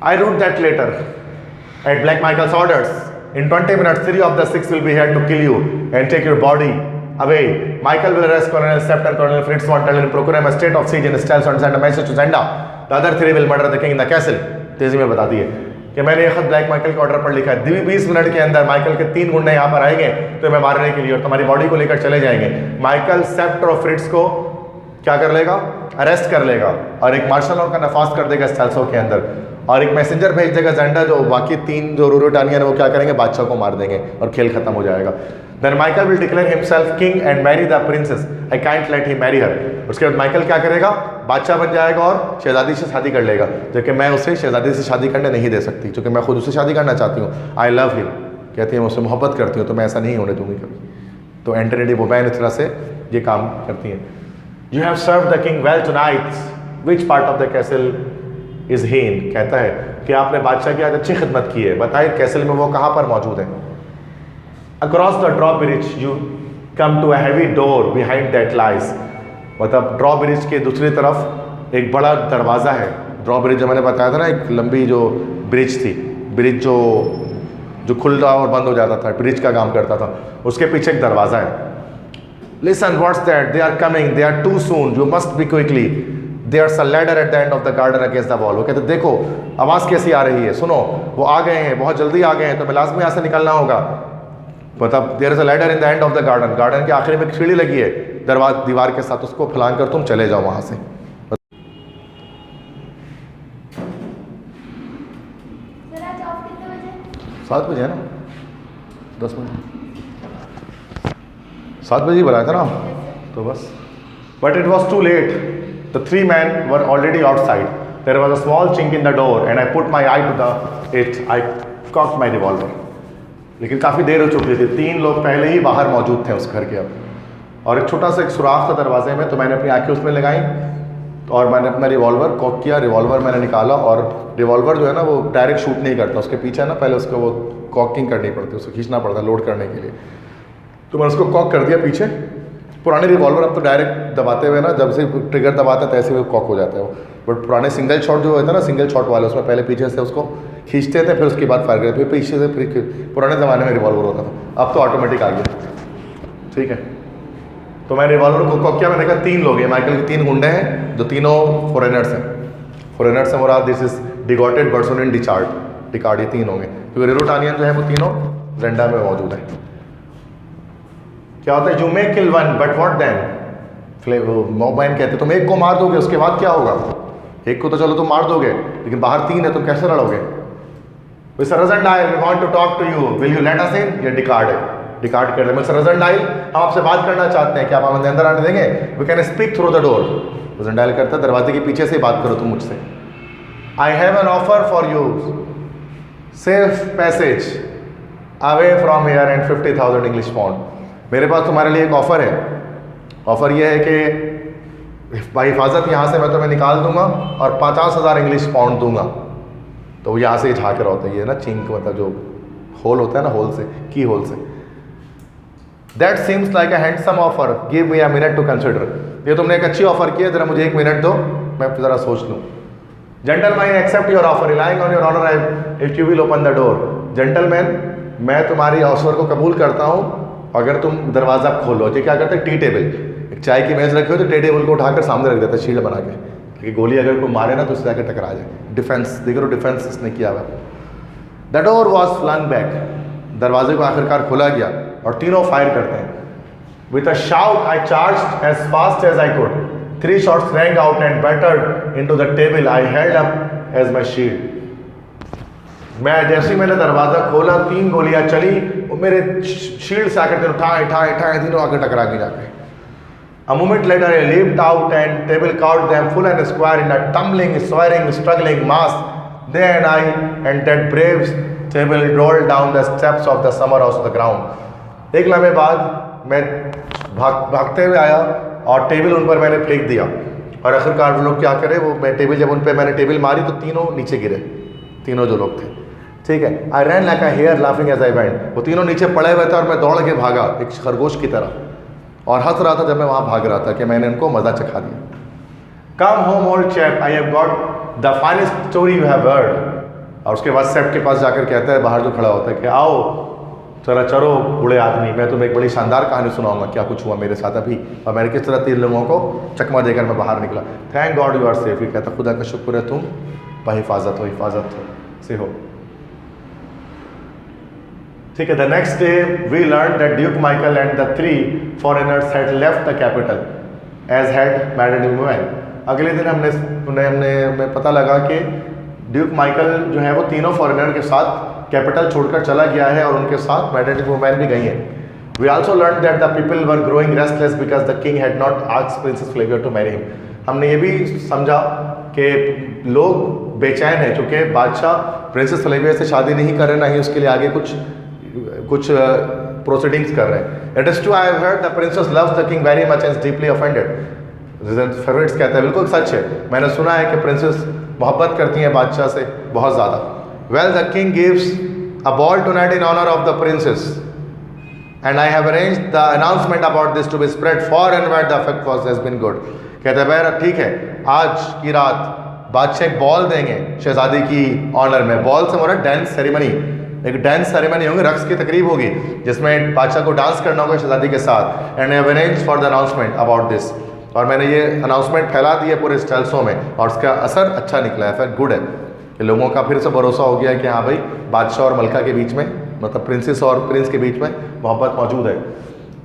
I wrote that letter at Black Michael's orders. In 20 minutes, 3 of the 6 will be here to kill you and take your body away. Michael will arrest Colonel Sept and Colonel Fritz von Tell and procure a state of siege in Stels and send a message to Zenda. The other 3 will murder the king in the castle. तेजी में बताती है कि मैंने ये खत black Michael के order पर लिखा है। 20 मिनट के अंदर माइकल के 3 गुंडे यहाँ पर आएंगे तो मैं मारने के लिए, और तुम्हारी बॉडी को लेकर चले जाएंगे। माइकल सेप्ट और फ्रिट्स को क्या कर लेगा? अरेस्ट कर लेगा, और एक मार्शल लॉ का नफाज कर देगा स्टेल्सो के अंदर, और एक मैसेंजर भेज देगा जेंडा। जो बाकी 3 जो रूरोटानियन है वो क्या करेंगे? बादशाह को मार देंगे और खेल खत्म हो जाएगा। Then Michael will declare himself king and marry the princess. I can't let him marry her. उसके बाद माइकल क्या करेगा? बादशाह बन जाएगा और शहजादी से शादी कर लेगा, जबकि मैं उसे शहजादी से शादी करने नहीं दे सकती, क्योंकि मैं खुद उससे शादी करना चाहती हूँ। आई लव हिम, कहती है मैं उससे मोहब्बत करती हूँ, तो मैं ऐसा नहीं होने दूंगी कभी। तो एंटोनी डी मोबैन इस तरह से ये काम करती हैं। You have serve the king well tonight, which part of the castle is he in. कहता है कि आपने बादशाह की आज अच्छी खिदमत की है, बताइए कैसल में वो कहाँ पर मौजूद है। Across the draw bridge you come to a heavy door behind that lies. मतलब ड्रॉ ब्रिज के दूसरी तरफ एक बड़ा दरवाज़ा है। ड्रॉ ब्रिज जो मैंने बताया था ना, एक लंबी जो ब्रिज थी, ब्रिज जो खुलता और बंद हो जाता था, ब्रिज का काम करता था, उसके पीछे एक दरवाज़ा है। Listen what's that, they are coming, they are too soon, you must be quickly, there's a ladder at the end of the garden against the wall. वो कहते देखो आवाज़ कैसी आ रही है, सुनो, वो आ गए हैं, बहुत जल्दी आ गए हैं, तो मैं लाजमी यहाँ से निकलना होगा। मतलब there is a ladder in the end of the garden, garden के आखिर में एक सीढ़ी लगी है दीवार के साथ, उसको फलांग कर तुम चले जाओ वहाँ से। 7 बजे है ना, 10 बजे 7 बजे ही बुलाया था ना, तो बस But it was too late. The three men were already outside. There was a small chink in the door and I put my eye to it. I cocked my revolver. लेकिन काफ़ी देर हो चुकी थी, 3 लोग पहले ही बाहर मौजूद थे उस घर के अब, और एक छोटा सा एक सुराख था दरवाजे में, तो मैंने अपनी आंखें उसमें लगाई और मैंने अपना रिवॉल्वर कॉक किया। रिवॉल्वर मैंने निकाला, और रिवॉल्वर जो है ना वो डायरेक्ट शूट नहीं करता, उसके पीछे है ना पहले उसको वो कॉकिंग करनी पड़ती है, उसको खींचना पड़ता है लोड करने के लिए। तो मैंने उसको कॉक कर दिया पीछे। पुराने रिवॉल्वर अब तो डायरेक्ट दबाते हुए ना, जब से ट्रिगर दबाते हैं तैसे वो कॉक हो जाता है वो, बट पुराने सिंगल शॉट जो होता है ना, सिंगल शॉट वाले, उसमें पहले पीछे से उसको खींचते थे, फिर उसके बाद फायर करते, फिर पीछे से, फिर पुराने ज़माने में रिवॉल्वर होता था, अब तो ऑटोमेटिक आ गया। ठीक है, तो मैं रिवॉल्वर को कॉक किया। मैंने कहा 3 लोग हैं, माइकल के 3 गुंडे हैं जो तीनों फॉरेनर्स हैं। फॉरेनर्स से मुराद दिस इज डिगॉटेड बर्सोनिन डिकार्ड, ये 3 होंगे, क्योंकि रेरोटानियन जो है वो तीनों जेंडा में मौजूद है। क्या होता है, you may kill one but what then, Mauban कहते हैं तुम एक को मार दोगे, उसके बाद क्या होगा? एक को तो चलो तुम मार दोगे, लेकिन बाहर 3 है, तुम कैसे लड़ोगे? Mister Rassendyll, we want to talk to you, will you let us in? ये डिकार्ड है, डिकार्ड कर दे। मिस्टर रजनडाइल, हम आपसे बात करना चाहते हैं, क्या आप हमें अंदर आने देंगे? We can speak through the door. Rassendyll करता है, दरवाजे के पीछे से बात करो तुम मुझसे। आई have an offer for you, safe passage away from here and 50,000 English pound. मेरे पास तुम्हारे लिए एक ऑफर है। ऑफर ये है कि भाई हिफाजत यहाँ से मैं तुम्हें निकाल दूंगा और 50,000 इंग्लिश पाउंड दूंगा। तो वो यहाँ से झाँक रहा होता है, ये ना चिंक, मतलब जो होल होता है ना, होल से, की होल से। That seems like a handsome offer, give me a minute to consider. ये तुमने एक अच्छी ऑफर की है, जरा मुझे 1 मिनट दो, मैं ज़रा सोच लूँ। Gentleman, accept your offer, relying on your honour if you will open the door. Gentleman, मैं तुम्हारी ऑफर को कबूल करता हूँ अगर तुम दरवाज़ा खोलो। ये क्या करते हैं, टी टेबल, एक चाय की मेज़ रखी हो तो टी टेबल को उठाकर सामने रख देता है शील्ड बना के, कि गोली अगर कोई मारे ना तो उससे जाकर टकरा जाए। डिफेंस, देख लो डिफेंस इसने किया हुआ। The door was flung back, दरवाजे को आखिरकार खोला गया और तीनों फायर करते हैं। With a shout I charged as fast as I could, 3 shots rang out and battered into the table I held up as my shield. मैं जैसे ही मैंने दरवाज़ा खोला, 3 गोलियां चली, वो मेरे शील्ड से आकर ठाए ठाए ठाए तीनों आकर टकरा के जाके। A moment later I leaped out and table caught them full and square in a tumbling, swearing, struggling mass. They and I and that brave table rolled down the steps of the summer house to the ground. एक लम्हे बाद मैं भागते हुए आया और table उन पर मैंने फेंक दिया, और आखिरकार वो लोग क्या करे, वो मैं टेबल, जब उन पर मैंने टेबल मारी तो तीनों नीचे गिरे, तीनों जो लोग थे। ठीक है, I ran like a hare laughing as I went. वो तीनों नीचे पड़े हुए थे और मैं दौड़ के भागा एक खरगोश की तरह, और हंस रहा था जब मैं वहाँ भाग रहा था कि मैंने उनको मज़ा चखा दिया। Come home old chap, I have got the finest story you have heard. और उसके बाद सेफ के पास जाकर कहता है, बाहर जो खड़ा होता है, कि आओ चलो चलो बूढ़े आदमी, मैं तुम्हें एक बड़ी शानदार कहानी सुनाऊंगा, क्या कुछ हुआ मेरे साथ अभी, और मैंने किस तरह 3 लोगों को चकमा देकर मैं बाहर निकला। Thank God you are safe. ये कहता, खुदा का शुक्र है तुम बाहिफाजत हो, हिफाजत से हो। ठीक है, the next day we learn that duke Michael and the 3 foreigners had left the capital as had maiden women. अगले दिन हमने पता लगा कि ड्यूक माइकल जो है वो तीनों फॉरेनर के साथ कैपिटल छोड़कर चला गया है, और उनके साथ मैडेन वुमेन भी गई हैं। We also learn that the people were growing restless because the king had not asked princess Flavia to marry him. हमने ये भी समझा कि लोग बेचैन हैं क्योंकि बादशाह प्रिंसेस फ्लेविया से शादी नहीं कर रहे, ना ही उसके लिए आगे कुछ प्रोसीडिंग्स कर रहे हैं। It is true, I have heard the princess loves the king very much and deeply offended. Favourites कहता है, बिल्कुल सच है, मैंने सुना है कि प्रिंसेस मोहब्बत करती हैं बादशाह से बहुत ज़्यादा। Well the king gives a ball tonight in honour of the princess and I have arranged the announcement about this to be spread far and wide, the effect was has been good. कहता है भाई ठीक है, आज की रात बादशाह एक बॉल देंगे शहजादी की ऑनर में। बॉल से हमारा डांस सेरेमनी, एक डांस सेरेमनी होगी, रक्स की तकरीब होगी जिसमें बादशाह को डांस करना होगा शहजादी के साथ। And I have arranged for the announcement about this, और मैंने ये अनाउंसमेंट फैला दी है पूरे स्टेल्सों में, और उसका असर अच्छा निकला है, इफेक्ट गुड है कि लोगों का फिर से भरोसा हो गया है कि हाँ भाई बादशाह और मलका के बीच में, मतलब प्रिंसेस और प्रिंस के बीच में मोहब्बत मौजूद है।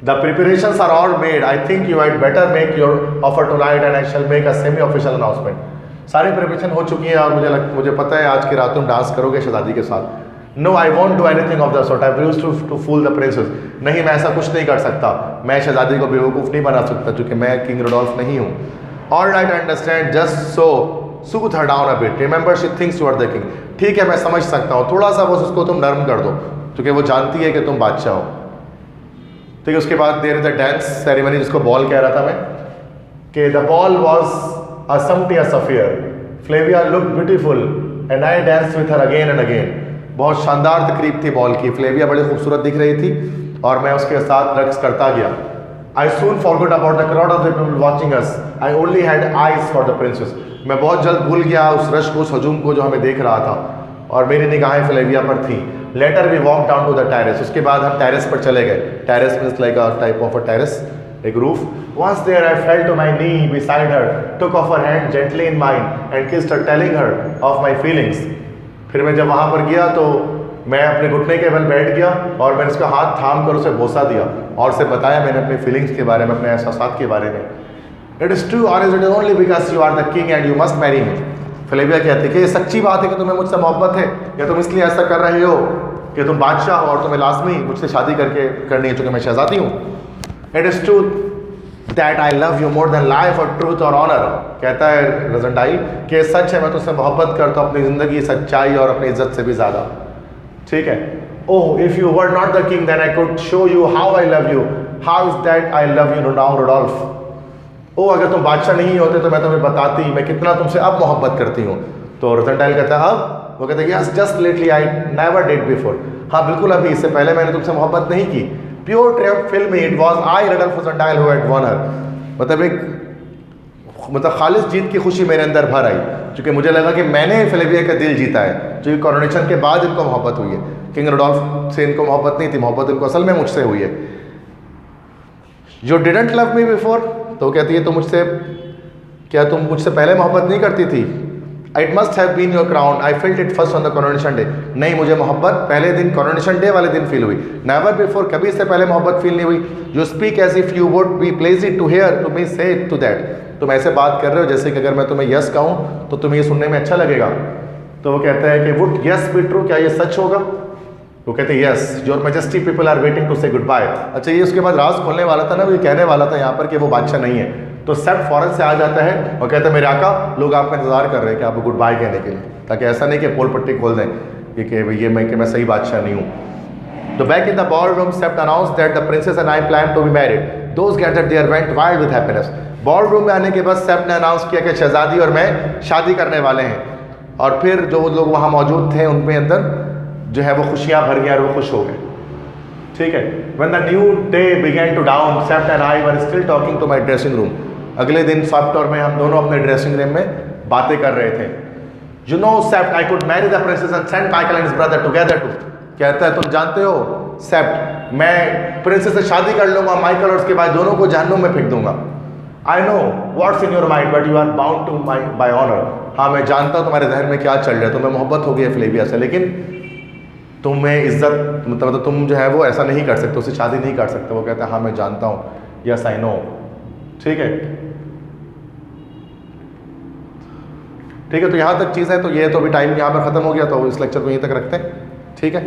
The preparations are all made, I think you had better make your offer tonight and I shall make a semi official announcement. सारी प्रिपरेशन हो चुकी है और मुझे पता है आज की रात तुम डांस करोगे शहजादी के साथ। No I won't do anything of the sort, I refuse to fool the princess. नहीं, मैं ऐसा कुछ नहीं कर सकता, मैं शहजादी को बेवकूफ़ नहीं बना सकता क्योंकि मैं किंग रुडोल्फ नहीं हूँ। All right, I understand, just so soothe her down a bit, remember she thinks you are the king. ठीक है, मैं समझ सकता हूँ, थोड़ा सा बस उसको तुम नरम कर दो क्योंकि वो जानती है कि तुम बादशाह हो। ठीक है, उसके बाद there is the dance ceremony, जिसको बॉल कह रहा था मैं, कि the ball was a sumptuous affair. Flavia looked beautiful and I danced with her again and again. बहुत शानदार तकरीब थी बॉल की, फ्लेविया बड़ी खूबसूरत दिख रही थी और मैं उसके साथ रक्स करता गया। I soon forgot about the crowd of the people watching us. I only had eyes for the princess. मैं बहुत जल्द भूल गया उस रश को, उस हजूम को जो हमें देख रहा था, और मेरी निगाहें फ्लेविया पर थी। Later we walked down to the terrace. उसके बाद हम टेरेस पर चले गए। Terrace means like a type of a terrace, एक roof. Once there I fell to my knee beside her, took off her hand gently in mine and kissed her, telling her of my feelings. फिर मैं जब वहाँ पर गया तो मैं अपने घुटने के बल बैठ गया और मैंने उसका हाथ थाम कर उसे बोसा दिया और उसे बताया मैंने अपने फीलिंग्स के बारे में, अपने एहसासात के बारे में। It is true or is it only because you are the king and you must marry me? Flavia कहती है कि ये सच्ची बात है कि तुम्हें मुझसे मोहब्बत है, या तुम इसलिए ऐसा कर रहे हो कि तुम बादशाह हो और तुम्हें लाजमी मुझसे शादी करनी है चूँकि मैं शहजादी हूँ। It is true that I love you more than life or truth or honor. कहता है रजनडाइल कि सच है, मैं तुझसे मोहब्बत करता हूँ अपनी ज़िंदगी, सच्चाई और अपनी इज्जत से भी ज़्यादा। ठीक है। Oh, if you were not the king, then I could show you how I love you. How is that I love you now, Rodolph? ओ, अगर तुम बादशाह नहीं होते तो मैं तुम्हें बताती मैं कितना तुमसे अब मोहब्बत करती हूँ। तो रजनडाइल कहता है अब? वो कहता है yes, just lately, I never did before. हाँ बिल्कुल, अभी, इससे पहले मैंने तुमसे मोहब्बत नहीं की। प्योर ट्रियम्फ फिल्म में it was I Rudolf Rassendyll who had won her. मतलब खालिस जीत की खुशी मेरे अंदर भर आई क्योंकि मुझे लगा कि मैंने फ्लेविया का दिल जीता है, जो कि कॉरोनेशन के बाद इनको मोहब्बत हुई है। किंग रुडोल्फ से इनको मोहब्बत नहीं थी, मोहब्बत इनको असल में मुझसे हुई है। You didn't love me before, तो कहती है तो मुझसे, क्या तुम मुझसे पहले मोहब्बत नहीं करती थी? It must have been your crown, I felt it first on the coronation day. नहीं, मुझे मोहब्बत पहले दिन कॉरोनेशन डे वाले दिन फील हुई, नेवर बिफोर, कभी इससे पहले मोहब्बत फील नहीं हुई। You speak as if you would be pleased to hear to me say to that. तुम ऐसे बात कर रहे हो जैसे कि अगर मैं तुम्हें यस कहूँ तो तुम्हें ये सुनने में अच्छा लगेगा। तो वो कहता है कि वुड यस बी ट्रू, क्या ये सच होगा? वो कहते हैं yes, your majesty people are waiting to say goodbye. अच्छा, ये उसके बाद राज खोलने वाला था ना, वो ये कहने वाला था यहाँ पर कि वो बादशाह नहीं है। तो सेप्ट फौरन से आ जाता है और कहता है मेरे आका, लोग आपका इंतजार कर रहे हैं कि आपको गुड बाय कहने के लिए, ताकि ऐसा नहीं कि पोल पट्टी खोल दें कि मैं सही बादशाह नहीं हूँ। तो back in the ball room Sapt announce that the princess and I plan to be married. Those gathered there went wild with happiness. Ball room में आने के बाद सेप्ट ने अनाउंस किया कि शहजादी और मैं शादी करने वाले हैं, और फिर जो लोग वहाँ मौजूद थे उनके अंदर जो है वो खुशियाँ भर गई और वो खुश हो गए। ठीक है। When the new day began to dawn, Sept and I were still talking to my dressing room. अगले दिन सेप्ट और मैं, हम दोनों अपने ड्रेसिंग रूम में बातें कर रहे थे। You know Sept, I could marry the princess and send Michael and his brother together too. कहता है तुम जानते हो सेप्ट, मैं प्रिंसेस से शादी कर लूँगा, माइकल और उसके बाद दोनों को जहन्नुम में फेंक दूंगा। I know what's in your mind, but you are bound to by honor. हाँ, मैं जानता हूँ तुम्हारे जहन में क्या चल रहा है, तुम्हें मोहब्बत हो गई है फ्लेविया से, लेकिन तुम्हें इज्जत, मतलब तुम जो है वो ऐसा नहीं कर सकते, उससे शादी नहीं कर सकते। वो कहता है हाँ मैं जानता हूँ, यस आई नो। ठीक है, ठीक है। तो यहाँ तक चीज़ है, तो ये तो अभी टाइम यहाँ पर ख़त्म हो गया, तो इस लेक्चर को यहीं तक रखते हैं। ठीक है।